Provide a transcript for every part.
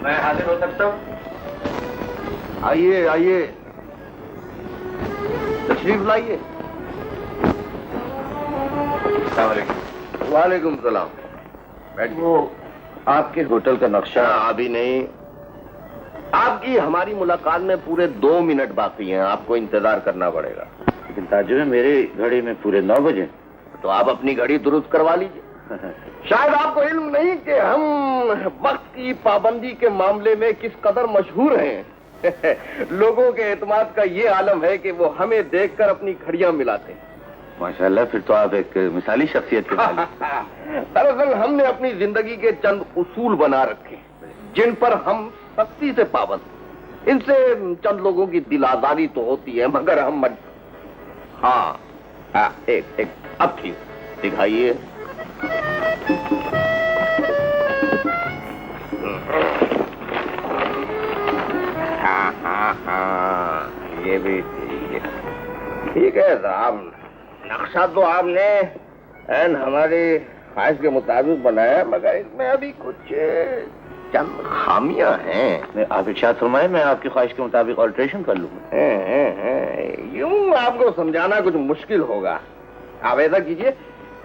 मैं हाजिर हो सकता हूँ? आइए आइए, तशरीफ लाइए। वालेकुम सलाम। वो आपके होटल का नक्शा अभी नहीं, आपकी हमारी मुलाकात में पूरे 2 मिनट बाकी हैं, आपको इंतजार करना पड़ेगा। लेकिन ताजुब है, मेरी घड़ी में पूरे 9 बजे। तो आप अपनी घड़ी दुरुस्त करवा लीजिए। शायद आपको इल्म नहीं कि हम वक्त की पाबंदी के मामले में किस कदर मशहूर हैं। लोगों के एतमाद का ये आलम है कि वो हमें देखकर अपनी घड़ियां मिलाते हैं। माशाल्लाह, फिर तो आप एक मिसाली शख्सियत के मालिक। दरअसल हमने अपनी जिंदगी के चंद उसूल बना रखे जिन पर हम सख्ती से पाबंद। इनसे चंद लोगों की दिल आजारी तो होती है, मगर हम हाँ, एक अब ठीक दिखाइए। हाँ, ये भी ठीक है साहब। नक्शा तो आपने एन हमारी ख्वाहिश के मुताबिक बनाया, मगर इसमें अभी कुछ चंद खामियां हैं। आप इरशाद फरमाएं, मैं आपकी ख्वाहिश के मुताबिक ऑल्ट्रेशन कर लूंगा। यूं आपको समझाना कुछ मुश्किल होगा। आप ऐसा कीजिए,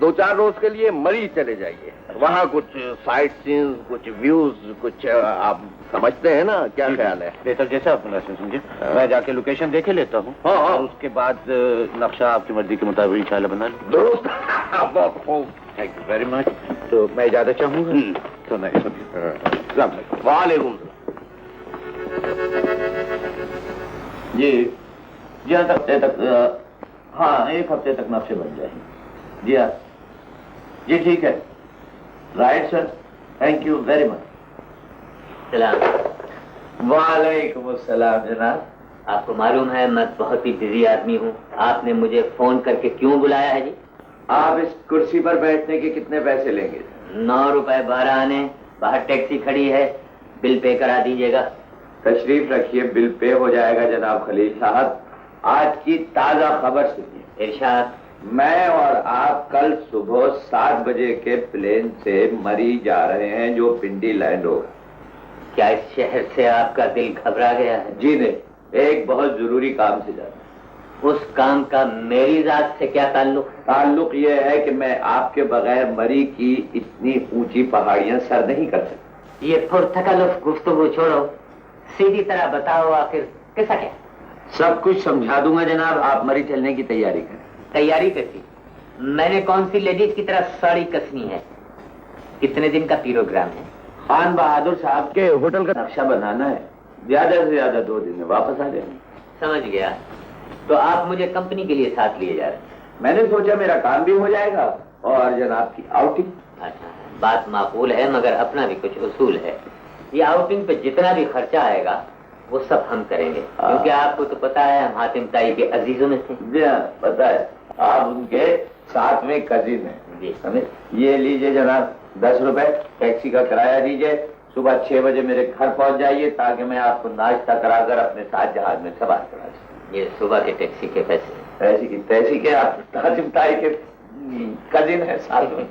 2-4 रोज के लिए मरी चले जाइए। वहाँ कुछ साइट सीन्स, कुछ व्यूज, कुछ आप समझते हैं ना, क्या ख्याल है? बेहतर जैसा आप समझे। मैं जाके लोकेशन देखे लेता हूँ। हाँ, और उसके बाद नक्शा आपकी मर्जी के मुताबिक इंशाल्लाह बना लूँ। दुरुस्त। Thank you very much. तो मैं इजाजत चाहूँगा। तो नहीं, वालेकुम। जी हाँ, हफ्ते तक, हाँ 1 हफ्ते तक नक्शे बन जाएंगे। जी हाँ, जी ठीक है। Right sir, thank you very much. सलाम। वालेकुम अस्सलाम जनाब। आपको मालूम है मैं बहुत ही बिजी आदमी हूँ, आपने मुझे फोन करके क्यों बुलाया है जी? आप इस कुर्सी पर बैठने के कितने पैसे लेंगे? 9 रुपए 12 आने। बाहर टैक्सी खड़ी है, बिल पे करा दीजिएगा। तशरीफ रखिए, बिल पे हो जाएगा जनाब खलील साहब। आज की ताजा खबर सुनिए। इरशाद। मैं और आप कल सुबह 7 बजे के प्लेन से मरी जा रहे हैं, जो पिंडी लैंड होगा। क्या इस शहर से आपका दिल घबरा गया है? जी नहीं, एक बहुत जरूरी काम से जाना। उस काम का मेरी जात से क्या ताल्लुक? ताल्लुक ये है कि मैं आपके बगैर मरी की इतनी ऊंची पहाड़ियां सर नहीं कर सकता। ये पुरतकल्लुफ गुफ्तगू छोड़ो, सीधी तरह बताओ आखिर कैसा क्या? सब कुछ समझा दूंगा जनाब, आप मरी चलने की तैयारी करें। तैयारी कैसी? मैंने कौन सी लेडीज की तरह साड़ी कसनी है? कितने दिन का प्रोग्राम है? खान बहादुर साहब के होटल का नक्शा बनाना है, ज्यादा से ज्यादा 2 दिन में वापस आ जाएंगे। समझ गया। तो आप मुझे कंपनी के लिए साथ लिए जा रहे हैं? मैंने सोचा मेरा काम भी हो जाएगा और जनाब की आउटिंग। अच्छा, बात माकूल है, मगर अपना भी कुछ उसूल है। ये आउटिंग पे जितना भी खर्चा आएगा वो सब हम करेंगे, क्योंकि आपको तो पता है हम हातिम ताई के अजीजों में थे। जी हाँ, पता है, आप उनके 7वें कजिन हैं। जी। ये लीजिए जनाब 10 रुपए, टैक्सी का किराया दीजिए। सुबह 6 बजे मेरे घर पहुंच जाइए, ताकि मैं आपको नाश्ता कराकर अपने साथ जहाज में सवार करा सकूं। ये सुबह के टैक्सी के पैसे? पैसे के आप हातिम ताई के कजिन है, साथ में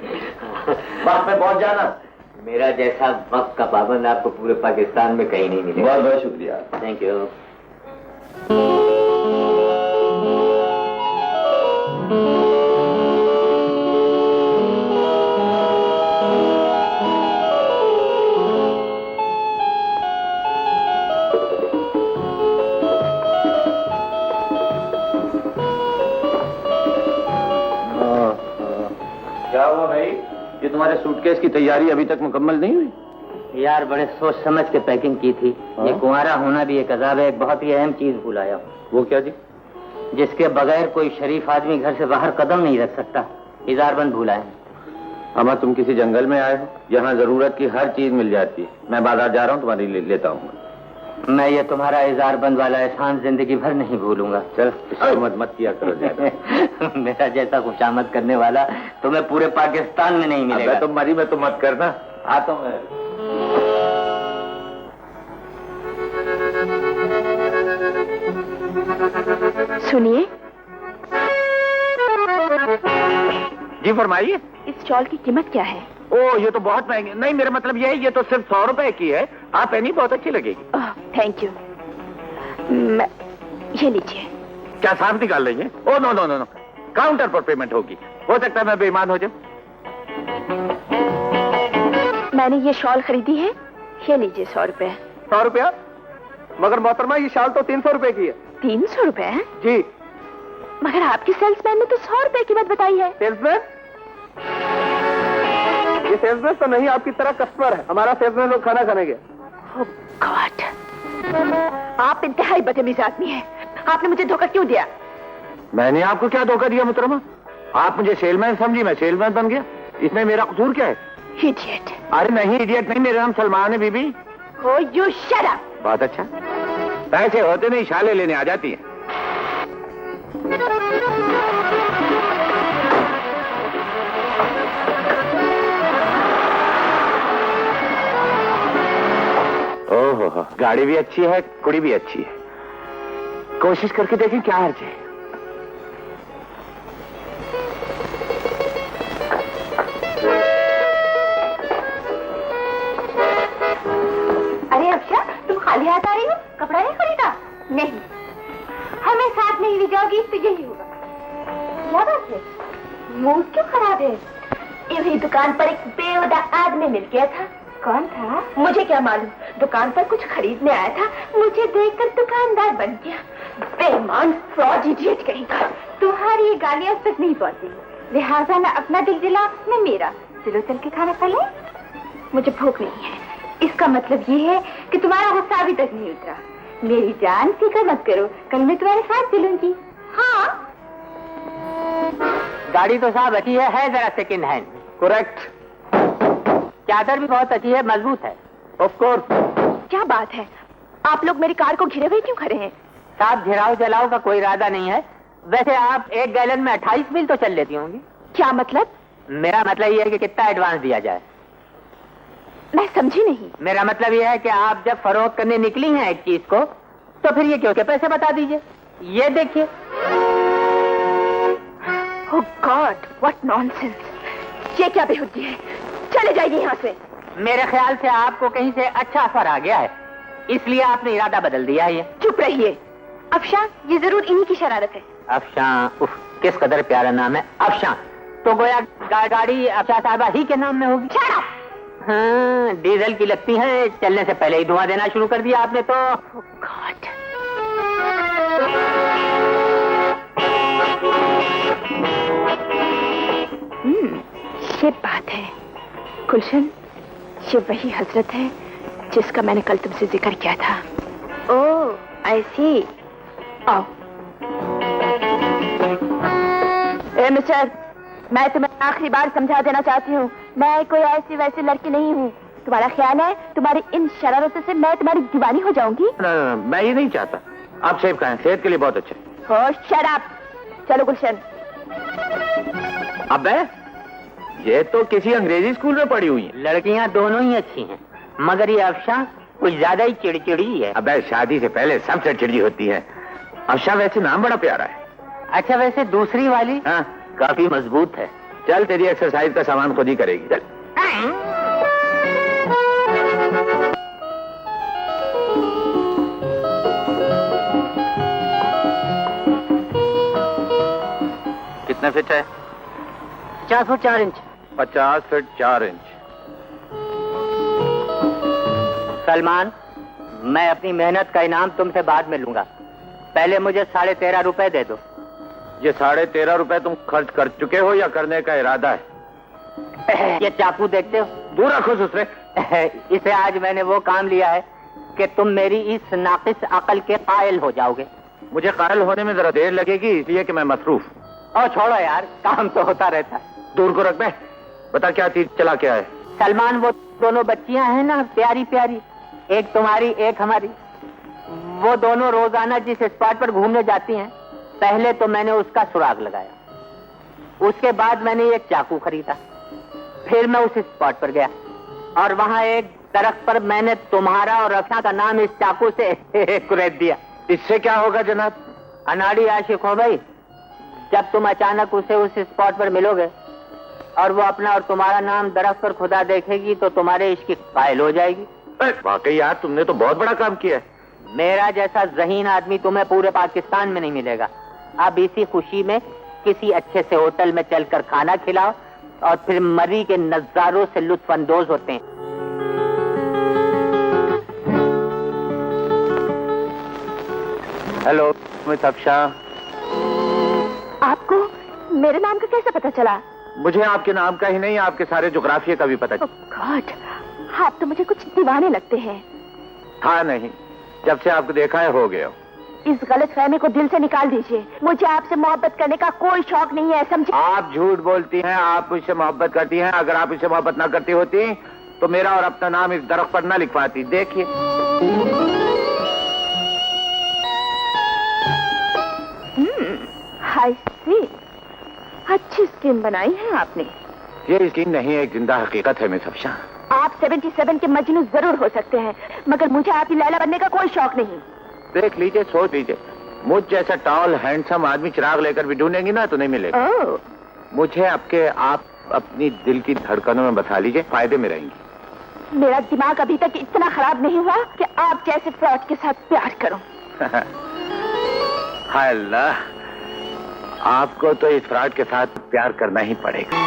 वक्त में पहुंच जाना। मेरा जैसा वक्त का पाबंद आपको पूरे पाकिस्तान में कहीं नहीं मिलेगा। बहुत बहुत शुक्रिया। Thank you. क्या हुआ भाई, ये तुम्हारे सूटकेस की तैयारी अभी तक मुकम्मल नहीं हुई? यार बड़े सोच समझ के पैकिंग की थी। ये कुंवारा होना भी एक अजाब है। एक बहुत ही अहम चीज भुलाया। वो क्या जी? जिसके बगैर कोई शरीफ आदमी घर से बाहर कदम नहीं रख सकता। इजारबंद भुलाए। अमा तुम किसी जंगल में आए हो, यहाँ जरूरत की हर चीज मिल जाती है। मैं बाजार जा रहा हूँ, तुम्हारे लिए लेता हूँ। मैं ये तुम्हारा इजारबंद वाला एहसान जिंदगी भर नहीं भूलूंगा। चल मत किया करो ज्यादा। मेरा जैसा खुशामद करने वाला तुम्हें पूरे पाकिस्तान में नहीं मिलेगा। तो मरी में तो मत करना, आता हूँ मैं। सुनिए। जी फरमाइए। इस शॉल की कीमत क्या है? ओ ये तो बहुत महंगी। नहीं मेरा मतलब ये है, ये तो सिर्फ 100 रुपए की है। आप पेनी बहुत अच्छी लगेगी। Thank you. ये लीजिए। क्या सांप निकाल रही है? Oh no no no no, counter पर पेमेंट होगी। हो सकता है मैं बेईमान हो जाऊं। मैंने ये शॉल खरीदी है, ये लीजिए 100 रुपए। 100 रुपया? मगर मोहतरमा ये शाल तो 300 रुपए की है। 300 रुपए है? जी। मगर आपके सेल्समैन ने तो 100 रुपए की बात बताई है। सेल्समैन? ये सेल्समैन तो नहीं, आपकी तरह कस्टमर है। हमारा सेल्समैन लोग खाना खाने गया। ओह गॉड, आप इंतहाई बदतमीज आदमी हैं। आपने मुझे धोखा क्यों दिया? मैंने आपको क्या धोखा दिया मुहतरमा? आप मुझे सेलमैन समझी, मैं सेलमैन बन गया। इसमें मेरा कसूर क्या है? इडियट। अरे नहीं इडियट नहीं, मेरा नाम सलमान है बीबी। Oh, you shut up! बहुत अच्छा, पैसे होते नहीं शाले लेने आ जाती है। ओहो, गाड़ी भी अच्छी है, कुड़ी भी अच्छी है। कोशिश करके देखें क्या हर्ज है। अरे अक्षा, तुम खाली हाथ आ रही हो? कपड़ा नहीं खरीदा? नहीं, हमें साथ नहीं ले जाओगी तो यही होगा। क्या बात है? मूड क्यों खराब है? इसी दुकान पर एक बेवदा आदमी मिल गया था। कौन था? मुझे क्या मालूम, दुकान पर कुछ खरीदने आया था, मुझे देखकर दुकानदार बन गया। बेईमान, फ्रॉड, इडियट कहीं का। तुम्हारी ये गालियां तक नहीं पहुंची, लिहाजा न अपना दिल जला न मेरा। चलो चल के खाना खा ले। मुझे भूख नहीं है। इसका मतलब ये है कि तुम्हारा गुस्सा अभी तक नहीं उतरा। मेरी जान, फिक्र मत करो, कल मैं तुम्हारे साथ चलूंगी। हाँ, गाड़ी तो साहब अच्छी है जरा सेकंड हैंड। करेक्ट। चादर भी बहुत अच्छी है, मजबूत है। Of course. क्या बात है, आप लोग मेरी कार को घिरे हुए क्यों खड़े हैं? साहब घिराव जलाव का कोई इरादा नहीं है। वैसे आप 1 गैलन में 28 मील तो चल लेती होंगी। क्या मतलब? मेरा मतलब ये है कि कितना एडवांस दिया जाए। मैं समझी नहीं। मेरा मेरा मतलब ये है कि आप जब फरोख्त करने निकली हैं एक चीज को, तो फिर ये क्यों के पैसे बता दीजिए। ये देखिए। ओह गॉड, व्हाट नॉनसेंस। ये क्या बेहुदी है? चले जाइए यहाँ से। मेरे ख्याल से आपको कहीं से अच्छा असर आ गया है, इसलिए आपने इरादा बदल दिया है। ये चुप रहिए। अफशा, ये जरूर इन्हीं की शरारत है। अफशां, उफ, किस कदर प्यारा नाम है अफशां। तो गोया गाड़ी अफशा साहबा ही के नाम में होगी। Shut up! हाँ, डीजल की लगती है, चलने से पहले ही धुआं देना शुरू कर दिया आपने तो। Oh God! ये बात है गुलशन, ये वही हजरत है जिसका मैंने कल तुमसे जिक्र किया था। ओह, I see. आओ। ए मिस्टर, मैं तुम्हें आखिरी बार समझा देना चाहती हूँ, मैं कोई ऐसी वैसी लड़की नहीं हूँ। तुम्हारा ख्याल है तुम्हारी इन शरारतों से मैं तुम्हारी दीवानी हो जाऊंगी? मैं ये नहीं चाहता। आप सेब खाएं, सेहत के लिए बहुत अच्छा है। हो, शट अप। चलो गुलशन। अबे, ये तो किसी अंग्रेजी स्कूल में पढ़ी हुई है। लड़कियां दोनों ही अच्छी हैं, मगर ये अफशां कुछ ज्यादा ही चिड़चिड़ी है। अबे, शादी से पहले सब चिड़चिड़ी होती है। अफशा वैसे नाम बड़ा प्यारा है। अच्छा, वैसे दूसरी वाली हाँ, काफी मजबूत है। चल तेरी एक्सरसाइज का सामान खुद ही करेगी। चल। कितने फिट है? 4 foot 4 inch. 50 feet 4 inch. Salman, मैं अपनी मेहनत का इनाम तुमसे बाद में लूंगा, पहले मुझे 13.5 रुपए दे दो। ये 13.5 रुपए तुम खर्च कर चुके हो या करने का इरादा है? ये चाकू देखते हो? दूर रखो दूसरे। इसे आज मैंने वो काम लिया है कि तुम मेरी इस नाकिस अकल के कायल हो जाओगे। मुझे कायल होने में जरा देर लगेगी, इसलिए कि मैं मसरूफ। और छोड़ो यार, काम तो होता रहता है। दूर को रख बे। बता क्या चीज चला क्या है? सलमान, वो दोनों बच्चियां हैं ना, प्यारी प्यारी, एक तुम्हारी एक हमारी, वो दोनों रोजाना जिस स्पॉट पर घूमने जाती हैं, पहले तो मैंने उसका सुराग लगाया, उसके बाद मैंने एक चाकू खरीदा, फिर मैं उस स्पॉट पर गया और वहां एक दरख्त पर मैंने तुम्हारा और अफशा का नाम इस चाकू से कुरेद दिया। इससे क्या होगा जनाब? अनाड़ी आशिक हो भाई, जब तुम अचानक उसे उस स्पॉट पर मिलोगे और वो अपना और तुम्हारा नाम दरख्त पर खुदा देखेगी तो तुम्हारे इश्क की कायल हो जाएगी। वाकई यार तुमने तो बहुत बड़ा काम किया है। मेरा जैसा ज़हीन आदमी तुम्हें पूरे पाकिस्तान में नहीं मिलेगा। अब इसी खुशी में किसी अच्छे से होटल में चलकर खाना खिलाओ और फिर मरी के नजारों से लुत्फ अंदोज होते हैं। हेलो मिस अफशा, आपको मेरे नाम का कैसे पता चला? मुझे आपके नाम का ही नहीं आपके सारे जोग्राफिया का भी पता ओह गॉड, आप तो मुझे कुछ दीवाने लगते हैं। था नहीं, जब से आपको देखा है हो गया। इस गलत फहमी को दिल से निकाल दीजिए। मुझे आपसे मोहब्बत करने का कोई शौक नहीं है, समझे? आप झूठ बोलती हैं, आप मुझसे मोहब्बत करती हैं। अगर आप इससे मोहब्बत ना करती होती तो मेरा और अपना नाम इस दरख्त पर ना लिखवाती। देखिए आई सी, अच्छी स्किन बनाई है आपने। ये यकीन नहीं एक जिंदा हकीकत है मिस अफशा। आप 77 के मजनू जरूर हो सकते हैं, मगर मुझे आपकी लैला बनने का कोई शौक नहीं। देख लीजिए, सोच लीजिए, मुझ जैसा टॉल हैंडसम आदमी चिराग लेकर भी ढूंढेंगी ना तो नहीं मिलेगा। ओह, मुझे आप अपनी दिल की धड़कनों में बसा लीजिए, फायदे में रहेंगी। मेरा दिमाग अभी तक इतना खराब नहीं हुआ कि आप जैसे फ्रॉड के साथ प्यार करूं। हाय अल्लाह, आपको तो इस फ्रॉड के साथ प्यार करना ही पड़ेगा।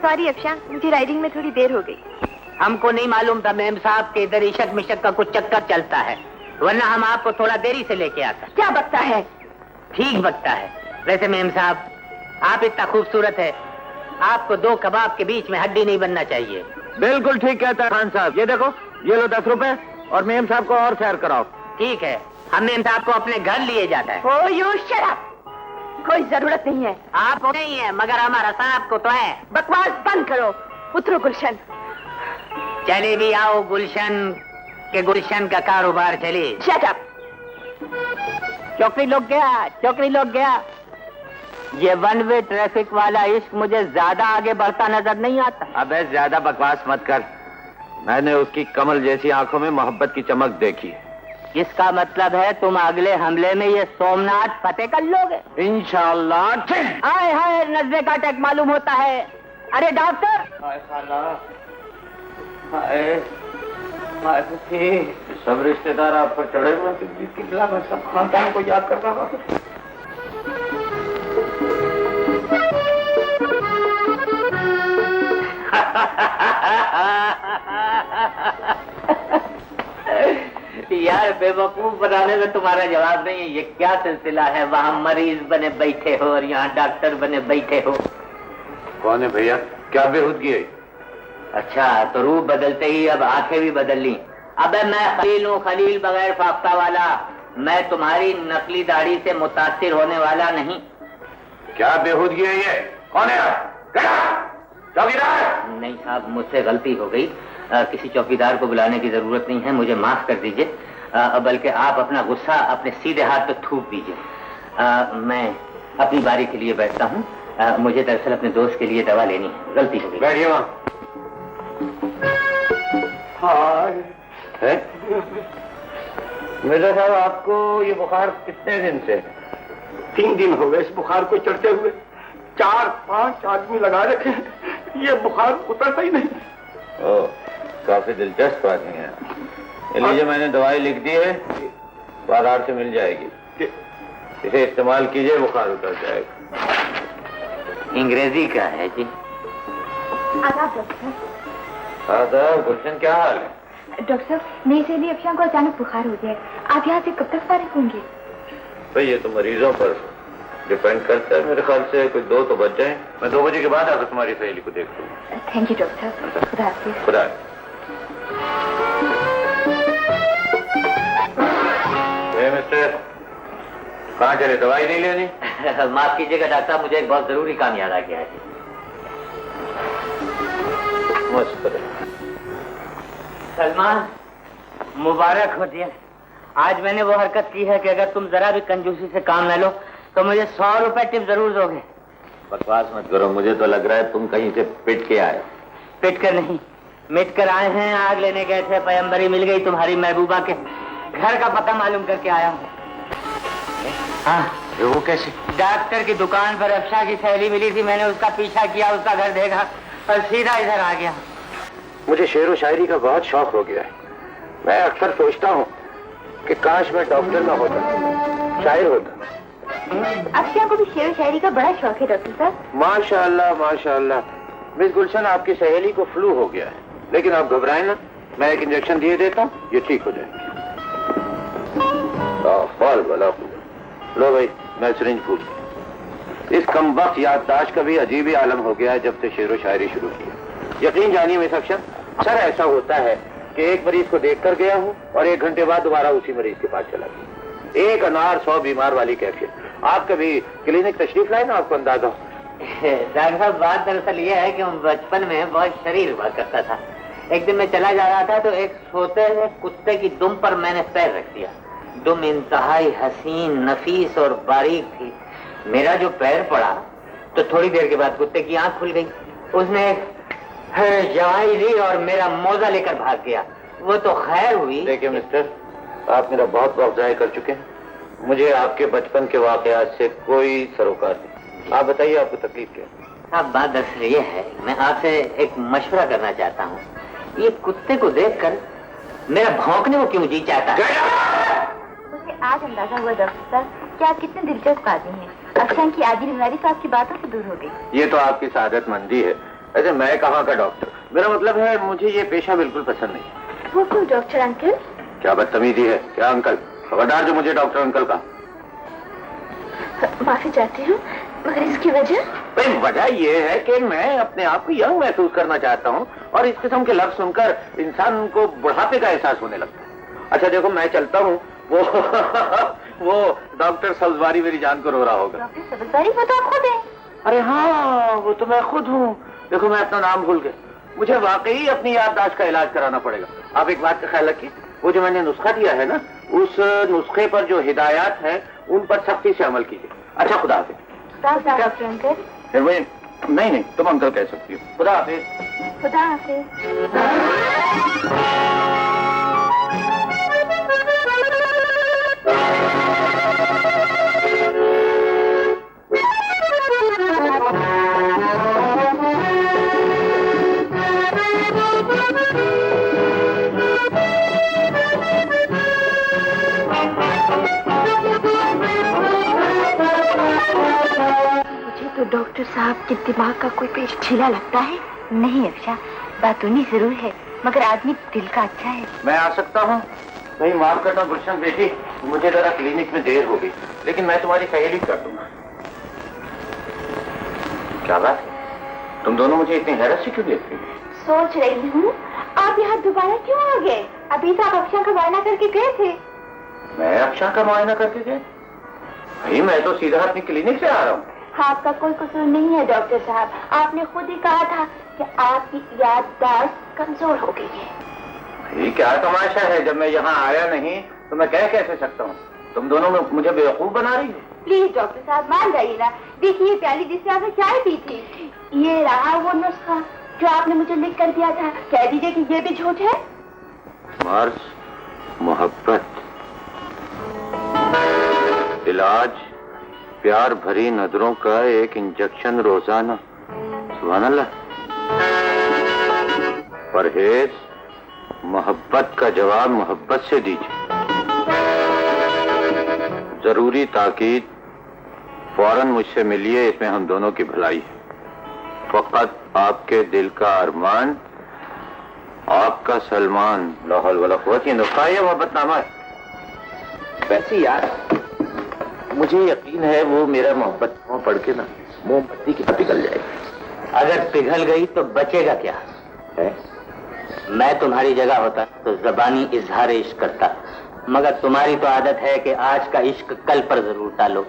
सॉरी अफशा, मुझे राइडिंग में थोड़ी देर हो गई। हमको नहीं मालूम था मेम साहब के इधर इशक मिशक का कुछ चक्कर चलता है, वरना हम आपको थोड़ा देरी से लेके आता। क्या बकता है? ठीक बकता है। वैसे मेम साहब, आप इतना खूबसूरत है, आपको दो कबाब के बीच में हड्डी नहीं बनना चाहिए। बिल्कुल ठीक कहता है खान साहब। ये देखो, ये लो 10 रुपए और मेम साहब को और सैर कराओ। ठीक है, हम मेम साहब को अपने घर लिए जाता है। Oh, you shut up! कोई जरूरत नहीं है। आप नहीं है, मगर हमारा साहब को तो है। बकवास बंद करो, उतरो गुलशन। चले भी आओ गुलशन के, गुलशन का कारोबार चले। Shut up! चौकड़ी लोग गया, चौकड़ी लोग गया। ये वन वे ट्रैफिक वाला इश्क मुझे ज्यादा आगे बढ़ता नजर नहीं आता। अबे ज्यादा बकवास मत कर, मैंने उसकी कमल जैसी आंखों में मोहब्बत की चमक देखी। इसका मतलब है तुम अगले हमले में ये सोमनाथ फतेह कर लोगे। इंशाअल्लाह। हाय हाय, नजरे का अटैक मालूम होता है। अरे डॉक्टर! हाय खाला, हाय हाय सखी, सब रिश्तेदार आप पर चढ़े हुए हैं। मैं सब खानदान को याद कर रहा हूँ। यार बेवकूफ बनाने में तुम्हारा जवाब नहीं है। ये क्या सिलसिला है? वहाँ मरीज बने बैठे हो और यहाँ डॉक्टर बने बैठे हो। कौन है भैया? क्या बेहूदगी है? अच्छा, तो रूप बदलते ही अब आंखें भी बदल ली। अबे मैं खलील हूँ, खलील बगैर फाख्ता वाला। मैं तुम्हारी नकली दाढ़ी से मुतासिर होने वाला नहीं। क्या बेहूदगी है ये? कौन है आप? चौकीदार? नहीं साहब, मुझसे गलती हो गई। किसी चौकीदार को बुलाने की जरूरत नहीं है, मुझे माफ कर दीजिए। बल्कि आप अपना गुस्सा अपने सीधे हाथ पे थूक दीजिए। मैं अपनी बारी के लिए बैठता हूँ। मुझे दरअसल अपने दोस्त के लिए दवा लेनी है, गलती हो गई। बैठिए वहाँ। हाय मिर्जा साहब, आपको ये बुखार कितने दिन से? 3 दिन हो गए इस बुखार को चढ़ते हुए। 4-5 आदमी लगा रखे हैं, ये बुखार उतरता ही नहीं। ओह, काफी दिलचस्प आदमी है। लीजिए, मैंने दवाई लिख दी है, बाजार से मिल जाएगी। इसे इस्तेमाल कीजिए, बुखार उतर जाएगा। अंग्रेजी का है जी। आदाब डॉक्टर। आदाब। गुलशन, क्या हाल है? डॉक्टर साहब, मेरी सहेली अफशा को अचानक बुखार हो गया। आप यहाँ से कब तक फारिग होंगे? भाई ये तो मरीजों पर डिपेंड करता है। मेरे ख्याल से कोई 2 तो बच जाए। मैं 2 बजे के बाद आकर तुम्हारी सहेली को देख लूँ। थैंक यू डॉक्टर साहब, खुदा हाफिज। खुदा। मिस्टर, कहाँ चले, दवाई नहीं लेनी? माफ कीजिएगा डॉक्टर, मुझे एक बहुत जरूरी काम याद आ गया है। मस्त। सलमान, मुबारक हो दिया। आज मैंने वो हरकत की है कि अगर तुम जरा भी कंजूसी से काम न लो तो मुझे 100 रुपए टिप जरूर दोगे। बकवास मत करो, मुझे तो लग रहा है तुम कहीं से पिट के आए। पिट कर नहीं, मिट कर आए हैं। आग लेने गए थे, पैगंबरी मिल गई तुम्हारी महबूबा के घर का पता मालूम करके आया हूँ। हाँ, वो कैसे? डॉक्टर की दुकान पर अफशा की सहेली मिली थी, मैंने उसका पीछा किया, उसका घर देखा और सीधा इधर आ गया। मुझे शेर व शायरी का बहुत शौक हो गया है। मैं अक्सर सोचता हूँ कि काश मैं डॉक्टर ना होता, शायर होता। अक्षय को भी शेर व शायरी का बड़ा शौक है डॉक्टर साहब। माशाअल्लाह माशाअल्लाह। मिस गुलशन, आपकी सहेली को फ्लू हो गया है, लेकिन आप घबराएं ना, मैं एक इंजेक्शन दिए देता हूँ, ये ठीक हो जाएगी। लो भाई, मैं सिरिंज फूल। इस कमबख्त याददाश्त का भी अजीब ही आलम हो गया है जब से शेर व शायरी शुरू की। यकीन जानिए मिस अक्षर, अक्सर ऐसा होता है कि एक मरीज को देख कर गया हूँ और 1 घंटे बाद दोबारा उसी मरीज के पास चला गया। एक अनार 100 बीमार वाली कैफियत। आप कभी क्लिनिक तशरीफ लाए ना, आपको अंदाजा हो। डॉक्टर साहब, बात दरअसल ये है कि बचपन में बहुत शरीर हुआ करता था। एक दिन मैं चला जा रहा था तो एक सोते हुए कुत्ते की दुम पर मैंने पैर रख दिया। दुम इंतहाई हसीन, नफीस और बारीक थी। मेरा जो पैर पड़ा तो थोड़ी देर के बाद कुत्ते की आंख खुल गई। उसने जवाई ली और मेरा मोजा लेकर भाग गया। वो तो खैर हुई। देखिए मिस्टर, आप मेरा बहुत वक्त ज़ाया कर चुके हैं। मुझे आपके बचपन के वाकयात से कोई सरोकार नहीं। आप बताइए, आपको तकलीफ क्या है? अब बात दरअसल ये है, मैं आपसे एक मशवरा करना चाहता हूँ। ये कुत्ते को देखकर मेरा भौंकने को क्यों जी चाहता है? मुझे आज अंदाजा हुआ डॉक्टर साहब कि आप कितने दिलचस्प आदमी हैं। अक्षय की आधी बीमारी तो आपकी बातों से दूर हो गई। ये तो आपकी सादतमंदी है। ऐसे मैं कहाँ का डॉक्टर, मेरा मतलब है मुझे ये पेशा बिल्कुल पसंद नहीं है। वो क्यों डॉक्टर अंकल? क्या बदतमीजी है? क्या अंकल? खबरदार जो मुझे डॉक्टर अंकल का। माफी चाहती हूँ, मगर इसकी वजह? भाई वजह ये है कि मैं अपने आप को यंग महसूस करना चाहता हूँ और इस किस्म के लफ्ज सुनकर इंसान को बुढ़ापे का एहसास होने लगता है। अच्छा देखो, मैं चलता हूँ। वो डॉक्टर सब्जवारी मेरी जान को रो रहा होगा। डॉक्टर सब्जवारी? वो तो आप खुद हैं। अरे हाँ, वो तो मैं खुद हूँ। देखो, मैं अपना नाम भूल गया। मुझे वाकई अपनी याददाश्त का इलाज कराना पड़ेगा। आप एक बात का ख्याल रखिए, वो जो मैंने नुस्खा दिया है ना, उस नुस्खे पर जो हिदायत है उन पर सख्ती से अमल कीजिए। अच्छा, खुदा हाफिज। Doctor uncle? नहीं, तुम अंकल कह सकती हो। खुदा हाफिज। खुदा हाफिज। तो डॉक्टर साहब के दिमाग का कोई पेश ढीला लगता है। नहीं अक्षा, बातूनी जरूर है, मगर आदमी दिल का अच्छा है। मैं आ सकता हूँ? नहीं, माफ करना गुलशन बेटी, मुझे जरा क्लिनिक में देर हो गई, लेकिन मैं तुम्हारी सहेली कर दूंगा। क्या बात है, तुम दोनों मुझे इतनी हैरत से क्यों देखती हो? सोच रही हूँ आप यहाँ दोबारा क्यों आ गए? अभी तो आप अक्षा का मुआयना करके गए थे। मैं अक्षा का मुआयना करके गए? भाई मैं तो सीधा अपनी क्लिनिक से आ रहा हूँ। आपका कोई कसूर नहीं है डॉक्टर साहब, आपने खुद ही कहा था कि आपकी याददाश्त कमजोर हो गई है। ये क्या तमाशा है, जब मैं यहाँ आया नहीं तो मैं कह कैसे सकता हूँ? तुम दोनों में मुझे बेवकूफ बना रही हो। प्लीज डॉक्टर साहब मान जाइए ना। देखिए प्याली जिससे आपने चाय पी थी, ये रहा वो नुस्खा जो आपने मुझे लिख कर दिया था। कह दीजिए कि ये भी झूठ है। मर्ज, मोहब्बत, इलाज, प्यार भरी नजरों का एक इंजेक्शन रोजाना। सुभान अल्लाह। परहेज, मोहब्बत का जवाब मोहब्बत से दीजिए। जरूरी ताकीद, फौरन मुझसे मिलिए, इसमें हम दोनों की भलाई है। फकत आपके दिल का अरमान, आपका सलमान। ला हौल वला कुव्वत। ये नुस्खा है, मोहब्बतनामा है। वैसे यार मुझे यकीन है वो मेरा मोहब्बत पढ़ के ना मोमबत्ती की पिघल जाएगी। अगर पिघल गई तो बचेगा क्या है? मैं तुम्हारी जगह होता तो जबानी इजहार इश्क करता, मगर तुम्हारी तो आदत है कि आज का इश्क कल पर जरूर टालो।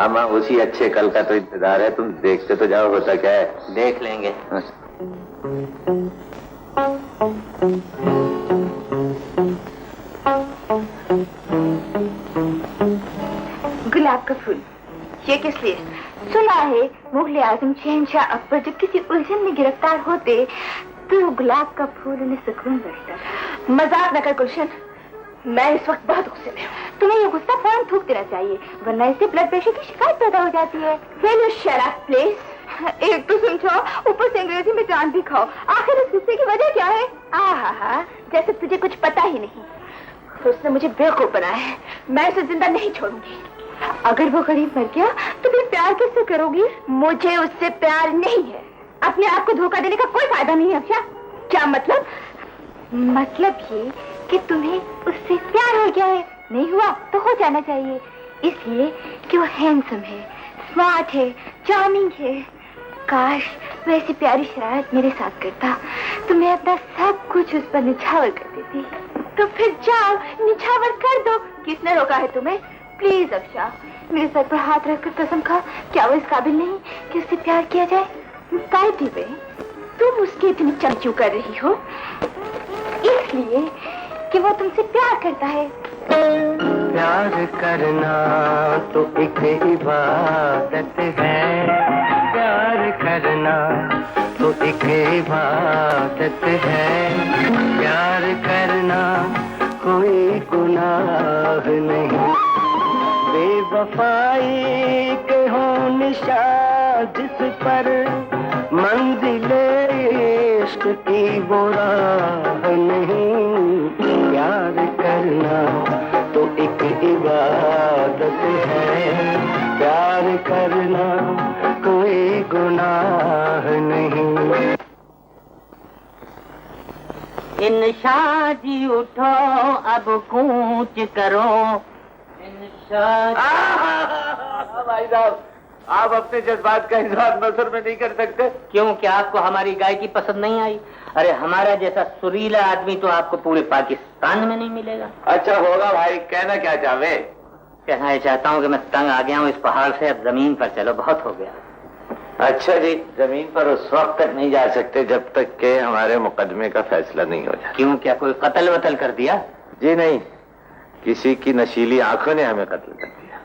अम्मा उसी अच्छे कल का तो इंतजार है, तुम देखते तो जाओ होता क्या है। देख लेंगे। गुलाब का फूल ये किस लिए? सुना है मुगल आजम शहनशाह अकबर जब किसी उलझन में गिरफ्तार होते तो गुलाब का फूल उन्हें सुकून बख्शता था। मजाक न कर गुलशन, मैं इस वक्त बहुत गुस्से में हूँ। तुम्हें ये गुस्सा फौरन थूक देना चाहिए, वरना इससे ब्लड प्रेशर की शिकायत पैदा हो जाती है। Will you shut up, please? एक तो समझाओ, ऊपर से अंग्रेजी में जान भी खाओ। आखिर इस गुस्से की वजह क्या है? आहा, जैसे तुझे कुछ पता ही नहीं। उसने मुझे बेवकूफ बनाया है, मैं उसे जिंदा नहीं छोड़ूंगी। अगर वो गरीब मर गया तो फिर प्यार किससे करोगी? मुझे उससे प्यार नहीं है। अपने आप को धोखा देने का कोई फायदा नहीं है अफशा। क्या मतलब? मतलब ये कि तुम्हें उससे प्यार हो गया है। नहीं हुआ तो हो जाना चाहिए, इसलिए कि वो हैंडसम है, स्मार्ट है, चार्मिंग है। काश वैसी प्यारी शरारत मेरे साथ करता तो मैं अपना सब कुछ उस पर निछावर कर देती। तो फिर जाओ निछावर कर दो। किसने रोका है तुम्हें? प्लीज अफशा, मेरे सर पर हाथ रखकर कसम खा, क्या वो इस काबिल नहीं कि उससे प्यार किया जाए? कायदी वे, तुम उसकी इतनी चमचू कर रही हो इसलिए कि वो तुमसे प्यार करता है। प्यार करना तो एक इबादत है, प्यार करना तो एक इबादत है, प्यार करना कोई गुनाह नहीं। बेवफाई के हो निशान जिस पर मंजिले इश्क की वो राह नहीं। प्यार करना तो एक इबादत है, प्यार करना कोई गुनाह नहीं। इन शादी उठो अब कूच करो। भाई साहब, आप अपने जज्बात का इजहार नसर में नहीं कर सकते? क्यों, क्या आपको हमारी गायकी पसंद नहीं आई? अरे हमारा जैसा सुरीला आदमी तो आपको पूरे पाकिस्तान में नहीं मिलेगा। अच्छा होगा भाई, कहना क्या चाहे? कहना चाहता हूँ कि मैं तंग आ गया हूँ इस पहाड़ से, अब जमीन पर चलो, बहुत हो गया। अच्छा जी, जमीन पर उस वक्त तक नहीं जा सकते जब तक के हमारे मुकदमे का फैसला नहीं हो जाए। क्यों, क्या कोई कत्ल वतल कर दिया? जी नहीं, किसी की नशीली आंखों ने हमें कत्ल कर दिया।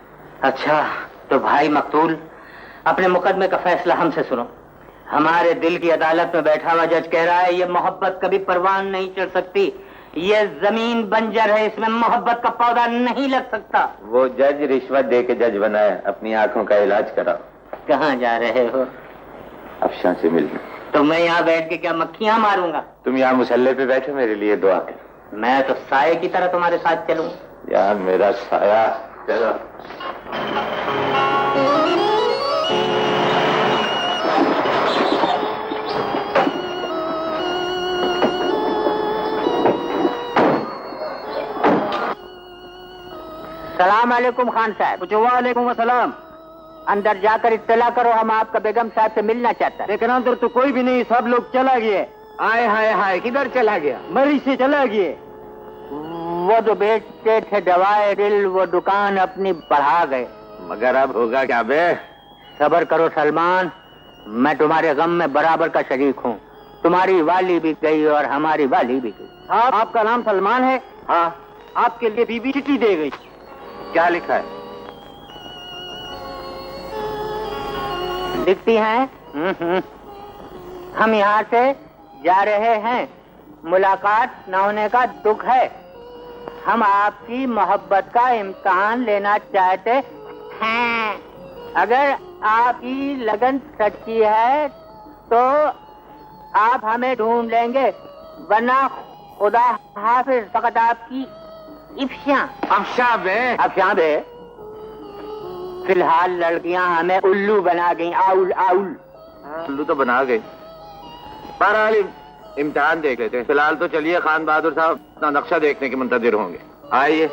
अच्छा तो भाई मकतूल, अपने मुकदमे का फैसला हमसे सुनो। हमारे दिल की अदालत में बैठा हुआ जज कह रहा है ये मोहब्बत कभी परवान नहीं चढ़ सकती, ये जमीन बंजर है, इसमें मोहब्बत का पौधा नहीं लग सकता। वो जज रिश्वत दे के जज बनाए, अपनी आंखों का इलाज कराओ। कहाँ जा रहे हो? अफशा से मिलने। तो मैं यहाँ बैठ के क्या मक्खियाँ मारूंगा? तुम यहाँ मुसल्ले पे बैठो, मेरे लिए दुआ करो। मैं तो साये की तरह तुम्हारे साथ चलूं। यार मेरा साया, चलो। सलाम अलैकुम खान साहब। वालेकुम अस्सलाम। अंदर जाकर इत्तला करो, हम आपका बेगम साहब से मिलना चाहता है। लेकिन अंदर तो कोई भी नहीं, सब लोग चला गए। आए हाय हाय, किधर चला गया? मरी से चला गए। वो जो बेचते थे दवाए दिल, वो दुकान अपनी बढ़ा गए। मगर अब होगा क्या बे? सब्र करो सलमान, मैं तुम्हारे गम में बराबर का शरीक हूँ। तुम्हारी वाली भी गई और हमारी वाली भी गई। साहब, आपका नाम सलमान है? हाँ। आपके लिए बीबी चिट्ठी दे गई। क्या लिखा है? लिखती हैं, हम यहाँ से जा रहे हैं, मुलाकात न होने का दुख है, हम आपकी मोहब्बत का इम्तिहान लेना चाहते हैं। अगर आपकी लगन सच्ची है तो आप हमें ढूंढ लेंगे, वरना खुदा हाफिज। फकत आपकी इफ्शा। अफशा बे? अफशा बे? फिलहाल लड़कियां हमें उल्लू बना गई। Owl owl. उल्लू तो बना गई। बहरहाल इम्तिहान देख लेते हैं। फिलहाल तो चलिए, खान बहादुर साहब अपना नक्शा देखने के मुंतजिर होंगे। आइए।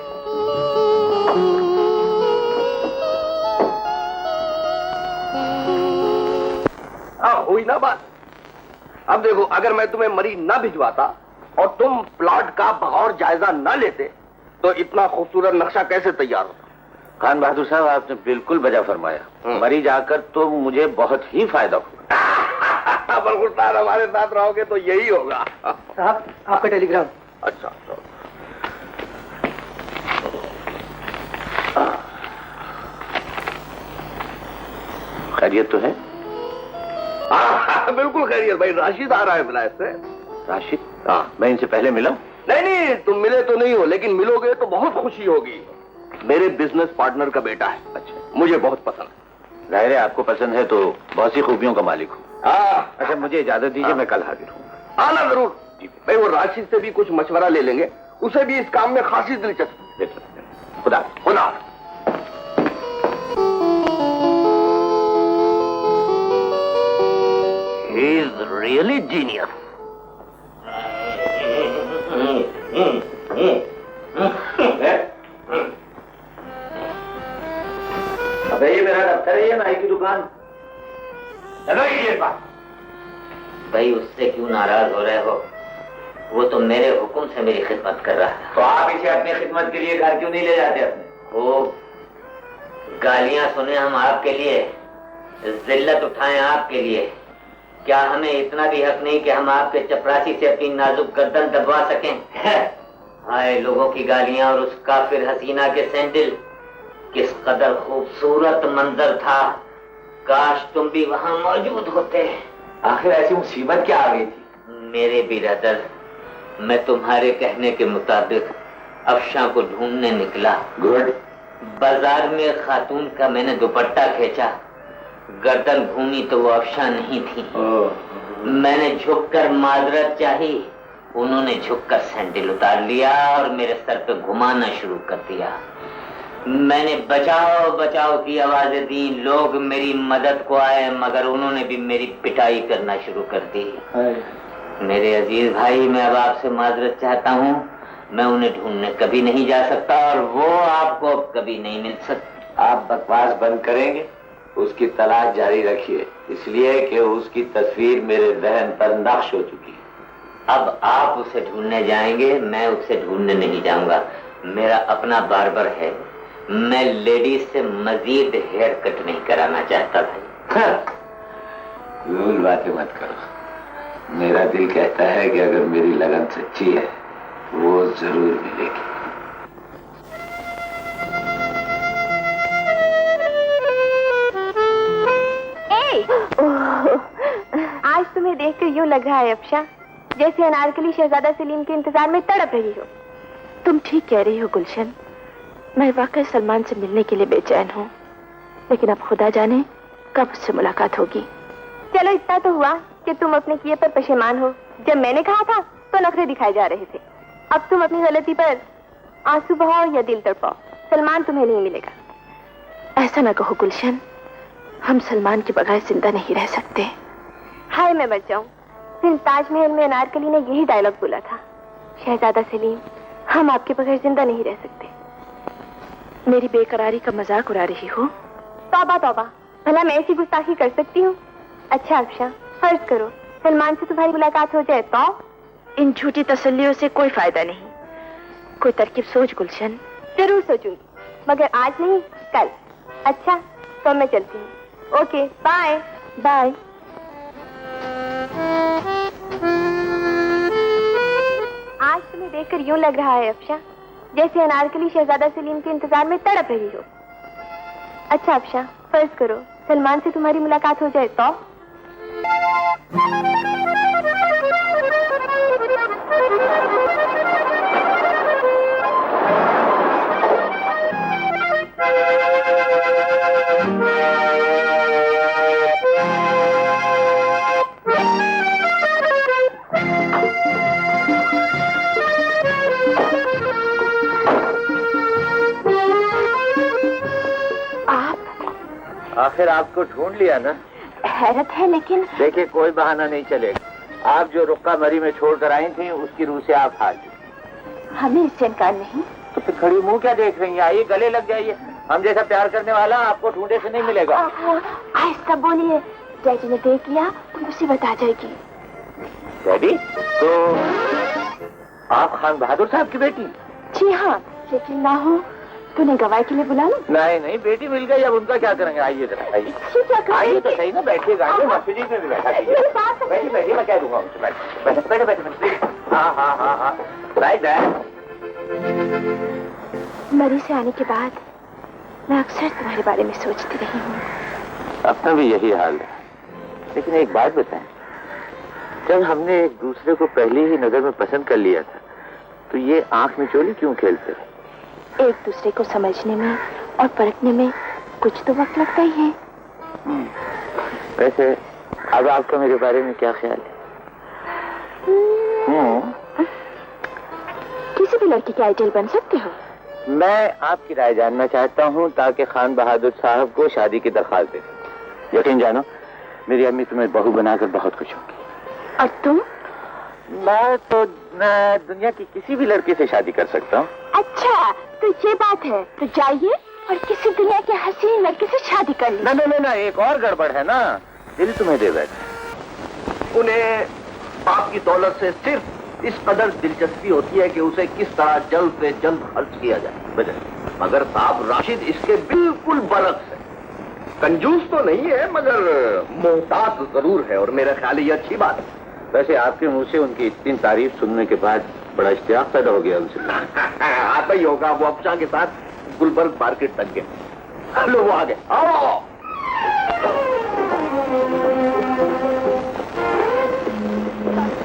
हुई ना बात। अब देखो, अगर मैं तुम्हें मरी न भिजवाता और तुम प्लॉट का बगौर जायजा न लेते तो इतना खूबसूरत नक्शा कैसे तैयार होता? खान बहादुर साहब, आपने बिल्कुल बजा फरमाया। मरीज आकर तो मुझे बहुत ही फायदा हुआ। बलगुर साहब, हमारे साथ रहोगे तो यही होगा। साहब, आपका टेलीग्राम। अच्छा, खैरियत तो है? बिल्कुल खैरियत भाई। राशिद आ रहा है विलायत से। राशिद? हाँ, मैं इनसे पहले मिला हूं? नहीं, तुम मिले तो नहीं हो, लेकिन मिलोगे तो बहुत खुशी होगी। मेरे बिजनेस पार्टनर का बेटा है। अच्छा, मुझे बहुत पसंद है। जाहिर है आपको पसंद है तो बहुत सी खूबियों का मालिक हूँ। हाँ, अच्छा, मुझे इजाजत दीजिए, मैं कल हाजिर हूँ। आना जरूर। जी भाई, वो राशिद से भी कुछ मशवरा ले लेंगे, उसे भी इस काम में खासी दिलचस्पी। खुदा खुदा। He is really genius. अबे ये मेरा दफ्तर है, ये नाई की दुकान। भाई, उससे क्यों नाराज हो रहे हो? वो तो मेरे हुक्म से मेरी खिदमत कर रहा है। तो आप इसे अपनी खिदमत के लिए घर क्यों नहीं ले जाते अपने? वो गालियां सुने हम आपके लिए, जिल्लत उठाएं आपके लिए। क्या हमें इतना भी हक नहीं कि हम आपके चपरासी से अपनी नाजुक गर्दन दबवा सकें? हाय लोगों की गालियां और उस काफिर हसीना के सैंडल। किस कदर खूबसूरत मंजर था, काश तुम भी वहां मौजूद होते। आखिर ऐसी मुसीबत क्या आ गई थी? मेरे बिरादर, मैं तुम्हारे कहने के मुताबिक अफशा को ढूंढने निकला। गुड। बाजार में खातून का मैंने दुपट्टा खींचा, गर्दन घूमी तो वो अफशा नहीं थी। मैंने झुककर माजरत चाही, उन्होंने झुककर सैंडल उतार लिया और मेरे सर पे घुमाना शुरू कर दिया। मैंने बचाओ बचाओ की आवाजें दी, लोग मेरी मदद को आए, मगर उन्होंने भी मेरी पिटाई करना शुरू कर दी। मेरे अजीज भाई, मैं अब आपसे माजरत चाहता हूँ। मैं उन्हें ढूंढने कभी नहीं जा सकता और वो आपको अब कभी नहीं मिल सकता। आप बकवास बंद करेंगे? उसकी तलाश जारी रखिए, इसलिए कि उसकी तस्वीर मेरे जहन पर नक्श हो चुकी है। अब आप उसे ढूंढने जाएंगे, मैं उसे ढूंढने नहीं जाऊंगा। मेरा अपना बार्बर है, मैं लेडीज से मजीद हेयर कट नहीं कराना चाहता भाई। भूल बातें मत करो। मेरा दिल कहता है कि अगर मेरी लगन सच्ची है वो जरूर मिलेगी। आज तुम्हें देखकर यूं लग रहा है अफशा, जैसे अनारकली शहजादा सलीम के इंतजार में तड़प रही हो। तुम ठीक कह रही हो गुलशन, मैं वाकई सलमान से मिलने के लिए बेचैन हूँ, लेकिन अब खुदा जाने कब उससे मुलाकात होगी। चलो इतना तो हुआ कि तुम अपने किए पर पशेमान हो। जब मैंने कहा था तो नखरे दिखाए जा रहे थे, अब तुम अपनी गलती पर आंसू बहाओ या दिल तड़पाओ, सलमान तुम्हें नहीं मिलेगा। ऐसा ना कहो गुलशन, हम सलमान के बगैर जिंदा नहीं रह सकते। हाय मैं मर जाऊं, फिर ताजमहल में अनारकली ने यही डायलॉग बोला था, शहजादा सलीम हम आपके बगैर जिंदा नहीं रह सकते। मेरी बेकरारी का मजाक उड़ा रही हो? तौबा तौबा, भला मैं ऐसी गुस्ताखी कर सकती हूँ? अच्छा अफशा, फर्ज करो सलमान से तुम्हारी मुलाकात हो जाए तो? इन झूठी तसल्लियों से कोई फायदा नहीं। कोई तरकीब सोच गुलशन। जरूर सोचूंगी, मगर आज नहीं कल। अच्छा तो मैं चलती हूँ। Okay bye bye. आज तुम्हें देखकर यूं लग रहा है अफशा, जैसे अनारकली शहजादा सलीम के इंतजार में तड़प रही हो। अच्छा अफशा, फर्ज करो सलमान से तुम्हारी मुलाकात हो जाए तो? आखिर आपको ढूंढ लिया ना? हैरत है, लेकिन देखिए कोई बहाना नहीं चलेगा। आप जो रुक्का मरी में छोड़कर आई थी उसकी रूह से आप हार गई। हमें इससे इनकार नहीं। तो फिर खड़ी मुंह क्या देख रही हैं? आइए गले लग जाइए। हम जैसा प्यार करने वाला आपको ढूंढे से नहीं मिलेगा। आहिस्ता बोलिए, डैडी ने देख लिया तो मुसीबत आ जाएगी। डैडी? तो आप खान बहादुर साहब की बेटी? जी हाँ, यकीन ना हो तो उन्हें गवाही के लिए बुला लो। नहीं नहीं, बेटी मिल गई, अब उनका क्या करेंगे? आइए जरा, आइए क्या करेंगे? आइए तो सही ना, बैठिए गाड़ी में, जी में भी बैठा कीजिए। मेरे पास तो बैठिए बैठिए, मैं कह दूंगा उनसे, बैठे बैठे बैठे बैठे। हाँ हाँ हाँ हाँ, राइट है। मरी से आने के बाद मैं अक्सर तुम्हारे बारे में सोचती रही हूँ। अपना भी यही हाल है। लेकिन एक बात बताएं, जब हमने एक दूसरे को पहली ही नजर में पसंद कर लिया था तो ये आंख में चोली क्यों खेलते रहे? एक दूसरे को समझने में और परखने में कुछ तो वक्त लगता ही है। वैसे अब आपका मेरे बारे में क्या ख्याल है? किसी भी लड़की के आइडियल बन सकते हो। मैं आपकी राय जानना चाहता हूँ ताकि खान बहादुर साहब को शादी की दरखास्त दे सकूं। यकीन जानो, मेरी अम्मी तुम्हें बहू बनाकर बहुत खुश होगी। और तुम? मैं तो दुनिया की किसी भी लड़की से शादी कर सकता हूँ। अच्छा, तो ये बात है, तो जाइए और किसी दुनिया के हसीन लड़के से शादी कर लीजिए। ना ना ना ना, एक और गड़बड़ है ना, दिल तुम्हें दे बैठे। उन्हें आपकी दौलत से सिर्फ इस कदर दिलचस्पी होती है कि उसे किस तरह जल्द से जल्द खर्च किया जाए। मगर साहब राशिद इसके बिल्कुल बरक्स है। कंजूस तो नहीं है मगर मोहताज जरूर है, और मेरा ख्याल ये अच्छी बात है। वैसे आपके मुंह से उनकी इतनी तारीफ सुनने के बाद बड़ा इश्तियाक पैदा हो गया उनसे। आता ही होगा, वो अफशां के साथ गुलबर्ग मार्केट तक गए। लो वो आ गए, आओ।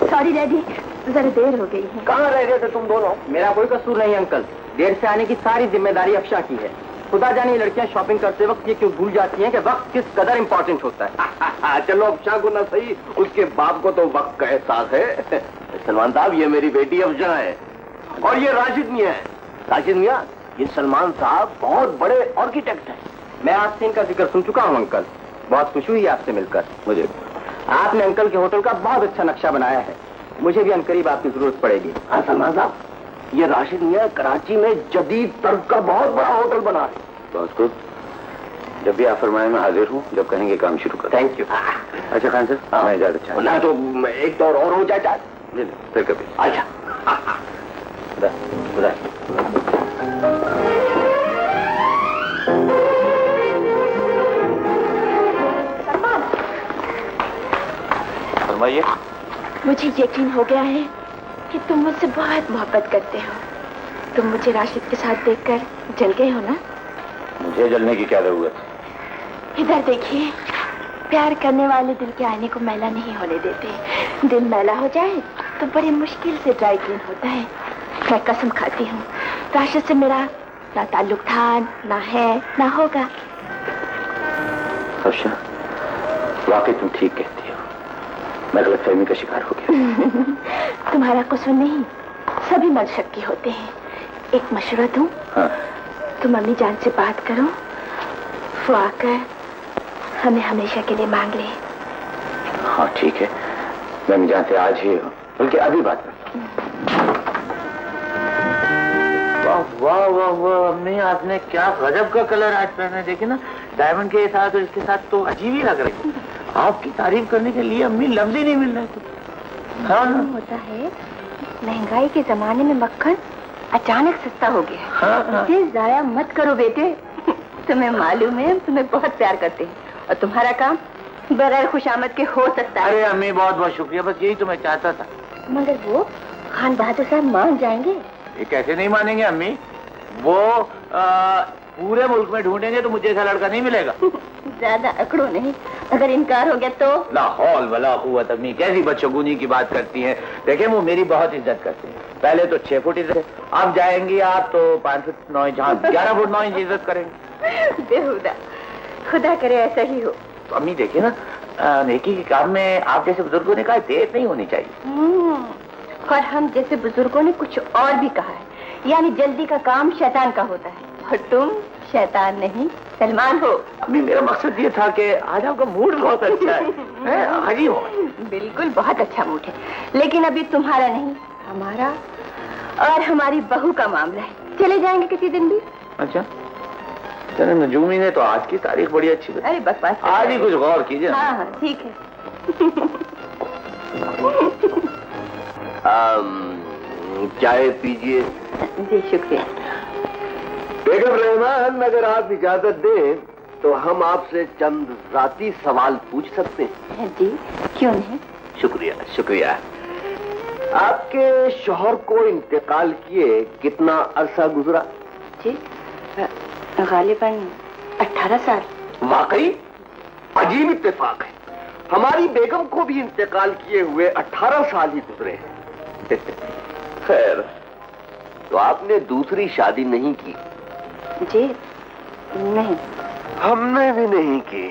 सॉरी डैडी, जरा देर हो गई है। कहाँ रह गए थे तुम दोनों? मेरा कोई कसूर नहीं अंकल, देर से आने की सारी जिम्मेदारी अफशा की है। खुदा जाने लड़कियां शॉपिंग करते वक्त ये क्यों भूल जाती हैं कि वक्त किस कदर इम्पोर्टेंट होता है। चलो अफशा को ना सही, उसके बाप को तो वक्त का एहसास है। सलमान साहब, ये मेरी बेटी अफशा है और ये राशिद मियां है। राशिद मियां, ये सलमान साहब बहुत बड़े आर्किटेक्ट हैं। मैं आपसे इनका जिक्र सुन चुका हूँ अंकल, बहुत खुशी हुई आपसे मिलकर। मुझे आपने अंकल के होटल का बहुत अच्छा नक्शा बनाया है, मुझे भी अनकरीब आपकी जरूरत पड़ेगी। हाँ सलमान साहब, ये राशिद मियां कराची में जदीद तर्क का बहुत बड़ा होटल बना है। बहुत खूब, जब भी आप फरमाए मैं हाजिर हूँ, जब कहेंगे काम शुरू करो। Thank you. अच्छा खान साहब, मैं इजाजत चाहता हूँ। ना तो एक दौर और हो जाए चाहे। फिर कभी। अच्छा। खुदा। फरमाइए। मुझे यकीन हो गया है कि तुम मुझसे बहुत मोहब्बत करते हो। तुम मुझे राशिद के साथ देखकर जल गए हो ना? मुझे जलने की क्या जरूरत है? इधर देखिए, प्यार करने वाले दिल के आईने को मैला नहीं होने देते। दिल मैला हो जाए तो बड़ी मुश्किल से ड्राई क्लीन होता है। मैं कसम खाती हूँ, राशिद से मेरा ना ताल्लुक था, ना है, ना होगा। अफशा, वाकई तुम ठीक कहती हो, मैं गलतफहमी का शिकार हो गया। तुम्हारा कसूर नहीं, सभी मर्द शक्की होते हैं। एक मशवरा दूं? हाँ। तुम अम्मी जान से बात करो, वो आकर हमें हमेशा के लिए मांग ले। हाँ ठीक है, मैं जान से आज ही बल्कि अभी बात करता हूँ। वाह वाह वाह, अम्मी आपने क्या गजब का कलर आज पहने, देखिए ना, डायमंड के साथ और इसके साथ तो अजीब ही लग रही है। आपकी तारीफ करने के लिए अम्मी लफ्ज ही नहीं मिल रहे थे। हाँ होता है, महंगाई के जमाने में मक्खन अचानक सस्ता हो गया। हाँ। इसे जाया मत करो बेटे। तुम्हें मालूम है तुम्हें बहुत प्यार करते हैं, और तुम्हारा काम बगैर खुशामद के हो सकता है। अरे अम्मी बहुत बहुत शुक्रिया, बस यही तो मैं चाहता था। मगर वो खान बहादुर साहब मान जाएंगे? ये कैसे नहीं मानेंगे अम्मी, वो पूरे मुल्क में ढूंढेंगे तो मुझे ऐसा लड़का नहीं मिलेगा। ज्यादा अकड़ो नहीं, अगर इनकार हो गया तो? ला हौल वला कुव्वत, अम्मी कैसी बदशगुनी की बात करती हैं। देखें, वो मेरी बहुत इज्जत करते हैं। पहले तो 6 फुट इज्जत, अब जाएंगी आप तो 5 फुट 9 इंच, 11 फुट 9 इंच इज्जत करेंगे। बेहुदा, खुदा करे ऐसा ही हो। तो अम्मी देखिए ना, नेकी के काम में आप जैसे बुजुर्गों ने कहा देर नहीं होनी चाहिए। और हम जैसे बुजुर्गों ने कुछ और भी कहा है, यानी जल्दी का काम शैतान का होता है, और तुम शैतान नहीं सलमान हो। अम्मी मेरा मकसद ये था कि आज आपका मूड बहुत अच्छा है, हाजी हो। बिल्कुल बहुत अच्छा मूड है, लेकिन अभी तुम्हारा नहीं, हमारा और हमारी बहू का मामला है। चले जाएंगे किसी दिन भी? अच्छा चलो, नजूमी ने तो आज की तारीख बड़ी अच्छी बताई। अरे बकवास, आज ही कुछ गौर कीजिए। हाँ हाँ ठीक है। चाय पीजिए। जी शुक्रिया। बेगम रहमान, अगर आप इजाजत दें तो हम आपसे चंद जाती सवाल पूछ सकते हैं? जी, क्यों नहीं? शुक्रिया शुक्रिया। आपके शौहर को इंतकाल किए कितना अरसा गुजरा? जी, गालिबन 18 साल। वाकई अजीब इत्तेफाक है, हमारी बेगम को भी इंतकाल किए हुए 18 साल ही गुजरे हैं। खैर, तो आपने दूसरी शादी नहीं की? जी नहीं। हमने भी नहीं की।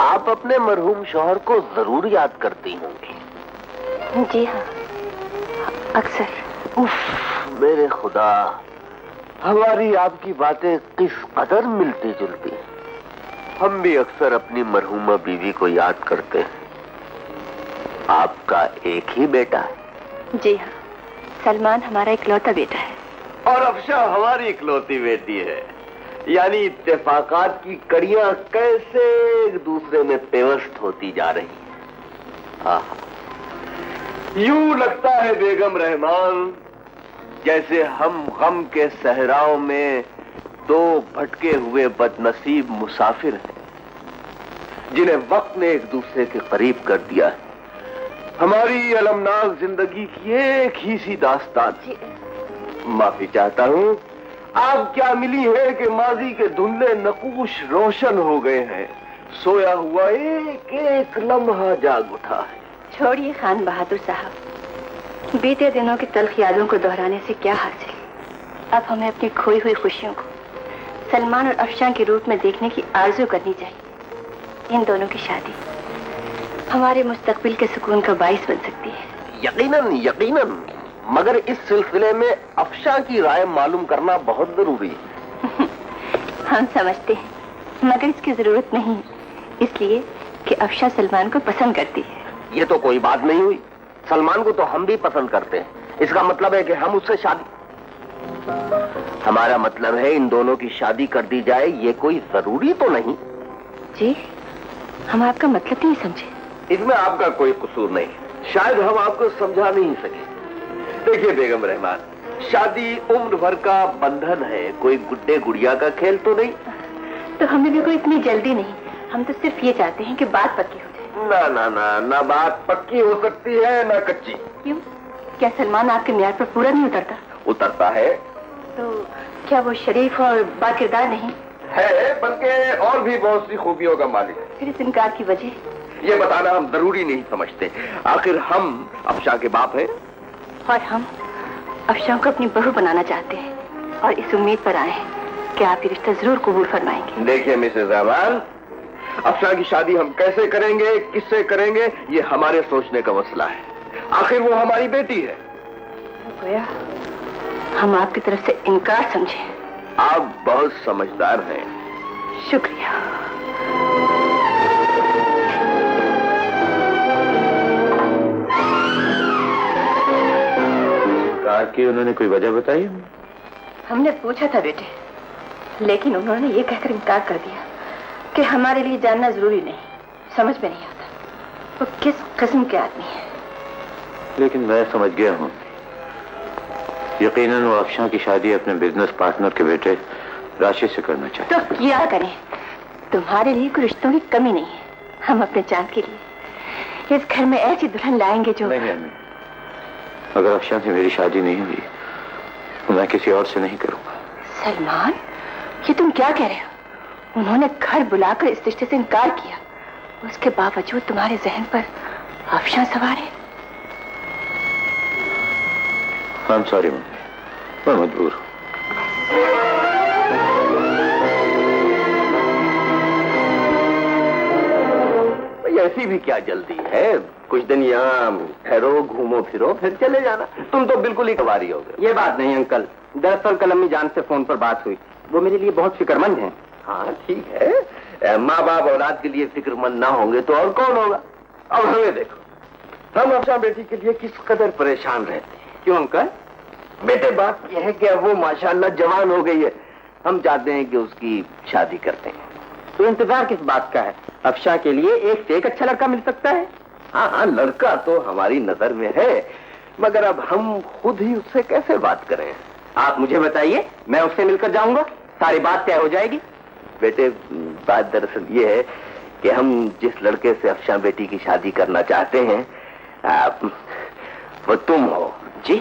आप अपने मरहूम शौहर को जरूर याद करती होंगी। जी हाँ, अक्सर। उफ, मेरे खुदा, हमारी आपकी बातें किस कदर मिलती जुलती। हम भी अक्सर अपनी मरहूमा बीवी को याद करते हैं। आपका एक ही बेटा है? जी हाँ, सलमान हमारा इकलौता बेटा है। और अफशा हमारी इकलौती बेटी है। यानी इत्तेफाकात की कड़ियां कैसे एक दूसरे में पेवस्त होती जा रही है। यूं लगता है बेगम रहमान, जैसे हम गम के सहराओं में दो भटके हुए बदनसीब मुसाफिर हैं, जिन्हें वक्त ने एक दूसरे के करीब कर दिया है। हमारी अलमनाक जिंदगी की एक ही सी दास्तान। माफी चाहता हूं, आप क्या मिली है कि माजी के धुंधले नकूश रोशन हो गए हैं। सोया हुआ एक एक लम्हा जाग उठा है। छोड़िए खान बहादुर साहब, बीते दिनों की तल्ख यादों को दोहराने से क्या हासिल। अब हमें अपनी खोई हुई खुशियों को सलमान और अफशान के रूप में देखने की आरज़ू करनी चाहिए। इन दोनों की शादी हमारे मुस्तकबिल के सुकून का बाइस बन सकती है। यकीनन यकीनन, मगर इस सिलसिले में अफशा की राय मालूम करना बहुत जरूरी है। हम समझते हैं, मगर इसकी जरूरत नहीं, इसलिए कि अफशा सलमान को पसंद करती है। ये तो कोई बात नहीं हुई। सलमान को तो हम भी पसंद करते हैं। इसका मतलब है कि हम उससे शादी। हमारा मतलब है इन दोनों की शादी कर दी जाए। ये कोई जरूरी तो नहीं। जी, हम आपका मतलब नहीं समझे। इसमें आपका कोई कसूर नहीं, शायद हम आपको समझा नहीं सके। देखिए बेगम रहमान, शादी उम्र भर का बंधन है, कोई गुड्डे गुड़िया का खेल तो नहीं। तो हमें भी कोई इतनी जल्दी नहीं, हम तो सिर्फ ये चाहते हैं कि बात पक्की हो जाए। ना ना ना, ना बात पक्की हो सकती है ना कच्ची। क्यों? क्या सलमान आपके म्यार पर पूरा नहीं उतरता? उतरता है। तो क्या वो शरीफ और बाकिरदार नहीं है, बल्कि और भी बहुत सी खूबियों का मालिक है। फिर इस इनकार की वजह? ये बताना हम जरूरी नहीं समझते। आखिर हम अफशा के बाप हैं और हम अफशा को अपनी बहू बनाना चाहते हैं और इस उम्मीद पर आए हैं कि आप ये रिश्ता जरूर कबूल फरमाएंगे। देखिए मिसेज रहमान, अफशा की शादी हम कैसे करेंगे, किससे करेंगे, ये हमारे सोचने का मसला है। आखिर वो हमारी बेटी है। गोया हम आपकी तरफ से इनकार समझे। आप बहुत समझदार हैं। शुक्रिया। इनकार की उन्होंने कोई वजह बताई? हमने पूछा था बेटे, लेकिन उन्होंने ये कहकर इनकार कर दिया कि हमारे लिए जानना जरूरी नहीं, समझ में नहीं आता वो किस किस्म के आदमी है। लेकिन मैं समझ गया हूँ, यकीनन वो अफशा की शादी अपने बिजनेस पार्टनर के बेटे राशिद से करना चाहते। तो क्या करें, तुम्हारे लिए कोई रिश्तों की कमी नहीं है। हम अपने चांद के लिए इस घर में ऐसी दुल्हन लाएंगे जो नहीं, अगर अफशा से मेरी शादी नहीं हुई तो मैं किसी और से नहीं करूंगा। सलमान, ये तुम क्या कह रहे हो? उन्होंने घर बुलाकर इस रिश्ते से इनकार किया, उसके बावजूद तुम्हारे जहन पर अफशा सवार है। I'm sorry मम्मी, मैं मजबूर हूँ। ऐसी भी क्या जल्दी है, कुछ दिन यहाँ ठहरो, घूमो फिरो, फिर चले जाना। तुम तो बिल्कुल ही कवारी हो गए। ये बात नहीं अंकल, दरअसल कल अम्मी जान से फोन पर बात हुई, वो मेरे लिए बहुत फिक्रमंद हैं। हाँ ठीक है, माँ बाप औलाद के लिए फिक्रमंद ना होंगे तो और कौन होगा। अब हमें देखो, हम अफशा बेटी के लिए किस कदर परेशान रहते हैं। क्यों अंकल? बेटे बात यह है कि अब वो माशाल्लाह जवान हो गई है। हम चाहते हैं कि उसकी शादी करते हैं। तो इंतजार किस बात का है? अफशा के लिए एक से एक अच्छा लड़का मिल सकता है। हाँ हाँ, लड़का तो हमारी नजर में है, मगर अब हम खुद ही उससे कैसे बात करें। आप मुझे बताइए, मैं उससे मिलकर जाऊंगा, सारी बात तय हो जाएगी। बेटे, बात दरअसल ये है कि हम जिस लड़के से अफशान बेटी की शादी करना चाहते हैं, वो तुम हो। जी,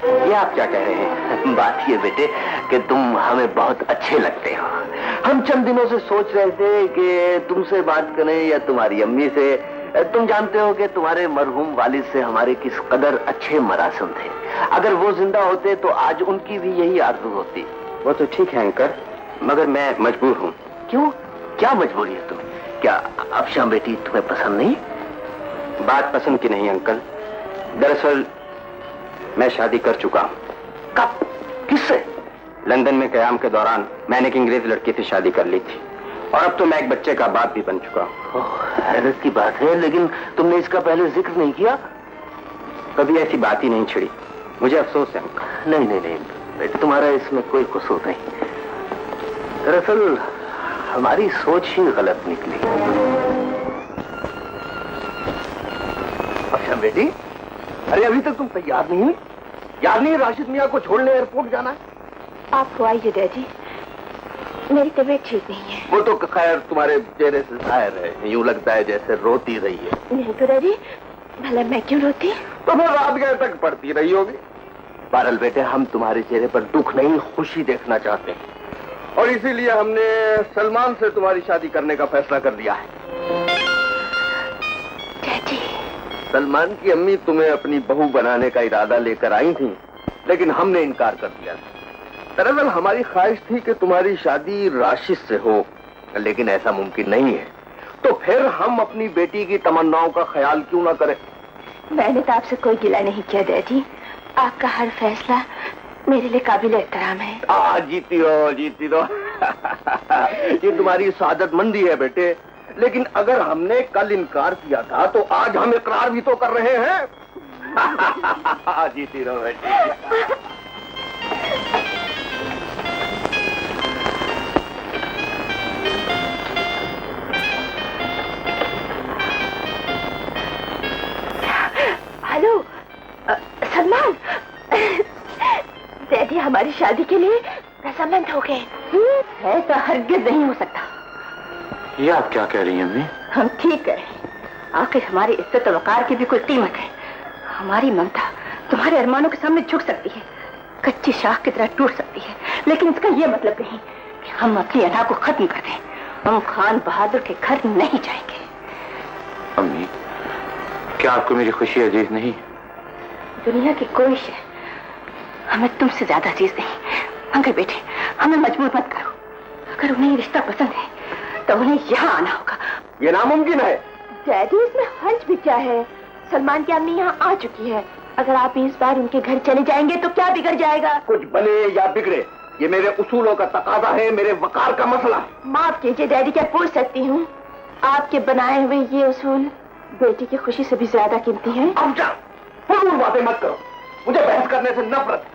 ये आप क्या कह रहे हैं? बात ये बेटे कि तुम हमें बहुत अच्छे लगते हो। हम चंद दिनों से सोच रहे थे कि तुमसे बात करें या तुम्हारी अम्मी से। तुम जानते हो कि तुम्हारे मरहूम वालिद से हमारे किस कदर अच्छे मरासम थे। अगर वो जिंदा होते तो आज उनकी भी यही आरज़ू होती। वो तो ठीक है अंकल, मगर मैं मजबूर हूँ। क्यों, क्या मजबूरी है तुम्हें? क्या अफशान बेटी तुम्हें पसंद नहीं? बात पसंद की नहीं अंकल, दरअसल मैं शादी कर चुका हूँ। कब, किससे? लंदन में कयाम के दौरान मैंने एक अंग्रेज लड़की से शादी कर ली थी, और अब तो मैं एक बच्चे का बाप भी बन चुका हूँ। हैरत की बात है, लेकिन तुमने इसका पहले जिक्र नहीं किया। कभी ऐसी बात ही नहीं छिड़ी, मुझे अफसोस है अंकल। नहीं नहीं नहीं बेटे, तुम्हारा इसमें कोई कसूर नहीं। दरअसल हमारी सोच ही गलत निकली। अच्छा बेटी, अरे अभी तक तुम तैयार नहीं हुई? याद नहीं राशिद मियाँ को छोड़ने एयरपोर्ट जाना है? आप आइए डैडी, मेरी तबीयत ठीक नहीं है। वो तो खैर तुम्हारे चेहरे से जाहिर है, यूं लगता है जैसे रोती रही है। नहीं तो डैडी, भला मैं क्यों रोती? तो फिर रात गए तक पढ़ती रही होगी। बहरहाल बेटे, हम तुम्हारे चेहरे पर दुख नहीं, खुशी देखना चाहते हैं, और इसीलिए हमने सलमान से तुम्हारी शादी करने का फैसला कर लिया है। डैडी, सलमान की अम्मी तुम्हें अपनी बहू बनाने का इरादा लेकर आई थी, लेकिन हमने इनकार कर दिया। दरअसल हमारी ख्वाहिश थी कि तुम्हारी शादी राशिद से हो, लेकिन ऐसा मुमकिन नहीं है। तो फिर हम अपनी बेटी की तमन्नाओं का ख्याल क्यों ना करें? मैंने तो आपसे कोई गिला नहीं किया डैडी, आपका हर फैसला मेरे लिए काबिल एहतराम है। जीती रहो, जीती रहो। ये तुम्हारी सादतमंदी है बेटे, लेकिन अगर हमने कल इनकार किया था तो आज हम इकरार भी तो कर रहे हैं। जीती रहो बेटे। हेलो सलमान, डैडी हमारी शादी के लिए रजामंद हो गए। ऐसा हरगिज नहीं हो सकता। ये आप क्या कह रही हैं अम्मी? हम ठीक करें, आखिर हमारी इज्जत और वकार की भी कोई कीमत है। हमारी ममता तुम्हारे अरमानों के सामने झुक सकती है, कच्ची शाख की तरह टूट सकती है, लेकिन इसका यह मतलब नहीं कि हम अपनी अदा को खत्म कर दें। हम खान बहादुर के घर नहीं जाएंगे। अम्मी, क्या आपको मेरी खुशी अजीज नहीं? दुनिया की कोई शय हमें तुमसे ज्यादा अजीज नहीं। अंकल बेटे, हमें मजबूर मत करो। अगर उन्हें ये रिश्ता पसंद है तो उन्हें यहाँ आना होगा। ये नामुमकिन है। डैडी, इसमें हर्ज भी क्या है? सलमान की अम्मी यहाँ आ चुकी है। अगर आप इस बार उनके घर चले जाएंगे तो क्या बिगड़ जाएगा? कुछ बने या बिगड़े, ये मेरे उसूलों का तकाजा है, मेरे वकार का मसला है। माफ कीजिए डैडी, क्या पूछ सकती हूँ? आपके बनाए हुए ये उसूल बेटी की खुशी से भी ज्यादा कीमती है। अब जा, फजूल बातें मत करो, मुझे बहस करने से नफरत।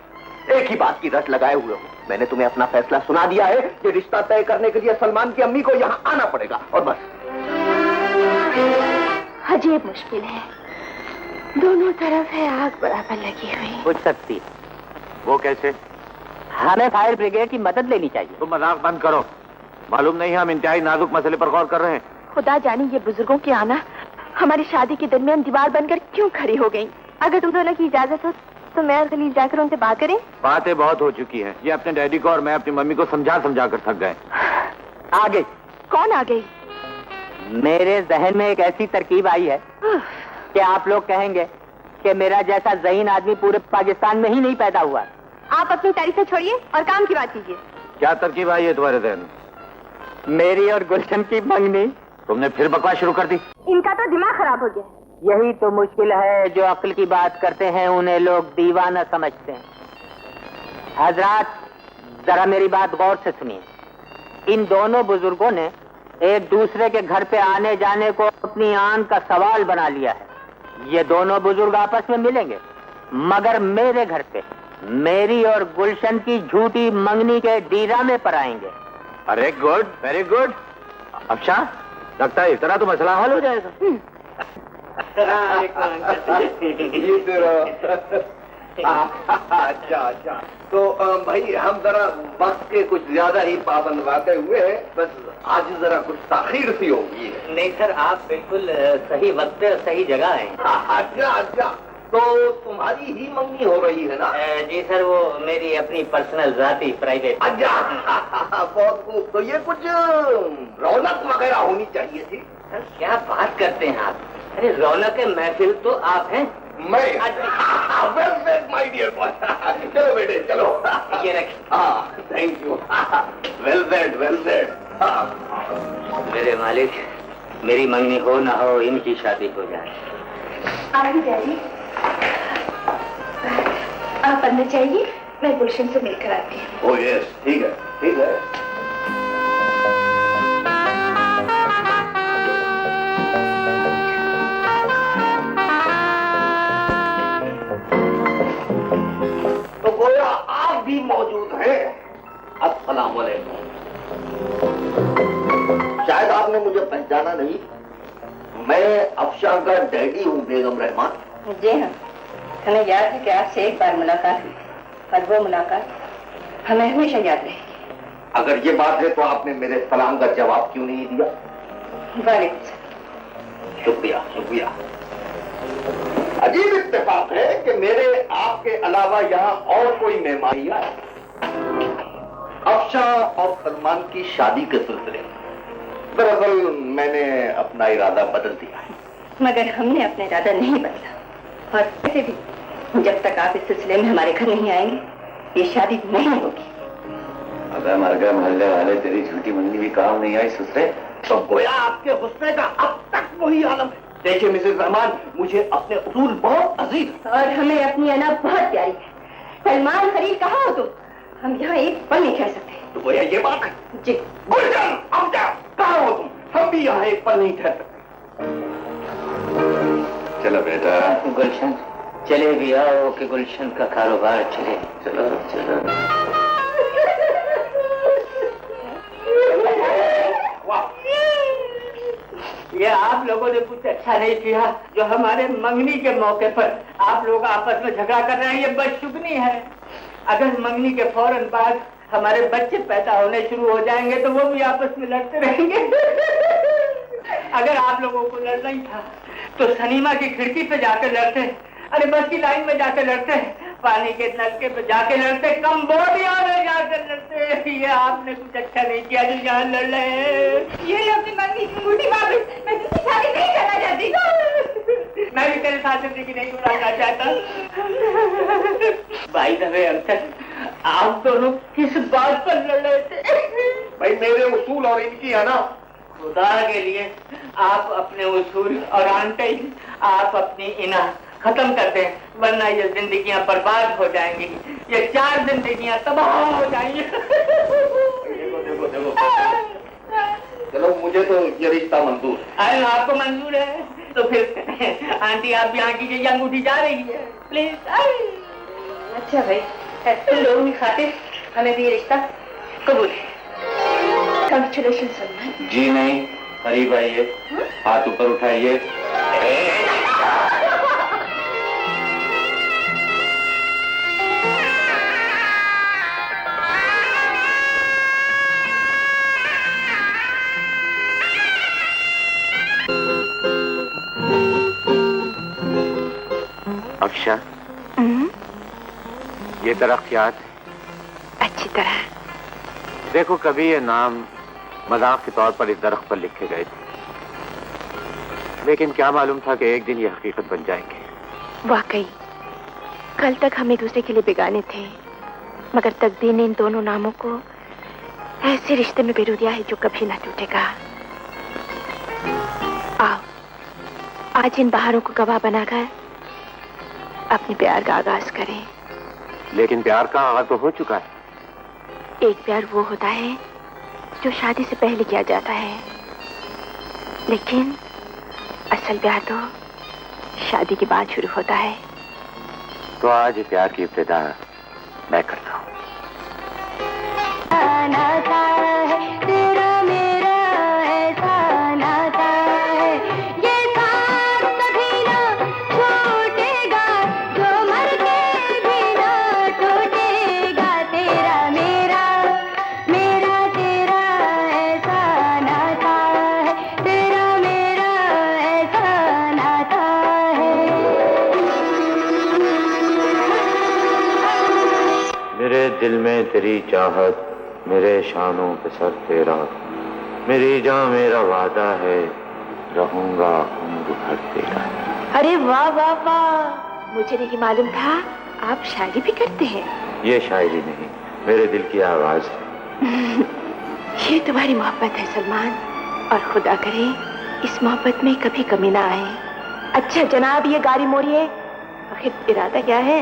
एक ही बात की रट लगाए हुए हूँ। मैंने तुम्हें अपना फैसला सुना दिया है। ये रिश्ता तय करने के लिए सलमान की अम्मी को यहाँ आना पड़ेगा, और बस। अजीब मुश्किल है, दोनों तरफ है आग बराबर लगी हुई। पूछ सकती। वो कैसे? हमें फायर ब्रिगेड की मदद लेनी चाहिए। तुम मजाक बंद करो। मालूम नहीं हम इंतहाई नाजुक मसले पर गौर कर रहे हैं। खुदा जाने ये बुजुर्गों की आना हमारी शादी के दरमियान दीवार बनकर क्यों खड़ी हो गई। अगर तुम दोनों की इजाजत हो तो मैं और खलील जाकर उनसे बात करें। बातें बहुत हो चुकी हैं। ये अपने डैडी को और मैं अपनी मम्मी को समझा समझा कर थक गए। आ गई। कौन आ गई? मेरे जहन में एक ऐसी तरकीब आई है कि आप लोग कहेंगे कि मेरा जैसा ज़हीन आदमी पूरे पाकिस्तान में ही नहीं पैदा हुआ। आप अपनी तारीफें छोड़िए और काम की बात कीजिए। क्या तरकीब आई है तुम्हारे जहन में? मेरी और गुलशन की मंगनी। तुमने फिर बकवास शुरू कर दी। इनका तो दिमाग खराब हो गया। यही तो मुश्किल है, जो अक्ल की बात करते हैं उन्हें लोग दीवाना समझते हैं। हजरात, जरा मेरी बात गौर से सुनिए। इन दोनों बुजुर्गों ने एक दूसरे के घर पे आने जाने को अपनी आन का सवाल बना लिया है। ये दोनों बुजुर्ग आपस में मिलेंगे, मगर मेरे घर पे मेरी और गुलशन की झूठी मंगनी के डीरामे पर आएंगे। अरे गुड, वेरी गुड। अच्छा, लगता है इस तरह तो मसला हल हो जाएगा। अच्छा अच्छा, तो भाई हम जरा वक्त के कुछ ज्यादा ही पाबंद वाक़े हुए हैं, बस आज जरा कुछ ताखीर सी होगी। नहीं सर, आप बिल्कुल सही वक्त पे सही जगह हैं। अच्छा अच्छा, तो तुम्हारी ही मंगनी हो रही है ना? जी सर, वो मेरी अपनी पर्सनल जाती प्राइवेट। अच्छा बहुत खूब, तो ये कुछ रौनक वगैरह होनी चाहिए थी। सर क्या बात करते हैं आप? अरे रौनक महफिल तो आप हैं। मैं माय डियर बॉय, चलो बेटे चलो। ये रखिए। हाँ thank you, well said well said. मेरे मालिक, मेरी मंगनी हो ना हो, इनकी शादी हो जाए। आइए डैडी, आप अंदर जाइए, मैं गुलशन से मिलकर आती हूँ। ओह यस, ठीक है ठीक है। तो गोया आप भी मौजूद हैं। अस्सलाम वालेकुम। शायद आपने मुझे पहचाना नहीं, मैं अफशां का डैडी हूँ बेगम रहमान। जी हाँ, हमें याद है कि आपसे एक बार मुलाकात हुई, और वो मुलाकात हमें हमेशा याद रहेगी। अगर ये बात है तो आपने मेरे सलाम का जवाब क्यों नहीं दिया? वालेकुम सलाम। शुक्रिया शुक्रिया। अजीब इत्तेफाक है कि मेरे आपके अलावा यहाँ और कोई मेहमान नहीं आया। अफशां और सलमान की शादी के सिलसिले में दरअसल मैंने अपना इरादा बदल दिया है। मगर हमने अपना इरादा नहीं बदला, और वैसे भी जब तक आप इस सिलसिले में हमारे घर नहीं आएंगे, ये शादी नहीं होगी। अगर मर गए मोहल्ले वाले, तेरी झूठी मंगनी भी काम नहीं आई ससुरे। तो गोया आपके हुस्ने का अब तक वही आलम है। देखिए मिसेज रहमान, मुझे अपने उसूल बहुत अजीज है। और हमें अपनी अना बहुत प्यारी है। सलमान खलील, कहाँ हो तुम? हम यहाँ एक पल नहीं ठहर सकते। तो गोया ये बात है जी। गुलशन, अब जाओ, कहाँ हो तुम? हम भी यहाँ एक पल नहीं ठहर सकते। चलो बेटा, गुलशन चले भी आओ कि गुलशन का कारोबार चले। चलो चलो। ये आप लोगों ने कुछ अच्छा नहीं किया जो हमारे मंगनी के मौके पर आप लोग आपस में झगड़ा कर रहे हैं। ये बदशुगनी है। अगर मंगनी के फौरन बाद हमारे बच्चे पैदा होने शुरू हो जाएंगे तो वो भी आपस में लड़ते रहेंगे। अगर आप लोगों को लड़ना ही था तो सनीमा की खिड़की पे जाकर लड़ते, अरे बस की लाइन में जाकर लड़ते, पानी के नलके पे जाके लड़ते, कंबोडिया में जाकर लड़ते। ये आपने कुछ अच्छा नहीं किया जो यहाँ लड़ रहे हैं। ये लो अपनी मंगनी की अंगूठी वापस, मैं तुमसे शादी नहीं करना चाहती। मैं भी तेरे साथ जिंदगी नहीं गुजारना चाहता। भाई दबे अंतर, आप दोनों किस बात पर लड़ रहे थे? भाई मेरे उसूल और इनकी है ना। खुदा के लिए आप अपने उसूल और आंटे, आप अपनी इना खत्म कर दें, वरना ये जिंदगियां बर्बाद हो जाएंगी। ये 4 जिंदगियां तबाह हो जाएंगी। देखो देखो देखो, चलो मुझे तो ये रिश्ता मंजूर है। अरे आपको मंजूर है तो फिर आंटी आप यहाँ कीजिए, ये अंगूठी जा रही है प्लीज। अच्छा भाई, तुम लोगों की खातिर हमें भी ये रिश्ता कबूल है। कंग्रेचुलेशन सलमान। जी नहीं, करीब आइए, हाथ ऊपर उठाइए। अफशा, ये दरख्त याद है? अच्छी तरह। देखो, कभी ये नाम मजाक के तौर पर इस दरख्त पर लिखे गए थे, लेकिन क्या मालूम था कि एक दिन ये हकीकत बन जाएंगे। वाकई कल तक हम एक दूसरे के लिए बेगाने थे, मगर तकदीर ने इन दोनों नामों को ऐसे रिश्ते में पिरो दिया है जो कभी ना टूटेगा। आओ, आज इन बहारों को गवाह बनाकर अपने प्यार का आगाज करें। लेकिन प्यार का आगाज तो हो चुका है। एक प्यार वो होता है जो शादी से पहले किया जाता है, लेकिन असल प्यार तो शादी के बाद शुरू होता है। तो आज प्यार की इब्तिदा मैं करता हूँ। ये साथ कभी ना छूटेगा, जो मर के दिल में तेरी चाहत, मेरे शानों पे सर तेरा, मेरी जान मेरा वादा है, रहूंगा उम्र भर तेरा। अरे वाह वाह वाह, मुझे नहीं मालूम था आप शायरी भी करते हैं। ये शायरी नहीं, मेरे दिल की आवाज है। ये तुम्हारी मोहब्बत है सलमान, और खुदा करे इस मोहब्बत में कभी कमी ना आए। अच्छा जनाब, ये गाड़ी मोड़िए। आखिर इरादा क्या है?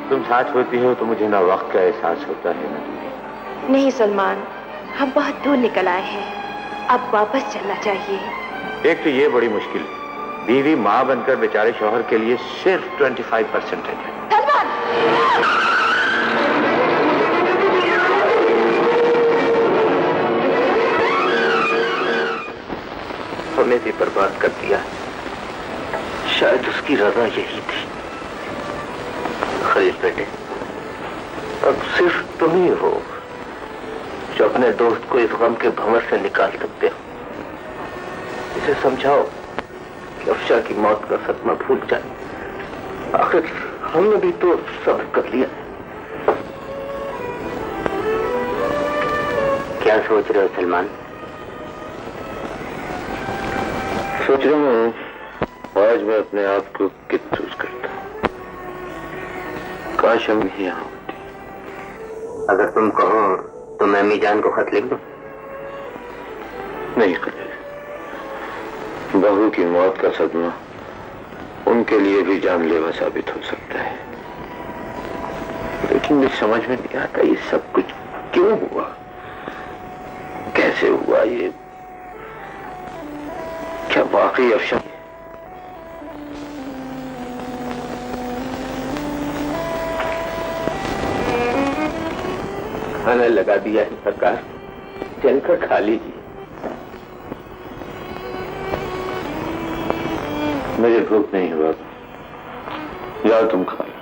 तुम साथ होती हो तो मुझे ना वक्त का एहसास होता है ना दूरी। नहीं सलमान, हम बहुत दूर निकल आए हैं, अब वापस चलना चाहिए। एक तो ये बड़ी मुश्किल है, बीवी माँ बनकर बेचारे शौहर के लिए सिर्फ 25% है। सलमान! हमें भी बर्बाद कर दिया। शायद उसकी रजा यही थी। खलील बेटे, अब सिर्फ तुम ही हो जो अपने दोस्त को इस गम के भंवर से निकाल सकते हो। इसे समझाओ कि अफशा की मौत का सदमा भूल जाए। आखिर हमने भी तो सब्र कर लिया। क्या सोच रहे हो सलमान? सोच रहा हूँ आज मैं अपने आप को कितना चूज करता। काश हम ही यहाँ होते। अगर तुम कहो तो मैं अम्मी जान को खत लिख दूं? नहीं खलील, बहू की मौत का सदमा उनके लिए भी जानलेवा साबित हो सकता है। लेकिन मुझे समझ में नहीं आता ये सब कुछ क्यों हुआ, कैसे हुआ ये? क्या वाकई अफशा? खाना लगा दिया है सरकार, चलकर खा लीजिए। मुझे भूख नहीं हुआ, जाओ तुम खा लो।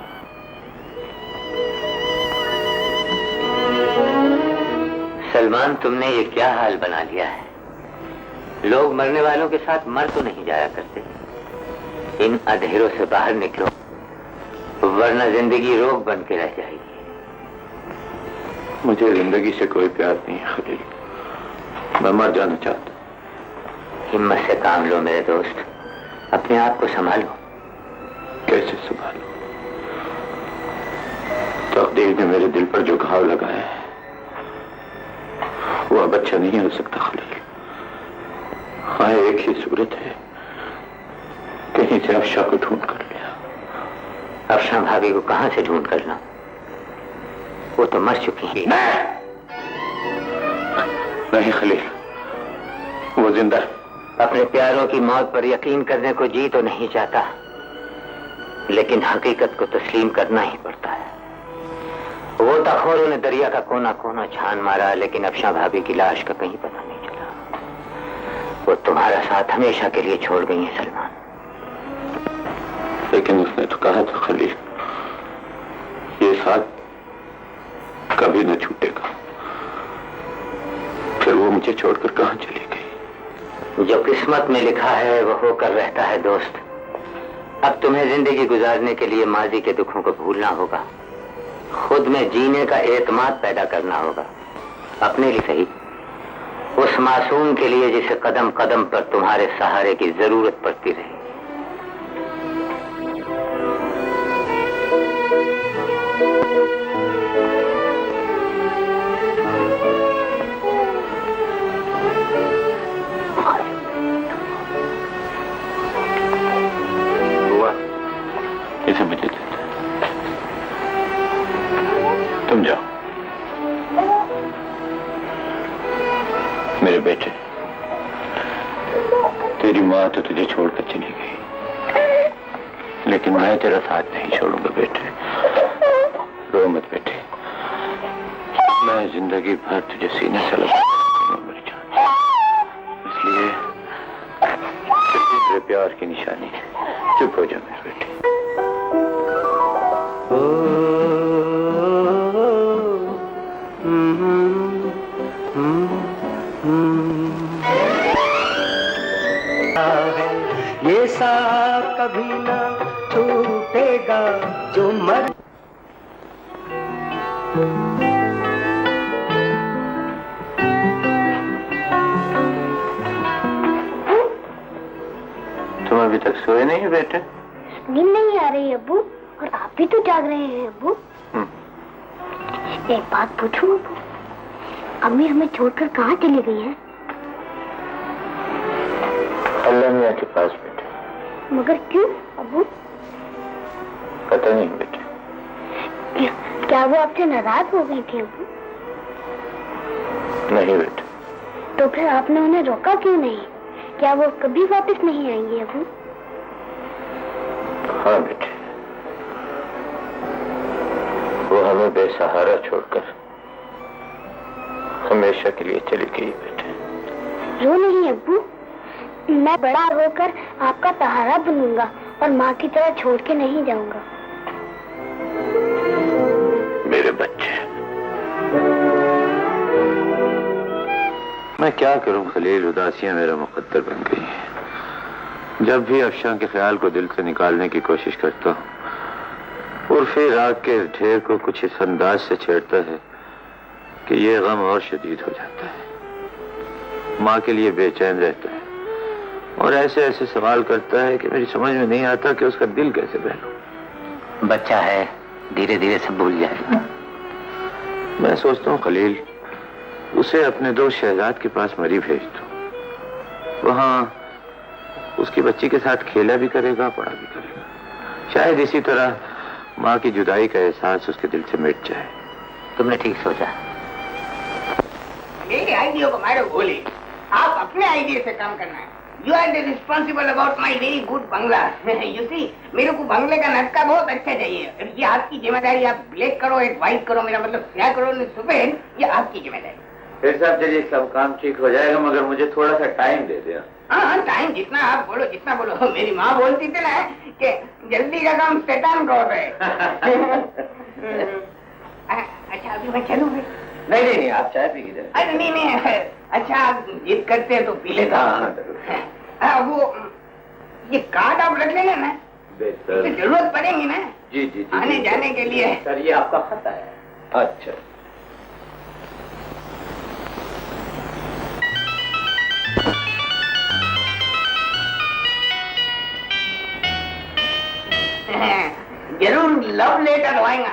सलमान, तुमने ये क्या हाल बना लिया है? लोग मरने वालों के साथ मर तो नहीं जाया करते। इन अंधेरों से बाहर निकलो, वरना जिंदगी रोग बन के रह जाएगी। मुझे जिंदगी से कोई प्यार नहीं है खलील, मैं मर जाना चाहता हूं। हिम्मत से काम लो मेरे दोस्त, अपने आप को संभालो। कैसे संभालो? तकदीर ने मेरे दिल पर जो घाव लगाया है वो अब अच्छा नहीं हो सकता खलील। हाँ, एक ही सूरत है, कहीं से अफशा को ढूंढ कर लिया। अफशा भाभी को कहां से ढूंढ कर लाऊं? वो तो मर चुकी है। नहीं खलील, वो जिंदा है। अपने प्यारों की मौत पर यकीन करने को जी तो नहीं चाहता, लेकिन हकीकत को तस्लीम करना ही पड़ता है। वो तखोरों ने दरिया का कोना कोना छान मारा, लेकिन अफशा भाभी की लाश का कहीं पता नहीं चला। वो तुम्हारा साथ हमेशा के लिए छोड़ गई है सलमान। लेकिन उसने तो कहा था खलील, ये साथ कभी न छूटेगा। फिर वो मुझे छोड़कर कहां चली गई? जो किस्मत में लिखा है वो होकर रहता है दोस्त। अब तुम्हें जिंदगी गुजारने के लिए माजी के दुखों को भूलना होगा, खुद में जीने का एतमाद पैदा करना होगा, अपने लिए सही, उस मासूम के लिए जिसे कदम कदम पर तुम्हारे सहारे की जरूरत पड़ती रही। इसे मुझे दे दो। तुम जाओ। मेरे बेटे, तेरी माँ तो तुझे छोड़कर चली गई, लेकिन मैं तेरा साथ नहीं छोड़ूंगा बेटे। रो मत बेटे, मैं जिंदगी भर तुझे सीने से लगा मेरी जान। इसलिए तेरे प्यार की निशानी है। चुप हो जा मेरे बेटे। ये साथ कभी ना टूटेगा जो मर तुम अभी तक सोए नहीं बेटे? नींद नहीं आ रही अब्बू, और आप भी तो जाग रहे हैं अब्बू। एक बात पूछूं अब्बू, अम्मी हमें छोड़कर कहाँ चली गई हैं? अल्लाह मियां के पास बेटे। मगर क्यों अब्बू? पता नहीं बेटे। क्या वो आपसे नाराज हो गई थी अब्बू? नहीं बेटे। तो फिर आपने उन्हें रोका क्यों नहीं? क्या वो कभी वापस नहीं आएंगी अब्बू? हाँ बेटे, वो हमें बेसहारा छोड़कर हमेशा के लिए चली गई बेटे। रो नहीं अब्बू, मैं बड़ा होकर आपका सहारा बनूंगा और माँ की तरह छोड़ के नहीं जाऊंगा। मेरे बच्चे, मैं क्या करूं खलील, उदासियां मेरा मुकद्दर बन गई है। जब भी अफशां के ख्याल को दिल से निकालने की कोशिश करता हूं और फिर आग के ढेर को कुछ इस अंदाज से छेड़ता है कि ये गम और शदीद हो जाता है। माँ के लिए बेचैन रहता है और ऐसे ऐसे सवाल करता है कि मेरी समझ में नहीं आता कि उसका दिल कैसे बहलूं। बच्चा है, धीरे धीरे सब भूल जाएगा। मैं सोचता हूँ खलील, उसे अपने दोस्त शहजाद के पास मरी भेज दो। वहाँ उसकी बच्ची के साथ खेला भी करेगा, पढ़ा भी करेगा। शायद इसी तरह माँ की जुदाई का एहसास उसके दिल से मिट जाए। तुमने ठीक सोचा। मेरे आइडिया को मारो गोली, आप अपने आइडिया से काम करना है। You are the responsible about my very good bungalow. You see, मेरे को बंगले का नक्शा बहुत अच्छा चाहिए। ये आपकी जिम्मेदारी। आप ब्लैक करो, एक व्हाइट करो, मेरा मतलब क्या करो सफेद, ये आपकी जिम्मेदारी। फिर साहब चलिए, सब काम ठीक हो जाएगा, मगर मुझे थोड़ा सा टाइम दे दें। हाँ, टाइम जितना आप बोलो, जितना बोलो। मेरी माँ बोलती थी ना कि जल्दी का काम शैतान को होता है। अच्छा, अभी मैं चलूँ? नहीं नहीं, आप चाय पी लीजिए। अरे नहीं नहीं, अच्छा आप जिद करते हैं तो पी लेता हूँ। वो ये कार्ड आप रख लेना ना, बेहतर। तो जरूरत पड़ेगी ना जी जी, आने जाने के लिए। सर ये आपका खाता है। अच्छा, जरूर लव लेटर आएगा।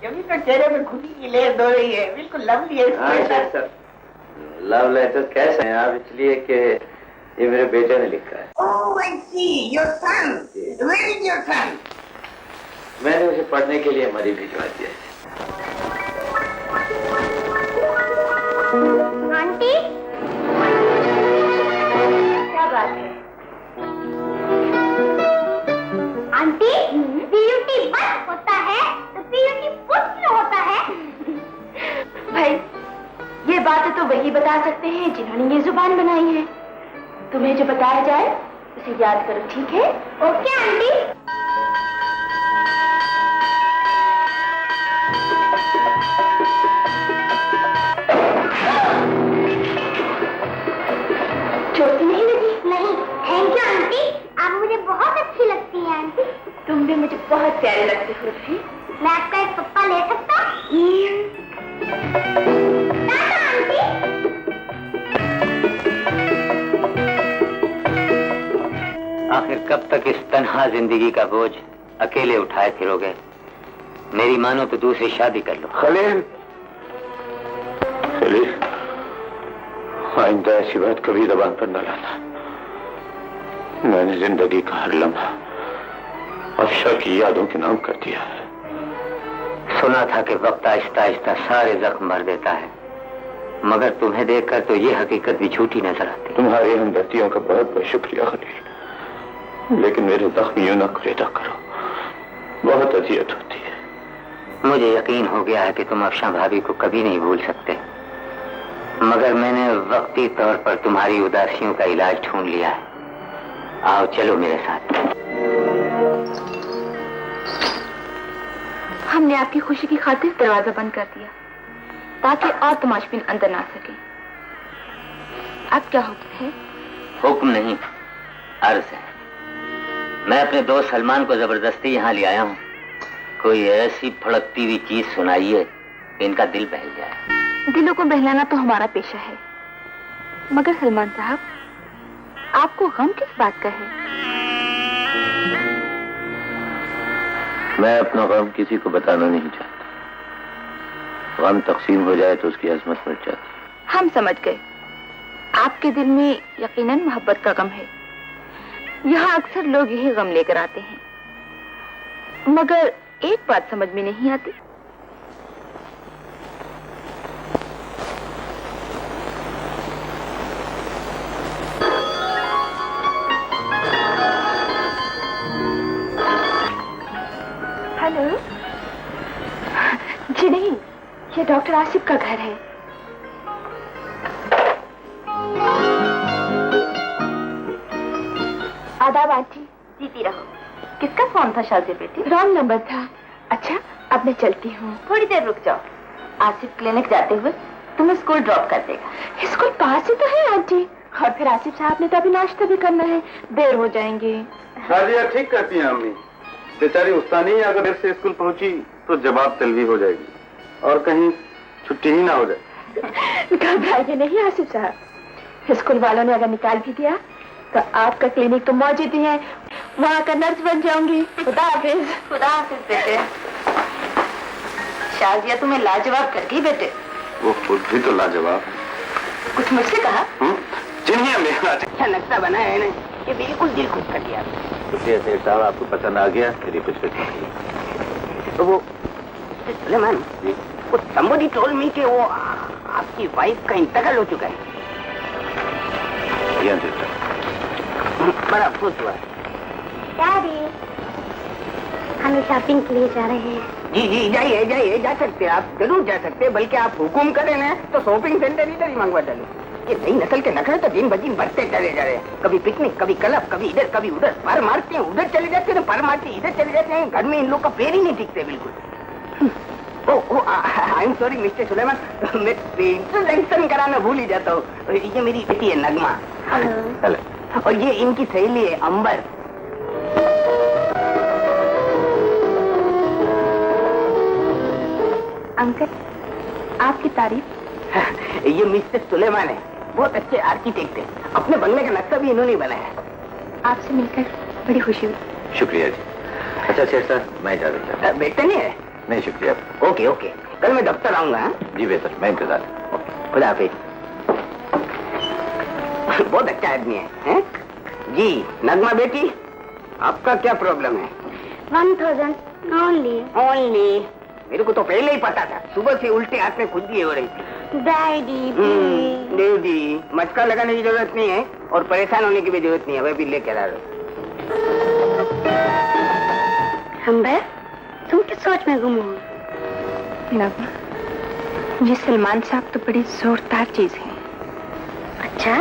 जब तो चेहरे पे खुशी की लेर दो रही है, बिल्कुल लवली है। सर लव लेटर कैसे हैं आप? इसलिए कि ये मेरे बेटे ने लिखा है। Oh I see, your son. Where is your son? मैंने उसे पढ़ने के लिए मरी भिजवा दिया। आंटी, क्या बात है? आंटी, पीयूटी बस होता है तो पीयूटी पुट क्यों होता है? भाई, ये बातें तो वही बता सकते हैं जिन्होंने ये जुबान बनाई है। तुम्हें जो बताया जाए उसे याद करो, ठीक है? Okay aunty. चोट नहीं लगी? नहीं, थैंक यू आंटी, आप मुझे बहुत अच्छी लगती हैं आंटी। तुम भी मुझे बहुत प्यारे लगते हो भी। मैं आपका एक पप्पा ले सकता हूँ? टाटा आंटी। आखिर कब तक इस तन्हा जिंदगी का बोझ अकेले उठाए फिरोगे? मेरी मानो तो दूसरी शादी कर लो। खलील, खलील, आइंदा ऐसी बात कभी जबान पर न लाना। मैंने जिंदगी का हर लम्हा अफशा की यादों के नाम कर दिया है। सुना था कि वक्त आहिस्ता आहिस्ता सारे जख्म भर देता है, मगर तुम्हें देखकर तो ये हकीकत भी झूठी नजर आती। तुम्हारी हमदर्दियों का बहुत बहुत शुक्रिया खलील, लेकिन मेरे जख्म यूं न कुरेदा करो, बहुत अजियत होती है। मुझे यकीन हो गया है कि तुम अफशा भाभी को कभी नहीं भूल सकते, मगर मैंने वक्ती तौर पर तुम्हारी उदासियों का इलाज ढूंढ लिया है। आओ चलो मेरे साथ। हमने आपकी खुशी की खातिर दरवाजा बंद कर दिया ताकि और तमाशबीन अंदर ना सके। अब क्या हुक्म है? हुक्म नहीं, अर्ज है। मैं अपने दोस्त सलमान को जबरदस्ती यहाँ ले आया हूँ कोई ऐसी फड़कती हुई चीज सुनाइए इनका दिल बहल जाए। दिलों को बहलाना तो हमारा पेशा है, मगर सलमान साहब आपको गम किस बात का है? मैं अपना गम किसी को बताना नहीं चाहता। गम तकसीम हो जाए तो उसकी अजमत मिट जाती है। हम समझ गए, आपके दिल में यकीनन मोहब्बत का गम है। यहाँ अक्सर लोग यही गम लेकर आते हैं, मगर एक बात समझ में नहीं आती। हेलो जी नहीं, ये डॉक्टर आसिफ का घर है। आदाब आंटी। जीती रहो। किसका फोन था शादी बेटी? रॉन्ग नंबर था। अच्छा अब मैं चलती हूँ। थोड़ी देर रुक जाओ, आसिफ क्लिनिक जाते हुए तुम्हें स्कूल ड्रॉप कर देगा। स्कूल पास ही तो है आंटी, और फिर आसिफ साहब ने तो अभी नाश्ता भी करना है, देर हो जाएंगे। शादिया ठीक कहती हैं अम्मी। बेचारी उस्तानी अगर देर से स्कूल पहुंची तो जवाब तलबी हो जाएगी और कहीं छुट्टी ही ना हो जाए। घबराइए नहीं आसिफ साहब, स्कूल वालों ने अगर निकाल भी दिया तो आपका क्लिनिक तो मौजूद ही है, वहाँ का नर्स बन जाऊंगी। खुदा हाफिज। खुदा हाफिज बेटे। शाजिया तुम्हें लाजवाब कर गई बेटे। वो खुद भी तो लाजवाब। कुछ मुझसे कहा? जिन्हें हमें अच्छा नक्शा बना है ना, ये बिल्कुल दिल खुश कर दिया। सेठ साहब आपको पसंद आ गया? मेरी कुछ नहीं। तो वो सुलेमान जी, वो somebody told me कि वो आपकी वाइफ का इंतकाल हो चुका है। बड़ा खुश हुआ। डैडी, हम शॉपिंग के लिए जा रहे हैं। जी जी जाइए जाइए, जा सकते हैं आप, जरूर जा सकते हैं। बल्कि आप हुकुम करें ना तो शॉपिंग सेंटर इधर ही मंगवा डाले। ये नई नस्ल के नखरे तो दिन ब दिन बढ़ते चले जा रहे हैं। कभी पिकनिक, कभी क्लब, कभी इधर कभी उधर। पर मारते हैं उधर चले जाते हैं, पर मारते इधर चले जाते हैं। घर में इन लोग का पैर ही नहीं टिकते बिल्कुल। I am sorry mister Suleman, मैं इंट्रोडक्शन कराना भूल ही जाता हूँ। ये मेरी बेटी है नगमा। हेलो। और ये इनकी सहेली है अंबर। अंकल आपकी तारीफ। ये मिस्टर सुलेमान है, बहुत अच्छे आर्किटेक्ट है। अपने बंगले का नक्शा भी इन्होंने बनाया। आपसे मिलकर बड़ी खुशी हुई। शुक्रिया जी। अच्छा सेठ साहब मैं इजाजत चाहता हूं। बेहतर नहीं है? नहीं शुक्रिया। ओके ओके, कल मैं दफ्तर आऊंगा। जी बेहतर, मैं इंतजार। खुदा हाफिज। बहुत अच्छा आदमी है? जी नगमा बेटी, आपका क्या प्रॉब्लम है? 1000 ओनली। ओनली? मेरे को तो पहले ही पता था, सुबह से उल्टे हाथ में खुजली हो रही थी। डैडी जी, मटका लगाने की जरूरत नहीं है और परेशान होने की भी जरूरत नहीं है, वह भी लेकर आ रहे। अंबर, तुम किस सोच में गुम हो? नगमा, ये सलमान साहब तो बड़ी जोरदार चीज है। अच्छा,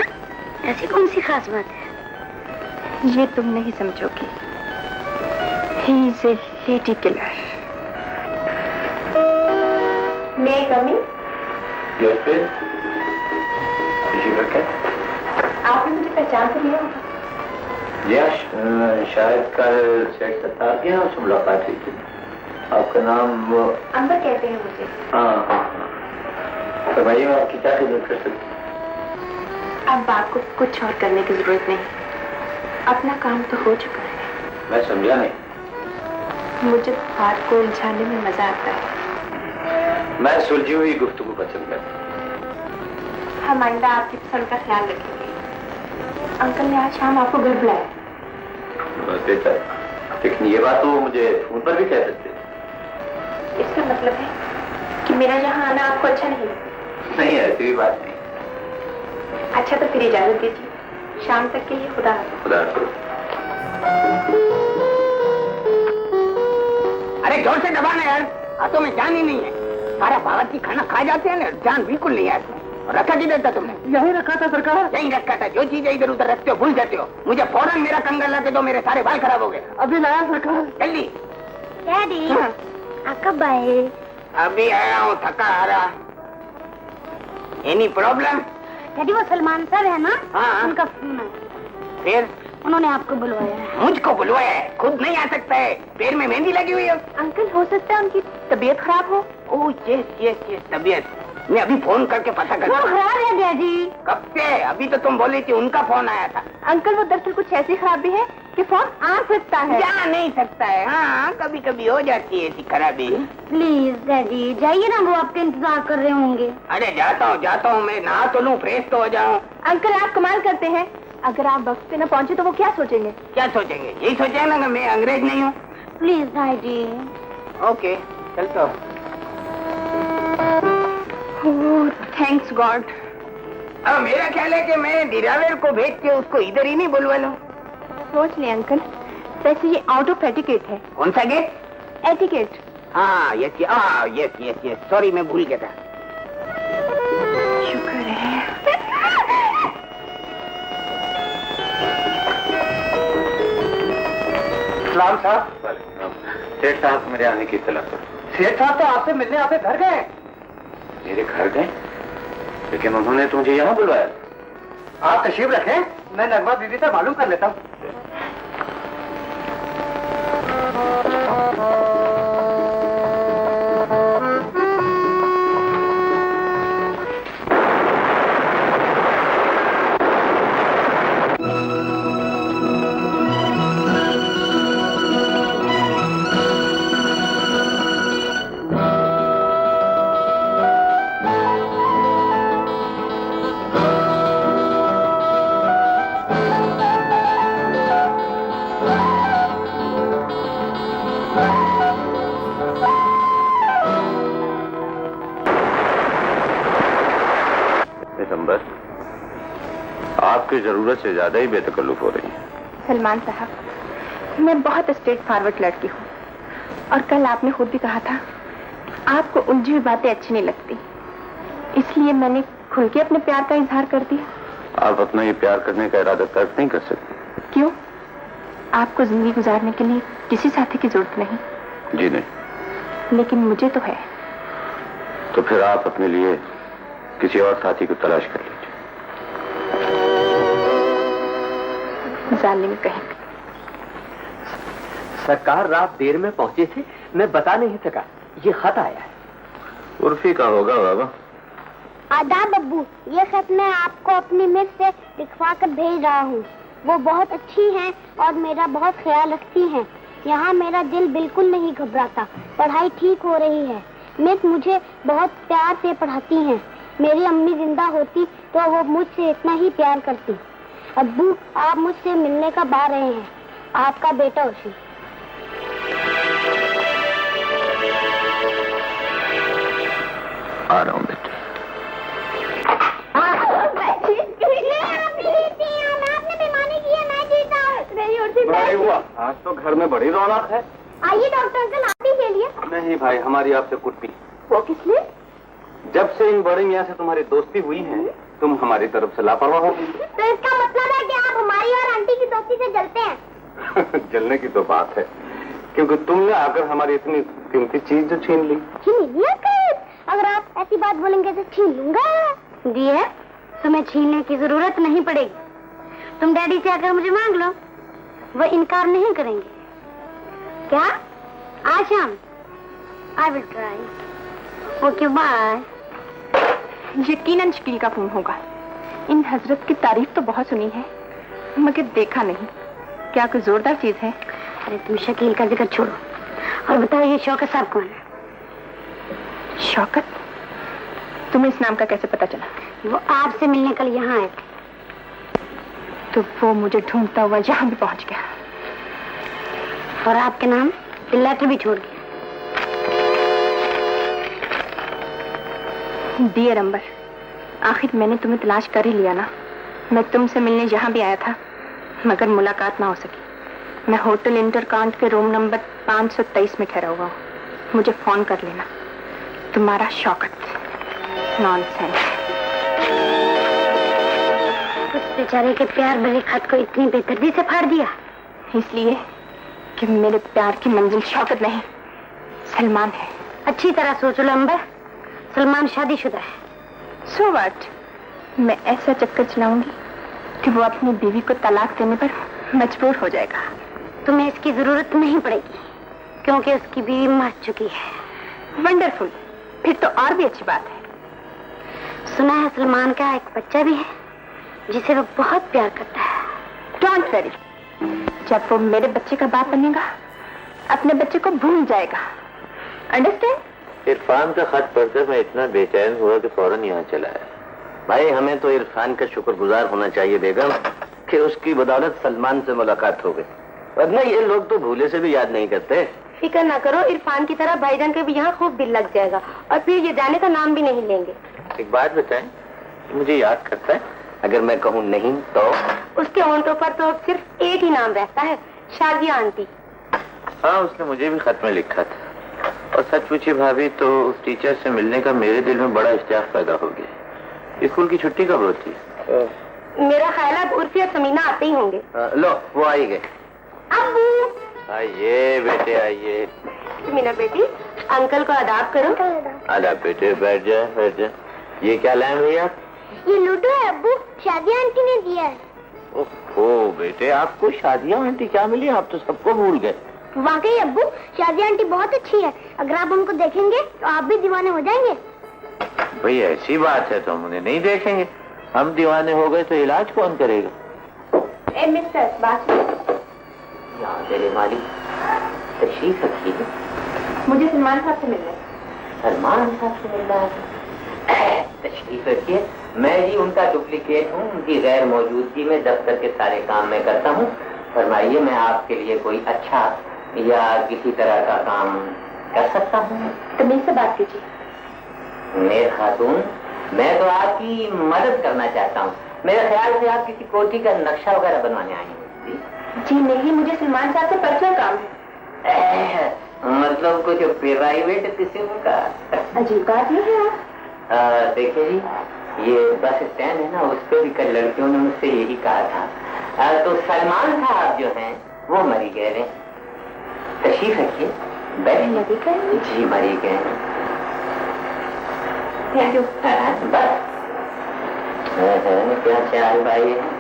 ऐसी कौन सी खास बात है? ये तुम नहीं समझोगे। He is a lady killer. May I come in? Yes, please. आपने मुझे पहचान तो लिया होगा। जी शायद कल सेठ सत्तार के यहाँ उससे मुलाकात हुई थी। आपका नाम? अंबर कहते हैं मुझे। हाँ। फरमाइए मैं आपकी क्या खिदमत कर सकती हूँ? अब आपको कुछ और करने की जरूरत नहीं, अपना काम तो हो चुका है। मैं समझा नहीं। मुझे बात को उलझाने में मजा आता है। मैं सुलझी हुई गुफ्तगू पसंद करता हूँ। हम आइंदा आपकी पसंद का ख्याल रखेंगे। अंकल ने आज शाम आपको घर बुलाया। बस बेटा, लेकिन ये बात तो मुझे फोन पर भी कह सकते हैं। इसका मतलब है कि मेरा यहाँ आना आपको अच्छा नहीं लगता? नहीं ऐसी भी बात नहीं। अच्छा तो फिर इजाजत दीजिए, शाम तक के लिए खुदा हाफिज। खुदा हाफिज। अरे जोर से दबाना यार, हाथों में जान ही नहीं है। सारा बावर्ची खाना खा जाते हैं ना, जान बिल्कुल नहीं है। रखा किधर था तुमने? यही रखा था सरकार। यही रखा था। जो चीजें इधर उधर रखते हो भूल जाते हो। मुझे फौरन मेरा कंगन ला के दो, मेरे सारे बाल खराब हो गए। अभी लाया सरकार। जल्दी। डैडी, आप कब आए? अभी आया हूँ, थका आ रहा। Any problem? डैडी वो सलमान सर है ना? हाँ। उनका फोन है। फिर उन्होंने आपको बुलवाया है। मुझको बुलवाया है, खुद नहीं आ सकता है, पैर में मेहंदी लगी हुई है। अंकल हो सकता है उनकी तबीयत खराब हो। ओह यस तबीयत, मैं अभी फोन करके पता वो करता हूँ। खराब है डैडी। कब से? अभी तो तुम बोली थी उनका फोन आया था। अंकल वो दरअसल कुछ ऐसी खराबी है कि फोन आ सकता है। जा नहीं सकता है, हाँ कभी कभी हो जाती है ऐसी खराबी। प्लीज डैडी जाइए ना, वो आपका इंतजार कर रहे होंगे। अरे जाता हूँ मैं, नहा तो लूँ, फ्रेश तो हो जाऊँ। अंकल आप कमाल करते हैं, अगर आप वक्त पे न पहुंचे तो वो क्या सोचेंगे? क्या सोचेंगे? यही सोचेंगे ना कि मैं अंग्रेज नहीं हूँ। Please daddy. ओके चलता हूँ। Thanks God. अब मेरा ख्याल है कि मैं दिरावेर को भेज के उसको इधर ही नहीं बुलवा लूं। सोच ले अंकल, वैसे ये आउट ऑफ एटिकेट है। कौन सा गेट? एटिकेट। हाँ यस, सॉरी मैं भूल गया था। शुक्र है। सलाम साहब। सेठ साहब मेरे आने की इत्तला पर। सेठ साहब तो आपसे मिलने आपके घर गए। मेरे घर गए, लेकिन उन्होंने तो मुझे यहाँ बुलवाया। आप तशरीफ रखें, मैं नगमा दीदी से मालूम कर लेता हूँ। आपकी जरूरत से ज्यादा ही बेतकल्लुफ हो रही है। सलमान साहब, मैं बहुत स्ट्रेट फॉरवर्ड लड़की हूँ, और कल आपने खुद भी कहा था आपको उलझी हुई बातें अच्छी नहीं लगती, इसलिए मैंने खुल के अपने प्यार का इजहार कर दिया। आप अपना ये प्यार करने का इरादा तर्क नहीं कर सकते। क्यों? आपको जिंदगी गुजारने के लिए किसी साथी की जरूरत नहीं। जी नहीं। लेकिन मुझे तो है। तो फिर आप अपने लिए किसी और साथी को तलाश कर लीजिए। जालिम कहीं। सरकार रात देर में पहुंचे थे, मैं बता नहीं सका, ये खत आया है। उर्फी का होगा बाबा। आदाब अब्बू, ये खत मैं आपको अपनी मिस से लिखवा कर भेज रहा हूँ। वो बहुत अच्छी हैं और मेरा बहुत ख्याल रखती हैं। यहाँ मेरा दिल बिल्कुल नहीं घबराता, पढ़ाई ठीक हो रही है। मिस मुझे बहुत प्यार से पढ़ाती हैं। मेरी अम्मी जिंदा होती तो वो मुझसे इतना ही प्यार करती। अब्बू, आप मुझसे मिलने कब आ रहे हैं? आपका बेटा उसी। आ रहा हूँ बेटा। बड़ी हुआ, आज तो घर में बड़ी रौनक है। आइए डॉक्टर अंकल, आप ही ले लिए। नहीं भाई, हमारी आपसे कुर्बी। वो किस लिए? जब से इन बड़े मियाँ से तुम्हारी दोस्ती हुई है, तुम हमारी तरफ से लापरवाह हो गई। तो इसका मतलब है कि आप हमारी और आंटी की दोस्ती से जलते हैं। जलने की तो बात है, क्योंकि तुमने आकर हमारी इतनी कीमती चीज जो छीन ली। छीन लिया कर? अगर आप ऐसी बात बोलेंगे तो छीन लूंगा। जी है, तुम्हें छीनने की जरूरत नहीं पड़ेगी। तुम डैडी से आकर मुझे मांग लो, वो इनकार नहीं करेंगे। क्या? आज शाम? I will try. Okay bye. यकीनन शकील का फोन होगा। इन हजरत की तारीफ तो बहुत सुनी है, मगर देखा नहीं। क्या कोई जोरदार चीज है? अरे तुम शकील का जिक्र छोड़ो और बताओ ये शौकत साहब कौन है? शौकत? तुम्हें इस नाम का कैसे पता चला? वो आपसे मिलने कल यहाँ आए थे। तो वो मुझे ढूंढता हुआ यहाँ भी पहुंच गया, और आपके नाम लेटर भी छोड़ गया। डियर अंबर, आखिर मैंने तुम्हें तलाश कर ही लिया ना। मैं तुमसे मिलने यहाँ भी आया था, मगर मुलाकात ना हो सकी। मैं होटल इंटरकांट के रूम नंबर 523 में ठहरा हुआ हूँ। मुझे फोन कर लेना। तुम्हारा शौकत। नॉनसेंस। उस बेचारे के प्यार भरे खत को इतनी बेदर्दी से फाड़ दिया, इसलिए कि मेरे प्यार की मंजिल शौकत नहीं, सलमान है। अच्छी तरह सोच लो अंबर, सलमान शादीशुदा है। So what? मैं ऐसा चक्कर चलाऊंगी कि वो अपनी बीवी को तलाक देने पर मजबूर हो जाएगा। तुम्हें इसकी जरूरत नहीं पड़ेगी क्योंकि उसकी बीवी मर चुकी है। वंडरफुल, फिर तो और भी अच्छी बात है। सुना है सलमान का एक बच्चा भी है जिसे वो बहुत प्यार करता है। डोंट वरी, जब वो मेरे बच्चे का बाप बनेगा अपने बच्चे को भूल जाएगा। अंडरस्टैंड? इरफान का खत पढ़कर मैं इतना बेचैन हुआ कि फौरन यहाँ चला आया। भाई हमें तो इरफान का शुक्रगुजार होना चाहिए बेगम कि उसकी बदौलत सलमान से मुलाकात हो गई, वरना ये लोग तो भूले से भी याद नहीं करते। फिक्र ना करो, इरफान की तरह भाईजान के भी यहाँ खूब दिल लग जाएगा और फिर ये जाने का नाम भी नहीं लेंगे। एक बात बताएं, मुझे याद करता है? अगर मैं कहूँ नहीं तो? उसके होंठों पर तो सिर्फ एक ही नाम रहता है, शाजिया आंटी। हाँ, उसने मुझे भी खत में लिखा था। और सच पूछिए भाभी तो उस टीचर से मिलने का मेरे दिल में बड़ा इश्तियाक पैदा हो गया। स्कूल की छुट्टी कब होती है? मेरा ख्याल है उर्फी और समीना आते ही होंगे। लो वो आई गए। अब्बू आइए बेटे आइए। समीना बेटी, अंकल को आदाब करो। आदाब बेटे, बैठ जाए बैठ जाए। ये क्या लाए भैया? ये लूडो है अब्बू, शाजिया आंटी ने दिया है। ओह बेटे, आपको शादियां आंटी क्या मिली? आप तो सबको भूल गए। वाकई अब्बू, शाजिया आंटी बहुत अच्छी है। अगर आप उनको देखेंगे तो आप भी दीवाने हो जाएंगे। भाई ऐसी बात है तो हम उन्हें नहीं देखेंगे। हम दीवाने हो गए तो इलाज कौन करेगा? ए मिस्टर, बात तेरे मालिक तशरीफ रखिए। मुझे सलमान साहब से मिलना है। सलमान साहब से मिलना है? तशरीफ रखिए। मैं ही उनका डुप्लीकेट हूँ। उनकी गैर मौजूदगी में दफ्तर के सारे काम मैं करता हूँ। फरमाइए, मैं आपके लिए कोई अच्छा या किसी तरह का काम कर सकता हूँ? तमीज से बात कीजिए। मेरे खातून, मैं तो आपकी मदद करना चाहता हूँ। मेरे ख्याल से आप किसी कोठी का नक्शा वगैरह बनवाने आए हैं। जी नहीं, मुझे सलमान साहब से पर्सनल काम है। मतलब कुछ प्राइवेट किस्म का? अजीब बात नहीं है। देखिए जी, ये बस स्टैंड है ना, उस पर भी कल लड़कियों ने मुझसे यही कहा था। तो सलमान साहब जो हैं वो मरी गए हैं। तशरीफ रखिए, बैठिए। जी मरी गए। Thank you. बस क्या चाल भाई है।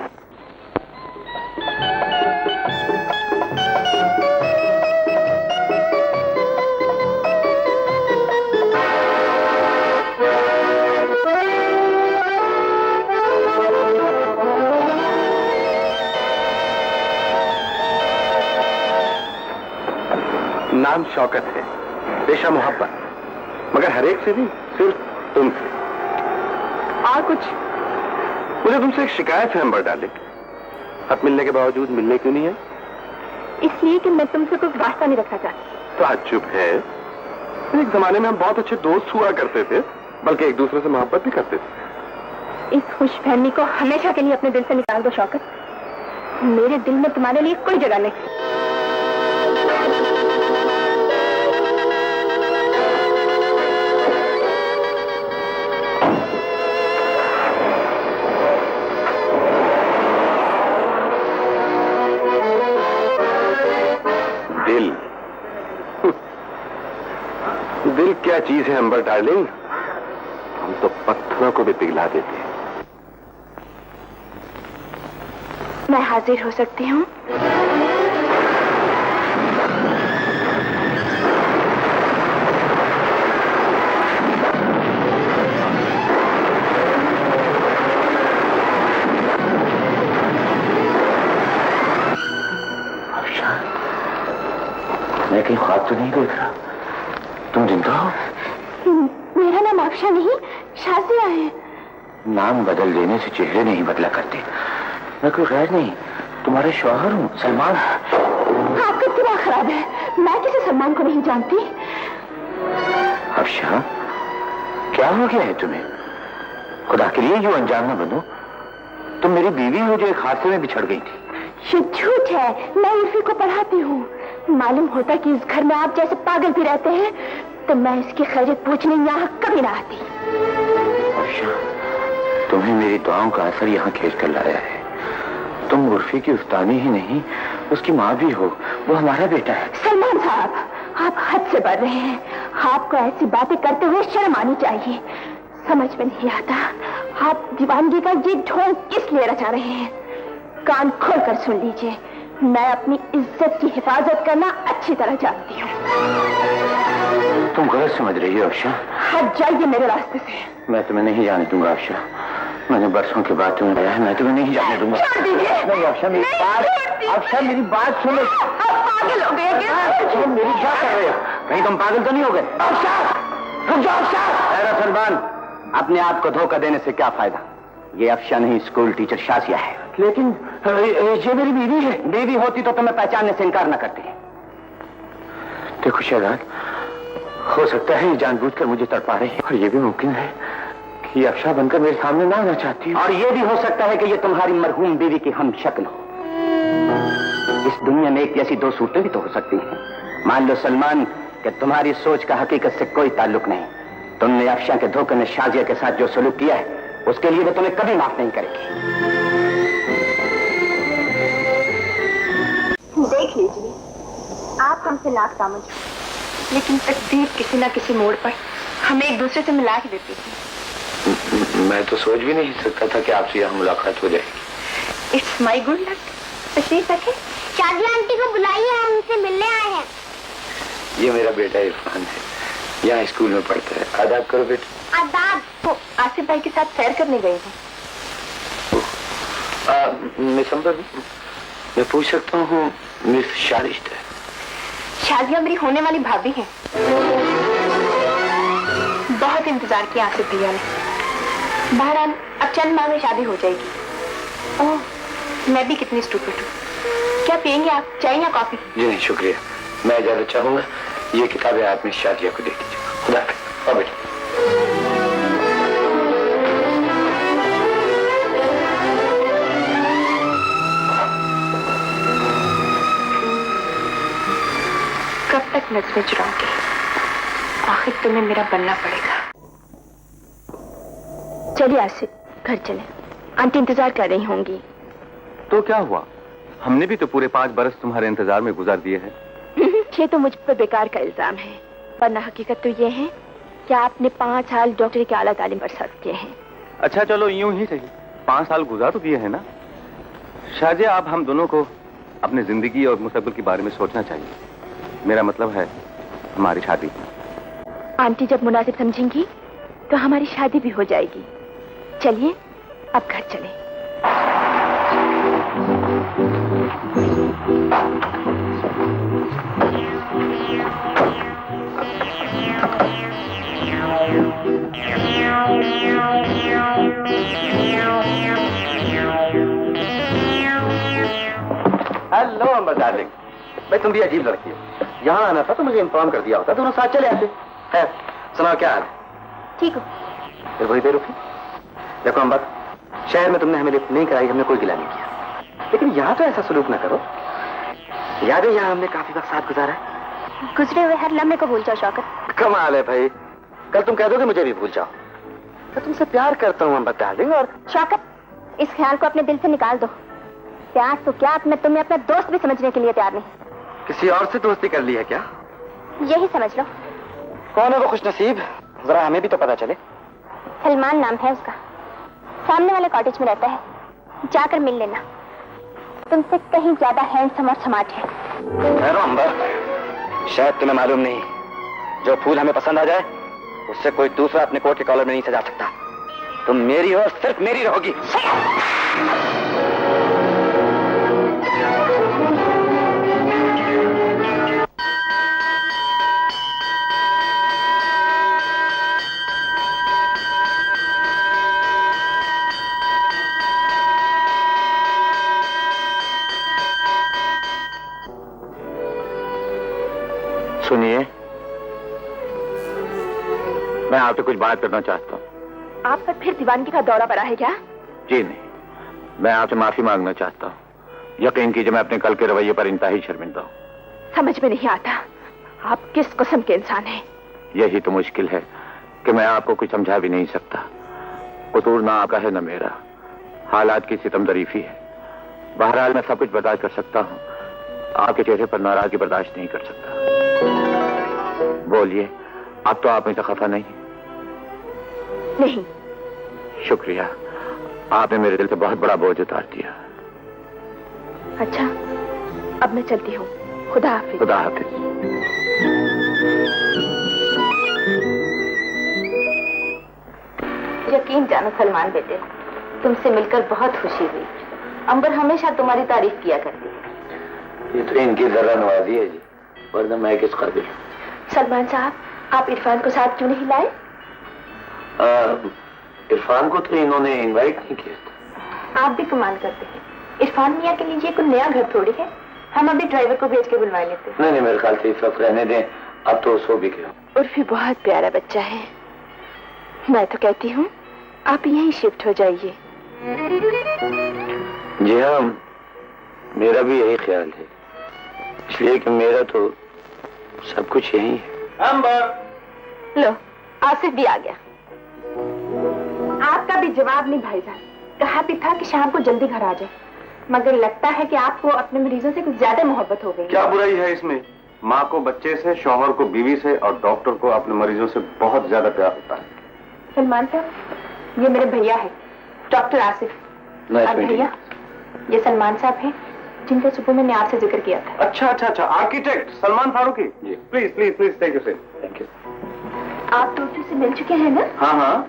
नाम शौकत है, पेशा मोहब्बत, मगर हर एक से नहीं, सिर्फ तुमसे। और कुछ? मुझे तुमसे एक शिकायत है अंबर डार्लिंग। खत मिलने के बावजूद मिलने क्यों नहीं है? इसलिए कि मैं तुमसे कोई वास्ता नहीं रखना चाहती। ताज्जुब है, एक जमाने में हम बहुत अच्छे दोस्त हुआ करते थे, बल्कि एक दूसरे से मोहब्बत भी करते थे। इस खुशफहमी को हमेशा के लिए अपने दिल से निकाल दो शौकत। मेरे दिल में तुम्हारे लिए कोई जगह नहीं। दिल क्या चीज है अंबर डार्लिंग, हम तो पत्थरों को भी पिघला देते हैं। मैं हाजिर हो सकती हूँ? मैं कहीं ख्वाब तो नहीं देख रहा? तुम जिंदा हो? मेरा नाम अफशा नहीं, शाजिया है। नाम बदल देने से चेहरे नहीं बदला करते। मैं कोई गैर नहीं, तुम्हारे शौहर हूँ, सलमान। आपका दिमाग खराब है, मैं किसी सलमान को नहीं जानती। अफशा, क्या हो गया है तुम्हें? खुदा के लिए यूं अनजान न बनो। तुम मेरी बीवी हो जो एक हादसे में बिछड़ गई थी। ये झूठ है, मैं उर्फी को पढ़ाती हूँ। मालूम होता कि इस घर में आप जैसे पागल भी रहते हैं तो मैं इसकी खैरियत पूछने यहाँ कभी ना आती। अफशा, तुम्हें मेरी दुआओं का असर यहाँ खींच कर लाया है। तुम उर्फी की उस्तानी ही नहीं, उसकी माँ भी हो। वो हमारा बेटा है। सलमान साहब, आप हद से बढ़ रहे हैं। आपको ऐसी बातें करते हुए शर्म आनी चाहिए। समझ में नहीं आता आप दीवानगी का ये ढोंग किस लिए रचा रहे हैं। कान खोल कर सुन लीजिए, मैं अपनी इज्जत की हिफाजत करना अच्छी तरह जानती हूँ। तुम गलत समझ रही हो अफशा। हट जाइए मेरे रास्ते से। मैं तुम्हें नहीं जाने दूंगा अफशा। मैंने बरसों के बाद तुम्हें बताया है, मैं तुम्हें नहीं जाने दूंगा। नहीं अफशा, मेरी बात, अफशा मेरी बात सुनो। पागल हो गए क्या? मेरी क्या कर रहे हो? कहीं तुम पागल तो नहीं हो गए? अफशा, रुक जाओ अफशा। अरे सलमान, अपने आप को धोखा देने से क्या फायदा? ये अफशा नहीं, स्कूल टीचर शाजिया है। लेकिन ये मेरी बीवी है। बीवी होती तो तुम्हें पहचानने से इनकार न करती। देखो शहजाद, हो सकता है ये जानबूझकर मुझे तड़पा रही है, और ये भी मुमकिन है कि अफशा बनकर मेरे सामने ना आना चाहती है। और ये भी हो सकता है कि ये तुम्हारी मरहूम बीवी की हम शक्ल हो। इस दुनिया में एक जैसी दो सूरतें भी तो हो सकती हैं। मान लो सलमान कि तुम्हारी सोच का हकीकत से कोई ताल्लुक नहीं। तुमने अफशा के धोखे में शाजिया के साथ जो सलूक किया है, उसके लिए वो तुम्हें कभी माफ नहीं करेगी। देख लीजिए, आप हमसे लाख समझ, लेकिन तकदीर किसी न किसी मोड़ पर हमें एक दूसरे से मिला ही देती थी। मैं तो सोच भी नहीं सकता था कि आपसे यहाँ मुलाकात हो जाएगी। It's my good luck. तशरीफ रखें। शाजिया आंटी को बुलाइए, हम उनसे मिलने आए हैं। ये मेरा बेटा इरफान है, यहाँ स्कूल में पढ़ता है। आदाब करो बेटा। आदाब। वो आसिफ भाई के साथ सैर करने गए हैं। मिस अंबर, मैं पूछ सकता हूँ मिस शारिश्ता है? शाजिया मेरी होने वाली भाभी है। बहुत इंतजार किया आसिफ भैया ने। बहरहाल अब चंद माह में शादी हो जाएगी। ओह, मैं भी कितनी स्टूपिड हूँ। क्या पियेंगे आप, चाय या कॉफी? जी नहीं शुक्रिया, मैं ज्यादा चाहूंगा ये किताबें आप मिस शाजिया को दे दीजिए। खुदा हाफिज़। बेटा कब तक नजरें चुराओगे? आखिर तुम्हें मेरा बनना पड़ेगा। चलिए आसिफ, घर चले। आंटी इंतजार कर रही होंगी। तो क्या हुआ? हमने भी तो पूरे 5 बरस तुम्हारे इंतजार में गुजार दिए हैं। ये तो मुझ पर बेकार का इल्जाम है, वरना हकीकत तो ये है कि आपने 5 साल डॉक्टरी के आला तालीम पर सर्व किए हैं। अच्छा चलो यूं ही सही, 5 साल गुजार तो दिए हैं ना। शाजिया, आप हम दोनों को अपनी जिंदगी और मुस्तकबिल के बारे में सोचना चाहिए। मेरा मतलब है हमारी शादी। आंटी जब मुनासिब समझेंगी तो हमारी शादी भी हो जाएगी। चलिए अब घर चलें। हेलो अम्बर डार्लिंग। भाई तुम भी अजीब लड़की हो। यहाँ आना था तो मुझे इन्फॉर्म कर दिया होता, दोनों साथ चले आते। है, सुनाओ क्या हाल? ठीक हो? फिर वही देर रुकी। देखो अम्बर, शहर में तुमने हमें लिफ्ट नहीं कराई, हमने कोई गिला नहीं किया, लेकिन यहाँ तो ऐसा सलूक ना करो। याद है यहाँ हमने काफी वक्त साथ गुजारा है। गुजरे हुए हर लम्हे को भूल जाओ शौकत। कमाल है भाई, कल तुम कह दोगे मुझे भी भूल जाओ। मैं तुमसे प्यार करता हूँ अम्बर डार्लिंग। और शौकत, इस ख्याल को अपने दिल से निकाल दो। प्यार तो क्या, मैं तुम्हें अपना दोस्त भी समझने के लिए तैयार नहीं। किसी और से दोस्ती कर ली है क्या? यही समझ लो। कौन है वो खुशनसीब? जरा हमें भी तो पता चले। सलमान नाम है उसका, सामने वाले कॉटेज में रहता है, जाकर मिल लेना। तुमसे कहीं ज्यादा हैंडसम और स्मार्ट है। ठहरो अंबर, शायद तुम्हें मालूम नहीं, जो फूल हमें पसंद आ जाए उससे कोई दूसरा अपने कोट के कॉलर में नहीं सजा सकता। तुम मेरी हो, सिर्फ मेरी रहोगी। सुनिए, मैं आपसे कुछ बात करना चाहता हूँ। आप पर फिर दीवानगी का दौरा पड़ा है क्या? जी नहीं, मैं आपसे माफी मांगना चाहता हूँ। यकीन कीजिए मैं अपने कल के रवैये पर इंतहाई शर्मिंदा हूँ। समझ में नहीं आता आप किस किस्म के इंसान हैं। यही तो मुश्किल है कि मैं आपको कुछ समझा भी नहीं सकता। कसूर ना आपका है न मेरा, हालात की सितमदरीफी है। बहरहाल मैं सब कुछ बर्दाश्त कर सकता हूँ, आपके चेहरे पर नाराजगी बर्दाश्त नहीं कर सकता। बोलिए, अब तो आप मुझसे खफा नहीं? नहीं। शुक्रिया, आपने मेरे दिल से बहुत बड़ा बोझ उतार दिया। अच्छा, अब मैं चलती हूँ। खुदा हाफिज। खुदा हाफिज। यकीन जानो सलमान बेटे, तुमसे मिलकर बहुत खुशी हुई। अंबर हमेशा तुम्हारी तारीफ किया करती है। ये तो इनकी जरा नवाजी है जी, वरना मैं किस काबिल हूँ। सलमान साहब, आप इरफान को साथ क्यों नहीं लाए? इरफान को तो इन्होंने इनवाइट नहीं किया था। आप भी कमाल करते हैं। इरफान मियाँ के लिए कोई नया घर थोड़ी है। हम अभी ड्राइवर को भेज के बुलवा लेते हैं। नहीं, मेरे ख्याल से इस वक्त रहने दें, अब तो सो भी गया। उर्फी बहुत प्यारा बच्चा है। मैं तो कहती हूँ आप यहीं शिफ्ट हो जाइए। जी हाँ, मेरा भी यही ख्याल है, इसलिए कि मेरा तो सब कुछ यही है। लो, आसिफ भी आ गया। आपका भी जवाब नहीं भाईजान। कहा भी था कि शाम को जल्दी घर आ जाए, मगर लगता है कि आपको अपने मरीजों से कुछ ज्यादा मोहब्बत हो गई। क्या बुराई है इसमें? माँ को बच्चे से, शौहर को बीवी से और डॉक्टर को अपने मरीजों से बहुत ज्यादा प्यार होता है। सलमान साहब, ये मेरे भैया है, डॉक्टर आसिफ। और भैया, ये सलमान साहब हैं, जिनका सुबह मैंने आपसे जिक्र किया था। अच्छा, architect Salman Farooqui. Please please please, thank you sir. Thank you. आप टोटू से मिल चुके हैं ना? हाँ,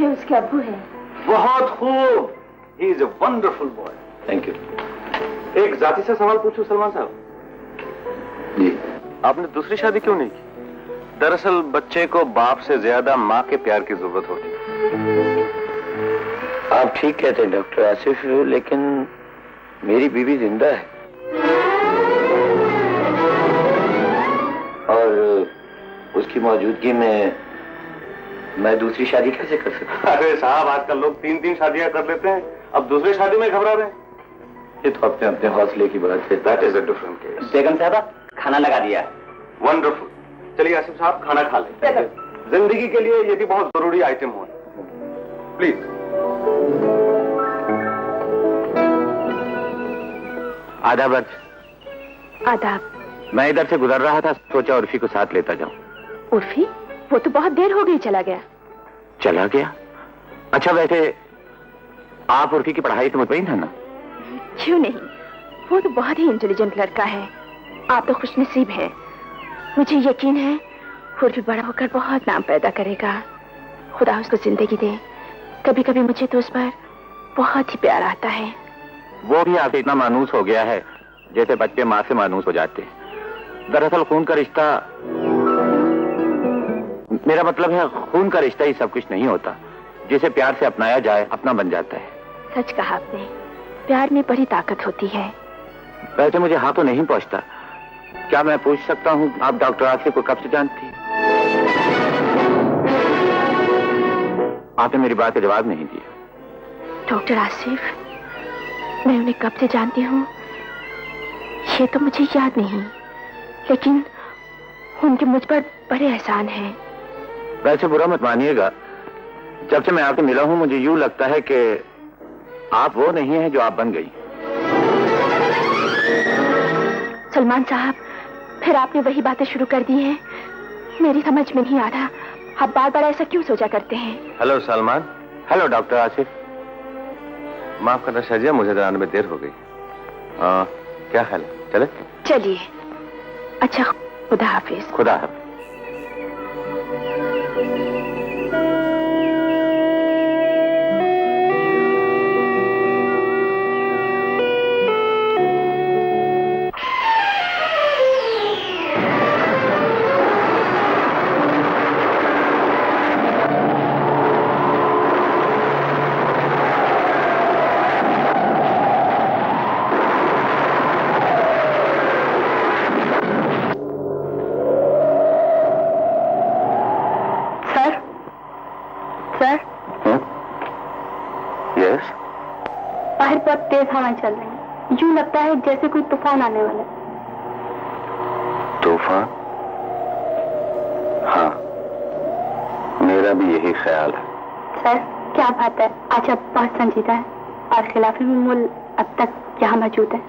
ये उसके अब्बू हैं। बहुत खूब। He is a wonderful boy. Thank you. एक जाति से सवाल पूछूं सलमान साहब? जी। आपने दूसरी शादी क्यों नहीं की? दरअसल बच्चे को बाप से ज्यादा माँ के प्यार की जरूरत होती है। आप ठीक कहते हैं डॉक्टर आसिफ, लेकिन मेरी बीवी जिंदा है और उसकी मौजूदगी में मैं दूसरी शादी कैसे कर सकता? अरे साहब, आजकल लोग 3-3 शादियां कर लेते हैं, अब दूसरी शादी में घबरा रहे हैं। ये तो अपने अपने हौसले की बात है। That is a different case. बेगम साहबा, खाना लगा दिया। वंडरफुल। चलिए आसिफ साहब, खाना खा लें। जिंदगी के लिए ये भी बहुत जरूरी आइटम हो। प्लीज। आदाब अर्ज। आदाब। मैं इधर से गुजर रहा था, सोचा उर्फी को साथ लेता जाऊं। उर्फी? वो तो बहुत देर हो गई चला गया। चला गया? अच्छा, वैसे आप उर्फी की पढ़ाई तो मुतमईन है ना? क्यों नहीं, वो तो बहुत ही इंटेलिजेंट लड़का है। आप तो खुशनसीब हैं। मुझे यकीन है उर्फी बड़ा होकर बहुत नाम पैदा करेगा। खुदा उसको जिंदगी दे। कभी कभी मुझे तो उस पर बहुत ही प्यार आता है। वो भी आपसे इतना मानूस हो गया है जैसे बच्चे माँ से मानूस हो जाते हैं। दरअसल खून का रिश्ता, मेरा मतलब है खून का रिश्ता ही सब कुछ नहीं होता। जिसे प्यार से अपनाया जाए अपना बन जाता है। सच कहा आपने, प्यार में बड़ी ताकत होती है। वैसे मुझे हाँ तो नहीं पहुंचता। क्या मैं पूछ सकता हूँ आप डॉक्टर आसिफ को कब से जानती हैं? आपने मेरी बात का जवाब नहीं दिया। डॉक्टर आसिफ, मैं उन्हें कब से जानती हूँ ये तो मुझे याद नहीं, लेकिन उनके मुझ पर बड़े एहसान हैं। वैसे बुरा मत मानिएगा, जब से मैं आपसे मिला हूँ मुझे यूं लगता है कि आप वो नहीं हैं जो आप बन गई। सलमान साहब, फिर आपने वही बातें शुरू कर दी हैं। मेरी समझ में नहीं आ रहा, आप बार बार ऐसा क्यों सोचा करते हैं? Hello Salman. Hello doctor Asif. माफ करना शाजिया, मुझे तो आने में देर हो गई। क्या ख्याल है, चले? चलिए। अच्छा, खुदा हाफिज। खुदा हाफिज। बाहर बहुत तेज हवाएं चल रही हैं। यूं लगता है जैसे कोई तूफान आने वाला है। तूफान? हाँ, मेरा भी यही ख्याल है। सर, क्या बात है, आज आप बहुत संजीदा है और खिलाफी मामूल अब तक यहाँ मौजूद है।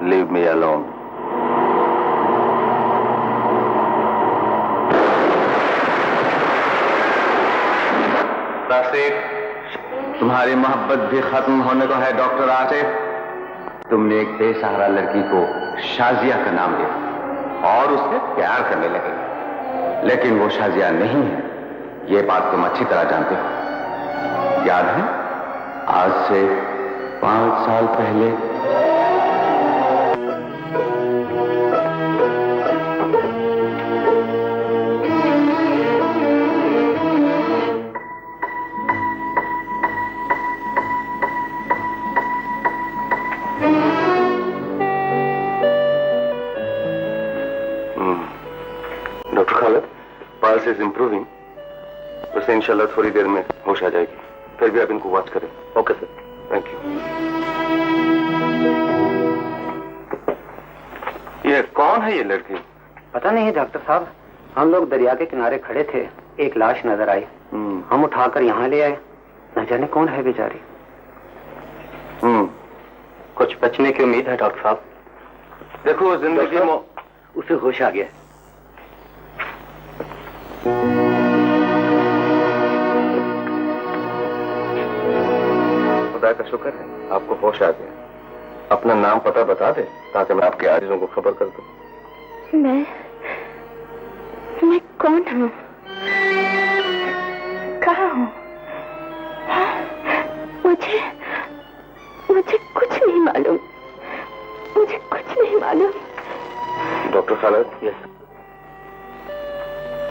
Leave me alone. आसिफ। तुम्हारी मोहब्बत भी खत्म होने को है डॉक्टर आसिफ। तुमने एक बेसहारा लड़की को शाजिया का नाम दिया और उससे प्यार करने लगे, लेकिन वो शाजिया नहीं है, ये बात तुम अच्छी तरह जानते हो। याद है आज से 5 साल पहले doctor Khalid, pulse is improving. वैसे इंशाल्लाह थोड़ी देर में होश आ जाएगी, फिर भी आप इनको वॉच करें। Okay sir, thank you. ये कौन है ये लड़की? पता नहीं डॉक्टर साहब, हम लोग दरिया के किनारे खड़े थे, एक लाश नजर आई, हम उठाकर यहाँ ले आए। न जाने कौन है बेचारी। कुछ बचने की उम्मीद है डॉक्टर साहब। देखो जिंदगी में उसे होश आ गया। खुदा का शुक्र है आपको होश आ गया। अपना नाम पता बता दे ताकि मैं आपके आजिजों को खबर कर दूं। मैं कौन हूँ, कहाँ हूँ? मुझे कुछ नहीं मालूम, मुझे कुछ नहीं मालूम। डॉक्टर खालिद? यस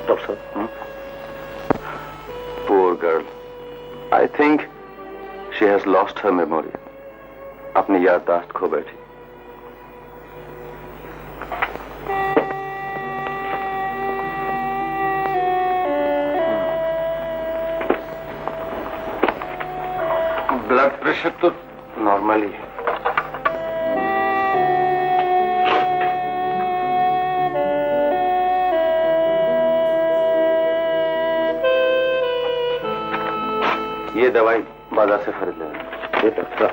डॉक्टर साहब। Poor girl, I think she has lost her memory. अपनी याददाश्त खो बैठी। ब्लड प्रेशर तो नॉर्मल ही है। ये दवाई बाजार से खरीद लेना। ये डॉक्टर,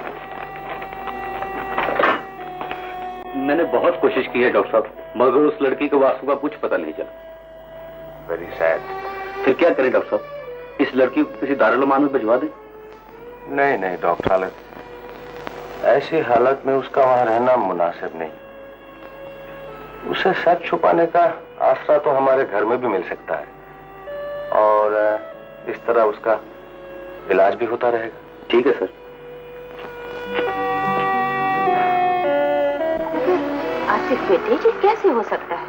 मैंने बहुत कोशिश की है डॉक्टर साहब, मगर उस लड़की के वास्तव का कुछ पता नहीं चला। Very sad. फिर क्या करें डॉक्टर साहब? इस लड़की को किसी दारुल माम में भिजवा दें? नहीं नहीं डॉक्टर खालिद, ऐसी हालत में उसका वहां रहना मुनासिब नहीं। उसे सच छुपाने का आसरा तो हमारे घर में भी मिल सकता है और इस तरह उसका इलाज भी होता रहेगा। ठीक है सर। आसिफ बेटे, ये कैसे हो सकता है?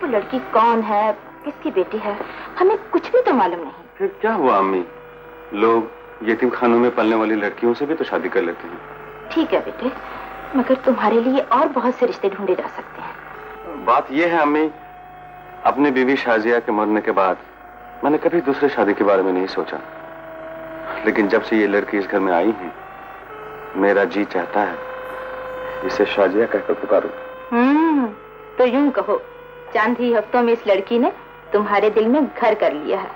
वो लड़की कौन है, किसकी बेटी है, हमें कुछ भी तो मालूम नहीं। फिर क्या हुआ अम्मी? लोग यतीम खानों में पलने वाली लड़कियों से भी तो शादी कर लेते हैं। ठीक है बेटे, मगर तुम्हारे लिए और बहुत से रिश्ते ढूंढे जा सकते हैं। बात यह है अम्मी, अपनी बीवी शाजिया के मरने के बाद मैंने कभी दूसरे शादी के बारे में नहीं सोचा, लेकिन जब से ये लड़की इस घर में आई है मेरा जी चाहता है इसे शाजिया कहकर पुकारूं। तो यूं कहो, चंद ही हफ्तों में इस लड़की ने तुम्हारे दिल में घर कर लिया है।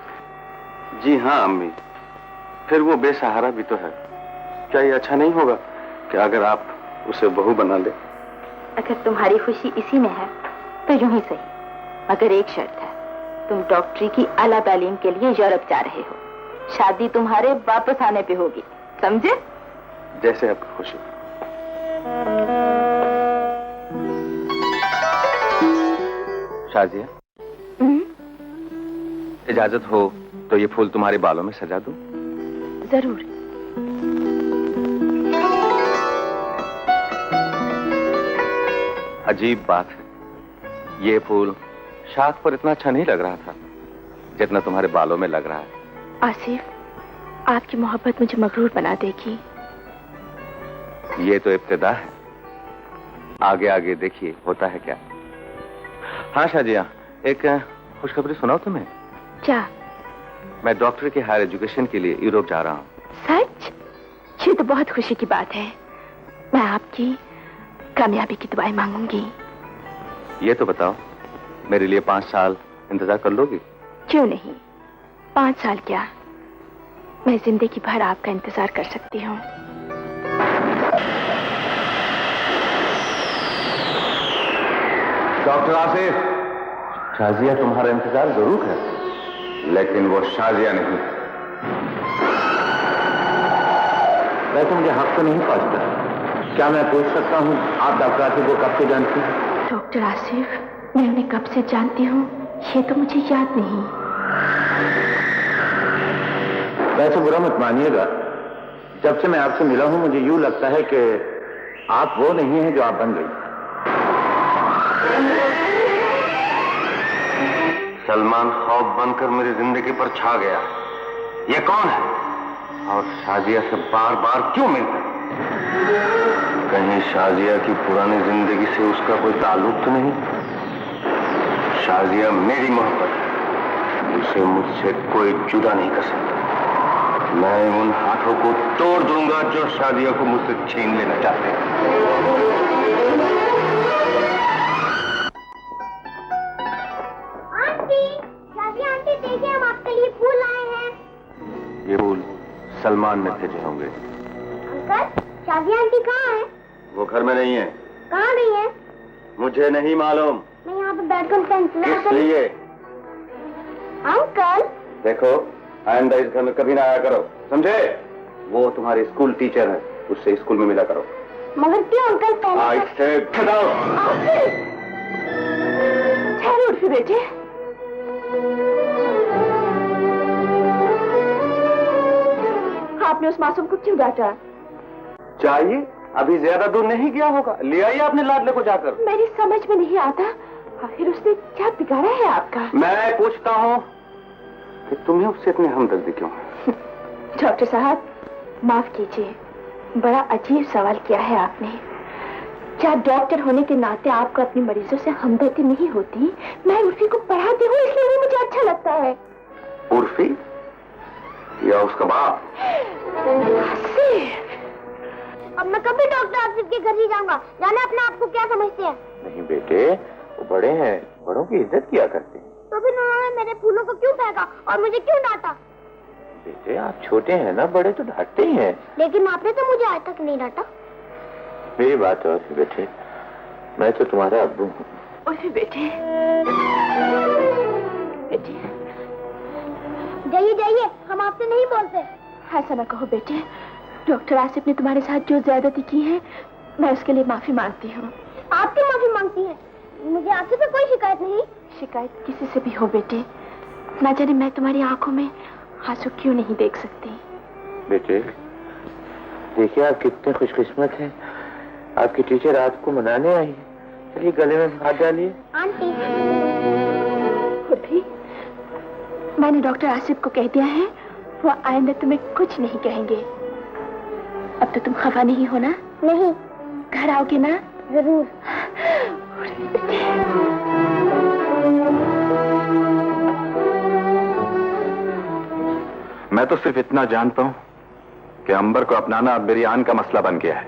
जी हाँ अम्मी, फिर वो बेसहारा भी तो है। क्या ये अच्छा नहीं होगा कि अगर आप उसे बहू बना ले? अगर तुम्हारी खुशी इसी में है तो यूं ही सही, मगर एक शर्त है, तुम डॉक्टरी की आला तालीम के लिए यूरोप जा रहे हो। शादी तुम्हारे वापस आने पे होगी, समझे? जैसे आपकी खुशी। शाजिया, इजाजत हो तो ये फूल तुम्हारे बालों में सजा दूं? जरूर। अजीब बात है, ये फूल शाख पर इतना अच्छा नहीं लग रहा था जितना तुम्हारे बालों में लग रहा है। आसिफ, आपकी मोहब्बत मुझे मगरूर बना देगी। ये तो इब्तिदा है, आगे आगे देखिए होता है क्या। हाँ शाजिया, एक खुशखबरी सुनाओ तुम्हें। क्या? मैं डॉक्टर की हायर एजुकेशन के लिए यूरोप जा रहा हूँ। सच? ये तो बहुत खुशी की बात है। मैं आपकी कामयाबी की दुआएं मांगूंगी। ये तो बताओ, मेरे लिए 5 साल इंतजार कर लोगी? क्यों नहीं, 5 साल क्या, मैं जिंदगी भर आपका इंतजार कर सकती हूँ। डॉक्टर आसिफ, शाजिया तुम्हारा इंतजार जरूर है, लेकिन वो शाजिया नहीं। वैसे मुझे हक तो नहीं पहुंचता। क्या मैं पूछ सकता हूँ आप डॉक्टर आसिफ को कब से जानती हैं? डॉक्टर आसिफ, मैं उन्हें कब से जानती हूँ ये तो मुझे याद नहीं। वैसे बुरा मत मानिएगा, जब से मैं आपसे मिला हूँ मुझे यूं लगता है कि आप वो नहीं हैं जो आप बन गई। सलमान खौफ बनकर मेरी जिंदगी पर छा गया। ये कौन है और शाजिया से बार बार क्यों मिलता है? कहीं शाजिया की पुरानी जिंदगी से उसका कोई ताल्लुक तो नहीं? शाजिया मेरी मोहब्बत है, उसे मुझसे कोई जुदा नहीं कर सकता। मैं उन हाथों को तोड़ दूंगा जो शाजिया को मुझसे छीन लेना चाहते हैं। आंटी देखिए, हम आपके लिए फूल लाए हैं। ये फूल सलमान ने भेजे होंगे। अंकल, शाजिया आंटी कहाँ है? वो घर में नहीं है। कहाँ नहीं है? मुझे नहीं मालूम। मैं यहाँ पे बैठकर उनका इंतजार किस लिए? अंकल, देखो, आइंदा इस घर में कभी ना आया करो, समझे? वो तुम्हारी स्कूल टीचर है, उससे स्कूल में मिला करो। मगर क्यों अंकल? पहले इससे खदाओ। ठहरो उर्फी बेटे। आपने उस मासूम को क्यों डांटा? चाहिए, अभी ज्यादा दूर नहीं गया होगा, ले आइए अपने लाडले को जाकर। मेरी समझ में नहीं आता, आखिर उसने क्या बिगाड़ा है आपका? मैं पूछता हूँ कि तुम्हें उससे इतनी हमदर्दी क्यों है? डॉक्टर साहब, माफ कीजिए, बड़ा अजीब सवाल किया है आपने। क्या डॉक्टर होने के नाते आपको अपने मरीजों से हमदर्दी नहीं होती? मैं उर्फी को पढ़ाती हूँ, इसलिए मुझे अच्छा लगता है। उर्फी या उसका बाप? अब मैं कभी डॉक्टर आसिफ के घर ही जाऊंगा। जाने अपने आप को क्या समझते हैं? नहीं बेटे, वो बड़े हैं, बड़ों की इज्जत किया करते हैं। तो फिर उन्होंने मेरे फूलों को क्यों फेंका और मुझे क्यों डांटा? बेटे आप छोटे हैं ना, बड़े तो डांटते ही हैं। लेकिन आपने तो मुझे आज तक नहीं डांटा। मेरी बात और है बेटे, मैं तो तुम्हारा अब्बू हूँ। उर्फी बेटे, जाइए जाइए, हम आपसे नहीं बोलते। ऐसा ना कहो बेटे, डॉक्टर आसिफ ने तुम्हारे साथ जो ज्यादती की है, मैं उसके लिए माफी मांगती हूँ। आप क्यों माफी मांगती हैं? मुझे आपसे तो कोई शिकायत नहीं। शिकायत किसी से भी हो बेटे, ना जाने मैं तुम्हारी आंखों में आंसू क्यों नहीं देख सकती। बेटे देखिए, आप कितने खुशकिस्मत हैं, आपकी टीचर आपको मनाने आई है। चलिए गले में हाथ डालिए। आंटी, उर्फी, मैंने डॉक्टर आसिफ को कह दिया है, वो आइंदा तुम्हें कुछ नहीं कहेंगे। अब तो तुम खफा नहीं हो ना? नहीं। घर आओगे ना? जरूर। मैं तो सिर्फ इतना जानता हूँ कि अंबर को अपनाना अब मेरी आन का मसला बन गया है।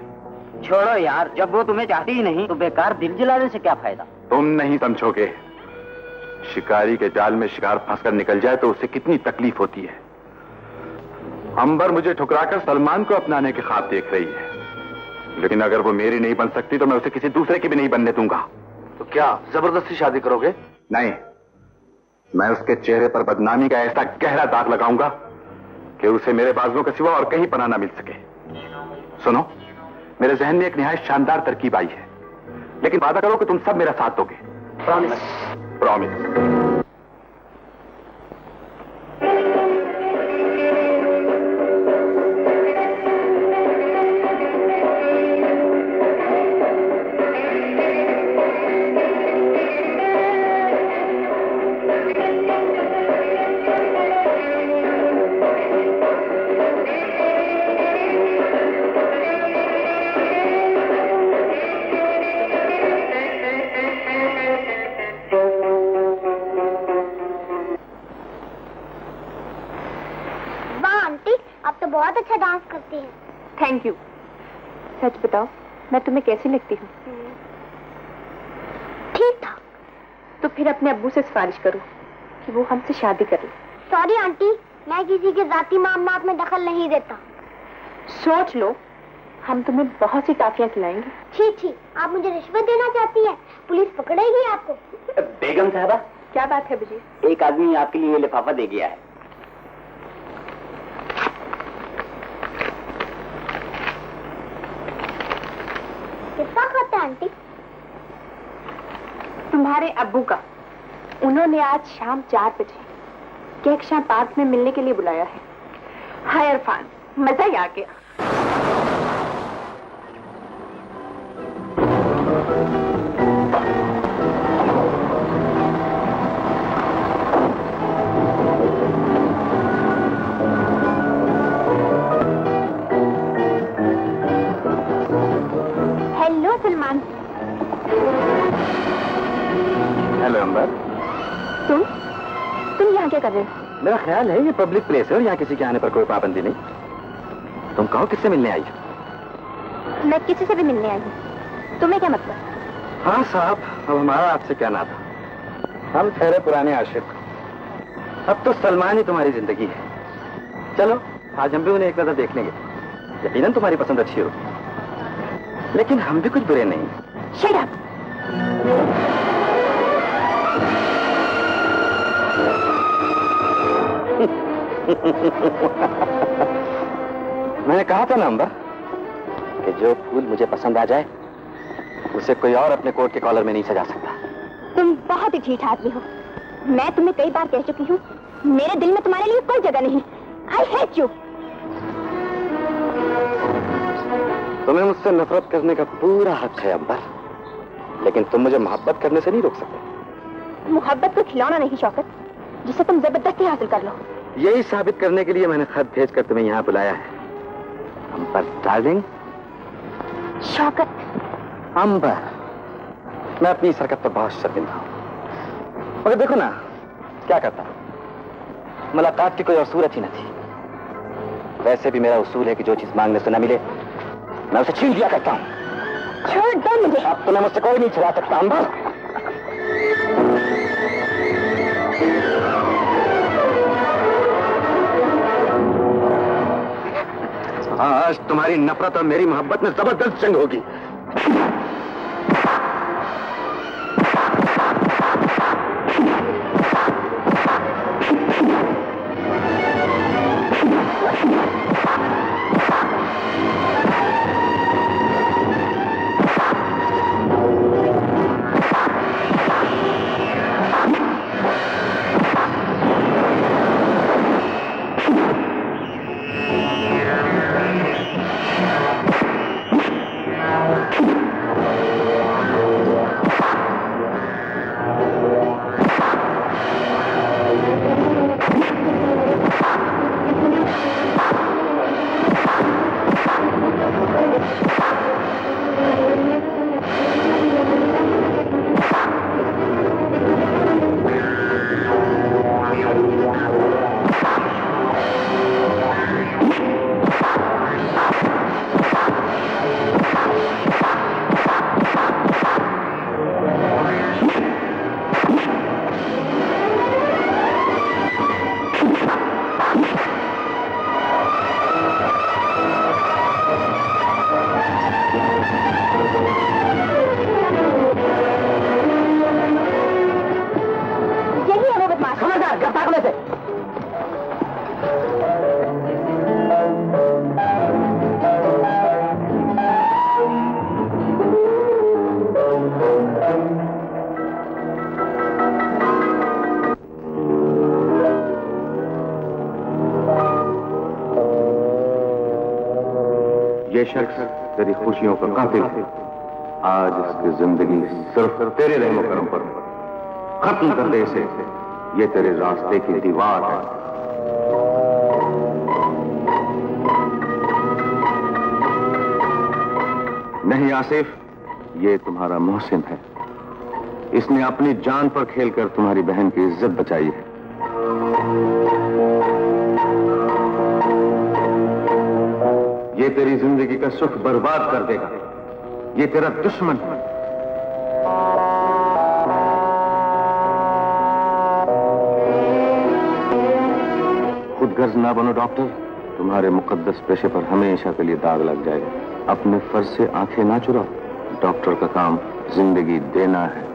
छोड़ो यार, जब वो तुम्हें चाहती ही नहीं तो बेकार दिल जलाने से क्या फायदा? तुम नहीं समझोगे, शिकारी के जाल में शिकार फंसकर निकल जाए तो उसे कितनी तकलीफ होती है। अंबर मुझे ठुकराकर सलमान को अपनाने के ख्वाब देख रही है, लेकिन अगर वो मेरी नहीं बन सकती तो मैं उसे किसी दूसरे की भी नहीं बनने दूंगा। तो क्या जबरदस्ती शादी करोगे? नहीं, मैं उसके चेहरे पर बदनामी का ऐसा गहरा दाग लगाऊंगा कि उसे मेरे बाजुओं के सिवा और कहीं पनाह ना मिल सके। सुनो, मेरे जहन में एक निहायत शानदार तरकीब आई है, लेकिन वादा करो कि तुम सब मेरा साथ दोगे। प्रॉमिस। प्रॉमिस। बहुत अच्छा डांस करती हैं। Thank you. सच बताओ, मैं तुम्हें कैसी लगती हूँ? ठीक था। तो फिर अपने अब्बू से सिफारिश करो कि वो हमसे शादी कर ले। सॉरी आंटी, मैं किसी के जाती मामलात में दखल नहीं देता। सोच लो, हम तुम्हें बहुत सी टाफियां खिलाएंगे। छी छी, आप मुझे रिश्वत देना चाहती है? पुलिस पकड़ेगी आपको। बेगम साहबा, क्या बात है बजीर? एक आदमी आपके लिए लिफाफा दे गया है। आंटी? तुम्हारे अब्बू का। उन्होंने आज शाम 4 बजे केक शाम पार्क में मिलने के लिए बुलाया है। हाय इरफान, मजा ही आ गया। हेलो सलमान। हेलो अंबर। तुम यहाँ क्या कर रहे हो? मेरा ख्याल है ये पब्लिक प्लेस है और यहाँ किसी के आने पर कोई पाबंदी नहीं। तुम कहो किससे मिलने आई हो? मैं किसी से भी मिलने आई हूँ। तुम्हें क्या मतलब? हाँ साहब, अब हमारा आपसे क्या नाता। हम ठहरे पुराने आशिक। अब तो सलमान ही तुम्हारी जिंदगी है। चलो आज हम भी उन्हें एक नजर देख लेंगे। यकीनन तुम्हारी पसंद अच्छी होगी, लेकिन हम भी कुछ बुरे नहीं। Shut up! मैंने कहा था ना अंबर कि जो फूल मुझे पसंद आ जाए उसे कोई और अपने कोट के कॉलर में नहीं सजा सकता। तुम बहुत ही ठीक आदमी हो। मैं तुम्हें कई बार कह चुकी हूँ, मेरे दिल में तुम्हारे लिए कोई जगह नहीं। I hate you! तुम्हें मुझसे नफरत करने का पूरा हक है अंबर, लेकिन तुम मुझे मोहब्बत करने से नहीं रोक सकते। मोहब्बत को खिलौना नहीं शौकत, जिसे तुम जबरदस्ती हासिल कर लो। यही साबित करने के लिए मैंने खत भेजकर तुम्हें यहाँ बुलाया है। अंबर डार्लिंग। शौकत। अंबर, मैं अपनी इस हरकत पर बहुत शर्मिंदा हूँ। मगर देखो ना क्या करता, मुलाकात की कोई और सूरत ही न थी। वैसे भी मेरा उसूल है कि जो चीज मांगने से न मिले मैं उसे छीन लिया करता हूँ। छोड़ दो मुझे। अब तुम्हें मुझसे कोई नहीं छुड़ा सकता अंबर। आज तुम्हारी नफरत और मेरी मोहब्बत में जबरदस्त जंग होगी। ये शख्स तेरी खुशियों का कातिल है। आज इसकी जिंदगी सिर्फ तेरे रहमो करम पर खत्म कर दे इसे। ये तेरे रास्ते की दीवार है। नहीं आसिफ, ये तुम्हारा मोहसिन है। इसने अपनी जान पर खेलकर तुम्हारी बहन की इज्जत बचाई है। ये तेरी जिंदगी का सुख बर्बाद कर देगा। ये तेरा दुश्मन है। खुद गर्ज ना बनो डॉक्टर, तुम्हारे मुकद्दस पेशे पर हमेशा के लिए दाग लग जाएगा। अपने फर्ज से आंखें ना चुराओ। डॉक्टर का काम जिंदगी देना है।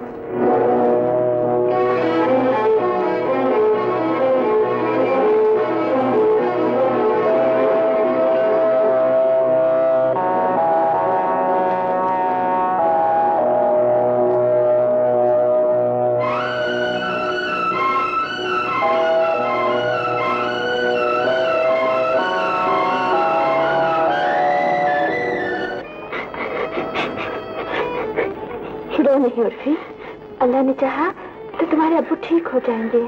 रो नहीं उर्फी, अल्लाह ने चाहा तो तुम्हारे अब्बू ठीक हो जाएंगे।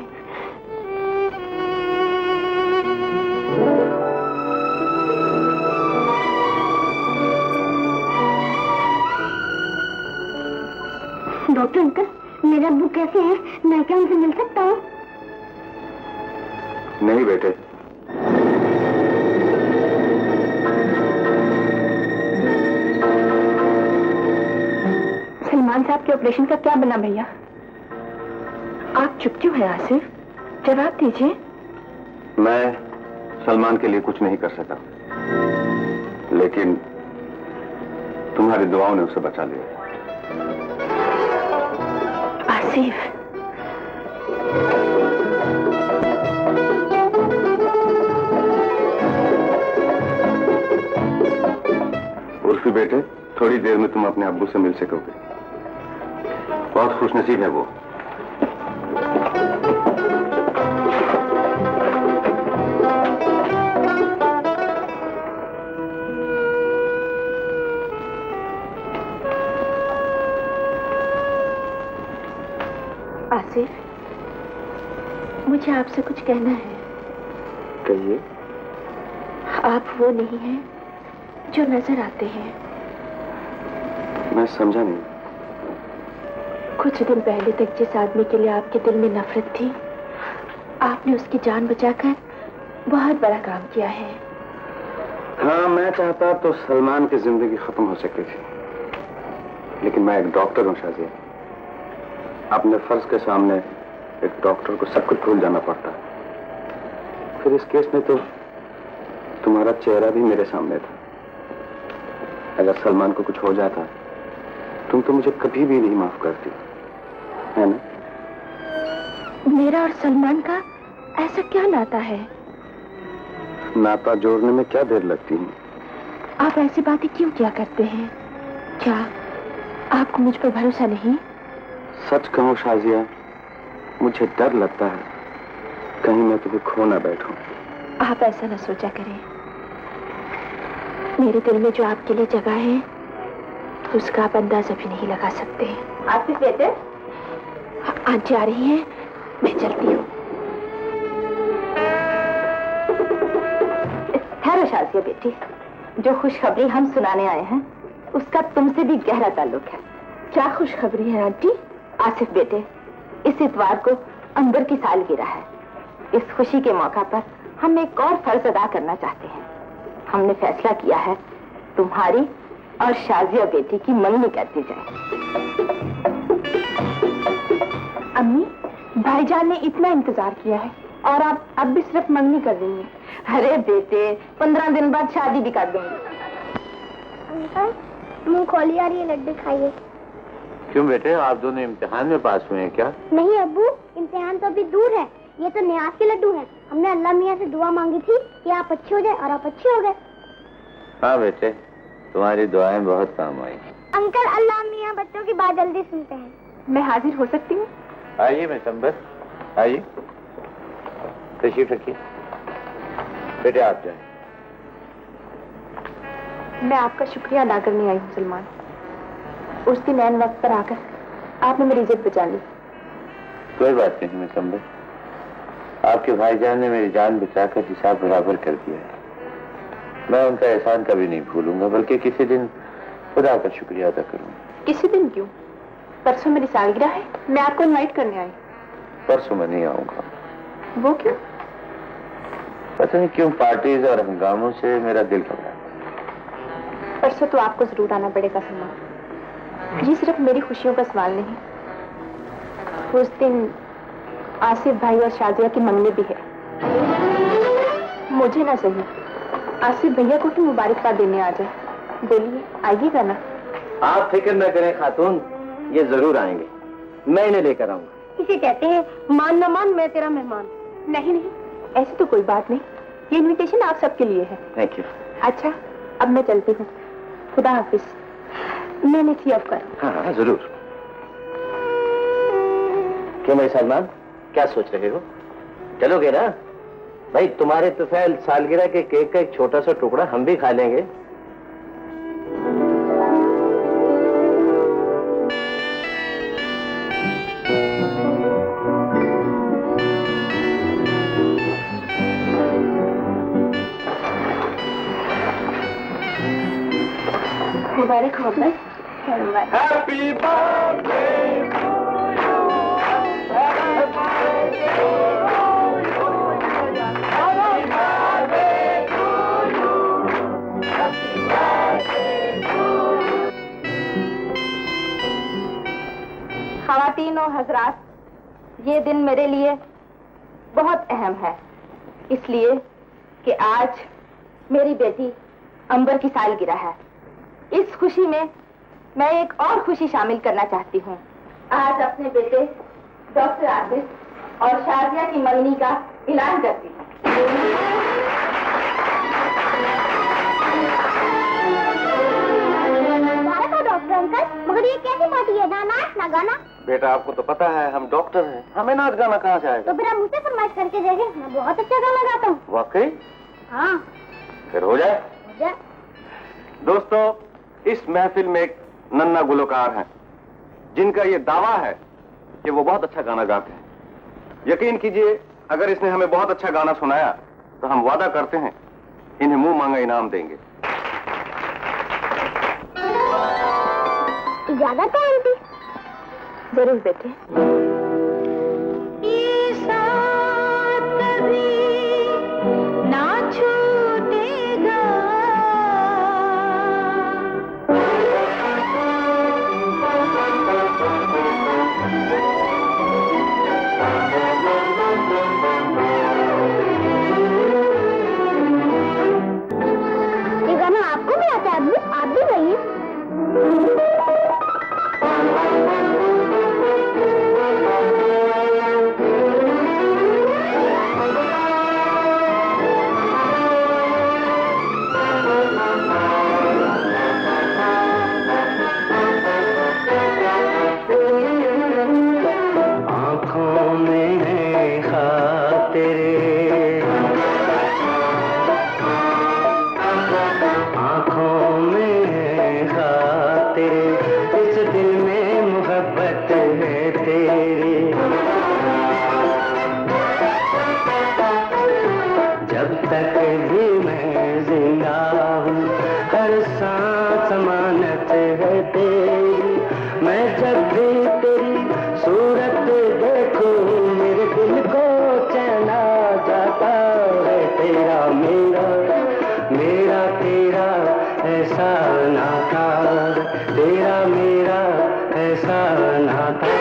डॉक्टर अंकल, मेरे अब्बू कैसे हैं? मैं क्या उनसे मिल सकता हूँ? नहीं बेटे, सलमान साहब के ऑपरेशन का क्या बना भैया? आप चुप क्यों हैं आसिफ? जवाब दीजिए। मैं सलमान के लिए कुछ नहीं कर सका, लेकिन तुम्हारी दुआओं ने उसे बचा लिया। आसिफ, उर्फी बेटे, थोड़ी देर में तुम अपने अब्बू से मिल सकोगे। बहुत खुशनसीब है वो। आसिफ, मुझे आपसे कुछ कहना है। कहिए। आप वो नहीं हैं जो नजर आते हैं। मैं समझा नहीं। कुछ दिन पहले तक जिस आदमी के लिए आपके दिल में नफरत थी, आपने उसकी जान बचाकर बहुत बड़ा काम किया है। हाँ, मैं चाहता तो सलमान की जिंदगी खत्म हो सकती थी, लेकिन मैं एक डॉक्टर हूँ शाजिया। अपने फर्ज के सामने एक डॉक्टर को सब कुछ भूल जाना पड़ता है। फिर इस केस में तो तुम्हारा चेहरा भी मेरे सामने था। अगर सलमान को कुछ हो जाता तुम तो मुझे कभी भी नहीं माफ करती, है ना? मेरा और सलमान का ऐसा क्या नाता है? नाता जोड़ने में क्या देर लगती है? आप ऐसी बातें क्यों क्या करते हैं? क्या आपको मुझ पर भरोसा नहीं? सच कहूं शाजिया, मुझे डर लगता है कहीं मैं तुम्हें खो ना बैठूं। आप ऐसा न सोचा करें। मेरे दिल में जो आपके लिए जगह है, उसका आप अंदाजा भी नहीं लगा सकते। आसिफ बेटे, आंटी आ रही हैं, मैं चलती हूँ। ठहरो शाजिया बेटी, जो खुशखबरी हम सुनाने आए हैं उसका तुमसे भी गहरा ताल्लुक है। क्या खुशखबरी है आंटी? आसिफ बेटे, इस इतवार को अंबर की सालगिरह है। इस खुशी के मौका पर हम एक और फर्ज अदा करना चाहते हैं। हमने फैसला किया है तुम्हारी और शाजिया बेटी की मंगनी कर दी जाए। अम्मी, भाईजान ने इतना इंतजार किया है और आप अब भी सिर्फ मंगनी कर रही हैं। अरे बेटे, 15 दिन बाद शादी भी कर दूंगी। अंकल, मुंह खोली आ रही है, लड्डू खाइए। क्यों बेटे, आप दोनों इम्तिहान में पास हुए हैं क्या? नहीं अब्बू, इम्तिहान तो अभी दूर है। ये तो नियाज के लड्डू हैं। हमने अल्लाह मियाँ से दुआ मांगी थी कि आप अच्छे हो जाए और आप अच्छे हो गए। हाँ बेटे, तुम्हारी दुआएं बहुत काम आई। अंकल, अल्लाह मियाँ बच्चों की बात जल्दी सुनते हैं। मैं हाजिर हो सकती हूँ? आइए मैं संबर, आइए, तशरीफ रखिए। बेटे आप जाए। मैं आपका शुक्रिया अदा करने आई हूँ सलमान। उस दिन ऐन वक्त पर आकर आपने मेरी इज्जत बचा ली। कोई बात नहीं मैं संबर, आपके भाईजान ने मेरी जान बचाकर हिसाब बराबर कर दिया है। मैं उनका एहसान कभी नहीं भूलूंगा, बल्कि किसी दिन खुदा का शुक्रिया अदा करूंगा। किसी दिन क्यों? परसों मेरी सालगिरह है, मैं आपको इनवाइट करने आई। परसों मैं नहीं आऊंगा। वो क्यों? पता नहीं क्यों पार्टीज और हंगामों से मेरा दिल घबरा। परसों तो आपको जरूर आना पड़ेगा सलमान। ये सिर्फ मेरी खुशियों का सवाल नहीं, उस दिन आसिफ भाई और शाजिया की मंगनी भी है। मुझे ना सही, आसिफ भैया को ही मुबारकबाद देने आ जाए। बोलिए, आइएगा ना? आप फिक्र न करें खातून, ये जरूर आएंगे। मैं इन्हें लेकर आऊंगा। इसे कहते हैं मान न मान मैं तेरा मेहमान। नहीं नहीं, ऐसी तो कोई बात नहीं। ये इनविटेशन आप सबके लिए है। Thank you. अच्छा, अब मैं चलती हूँ। खुदा हाफिज। मैंने थी अब कर। हाँ जरूर। क्यों भाई सलमान, क्या सोच रहे हो? चलोगे ना? भाई तुम्हारे तुफैल सालगिरह के केक का एक छोटा सा टुकड़ा हम भी खा लेंगे। मोहब्बत। हैप्पी बर्थडे ख़वातीन और हजरात, ये दिन मेरे लिए बहुत अहम है, इसलिए कि आज मेरी बेटी अंबर की सालगिरह है। इस खुशी में मैं एक और खुशी शामिल करना चाहती हूँ। आज अपने बेटे डॉक्टर आसिफ और शाजिया की मंगनी का ऐलान करती हूँ। डॉक्टर अंकल, मगर ये कैसी पार्टी है? ना नाच ना गाना। बेटा, आपको तो पता है हम डॉक्टर हैं, हमें नाच गाना कहाँ से आएगा? तो फिर आप मुझसे फरमाइश करके देखें, मैं बहुत अच्छा गाना गाता हूँ। वाकई? हाँ, फिर हो जाए। हो जाए। दोस्तों, इस महफिल में एक नन्हा गुलकार हैं जिनका ये दावा है कि वो बहुत अच्छा गाना गाते हैं। यकीन कीजिए, अगर इसने हमें बहुत अच्छा गाना सुनाया तो हम वादा करते हैं इन्हें मुंह मांगा इनाम देंगे। इजाजत है आंटी? जरूर बेटे। ये गाना आपको भी आता है? आप भी गाइए। जब तक भी मैं जिंदा हूँ, हर सांस अमानत है तेरी। मैं जब भी तेरी सूरत देखूं, मेरे दिल को चैन आ जाता है। तेरा मेरा, मेरा तेरा ऐसा नाता, तेरा मेरा ऐसा नाता।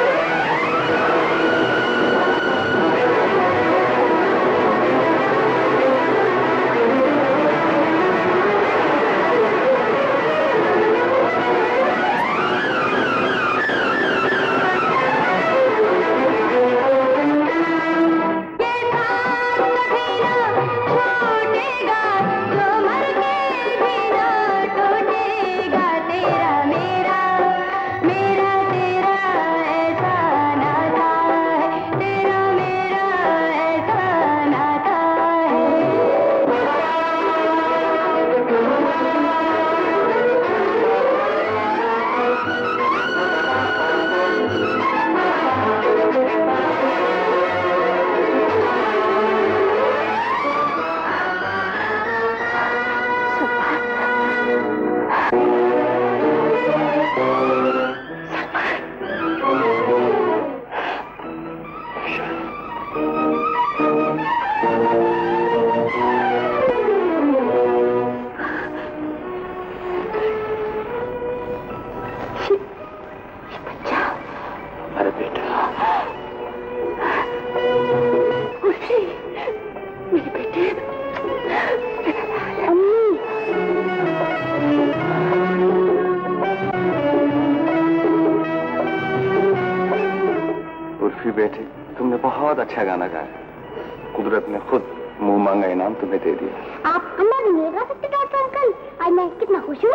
बेटे, तुमने बहुत अच्छा गाना गाया। कुदरत ने खुद मुंह मांगा इनाम तुम्हें दे दिया। आप अम्मा भी नहीं गा सकते डॉक्टर अंकल? आज मैं कितना खुश हूँ।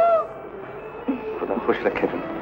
खुदा खुश रखे तुम्हें।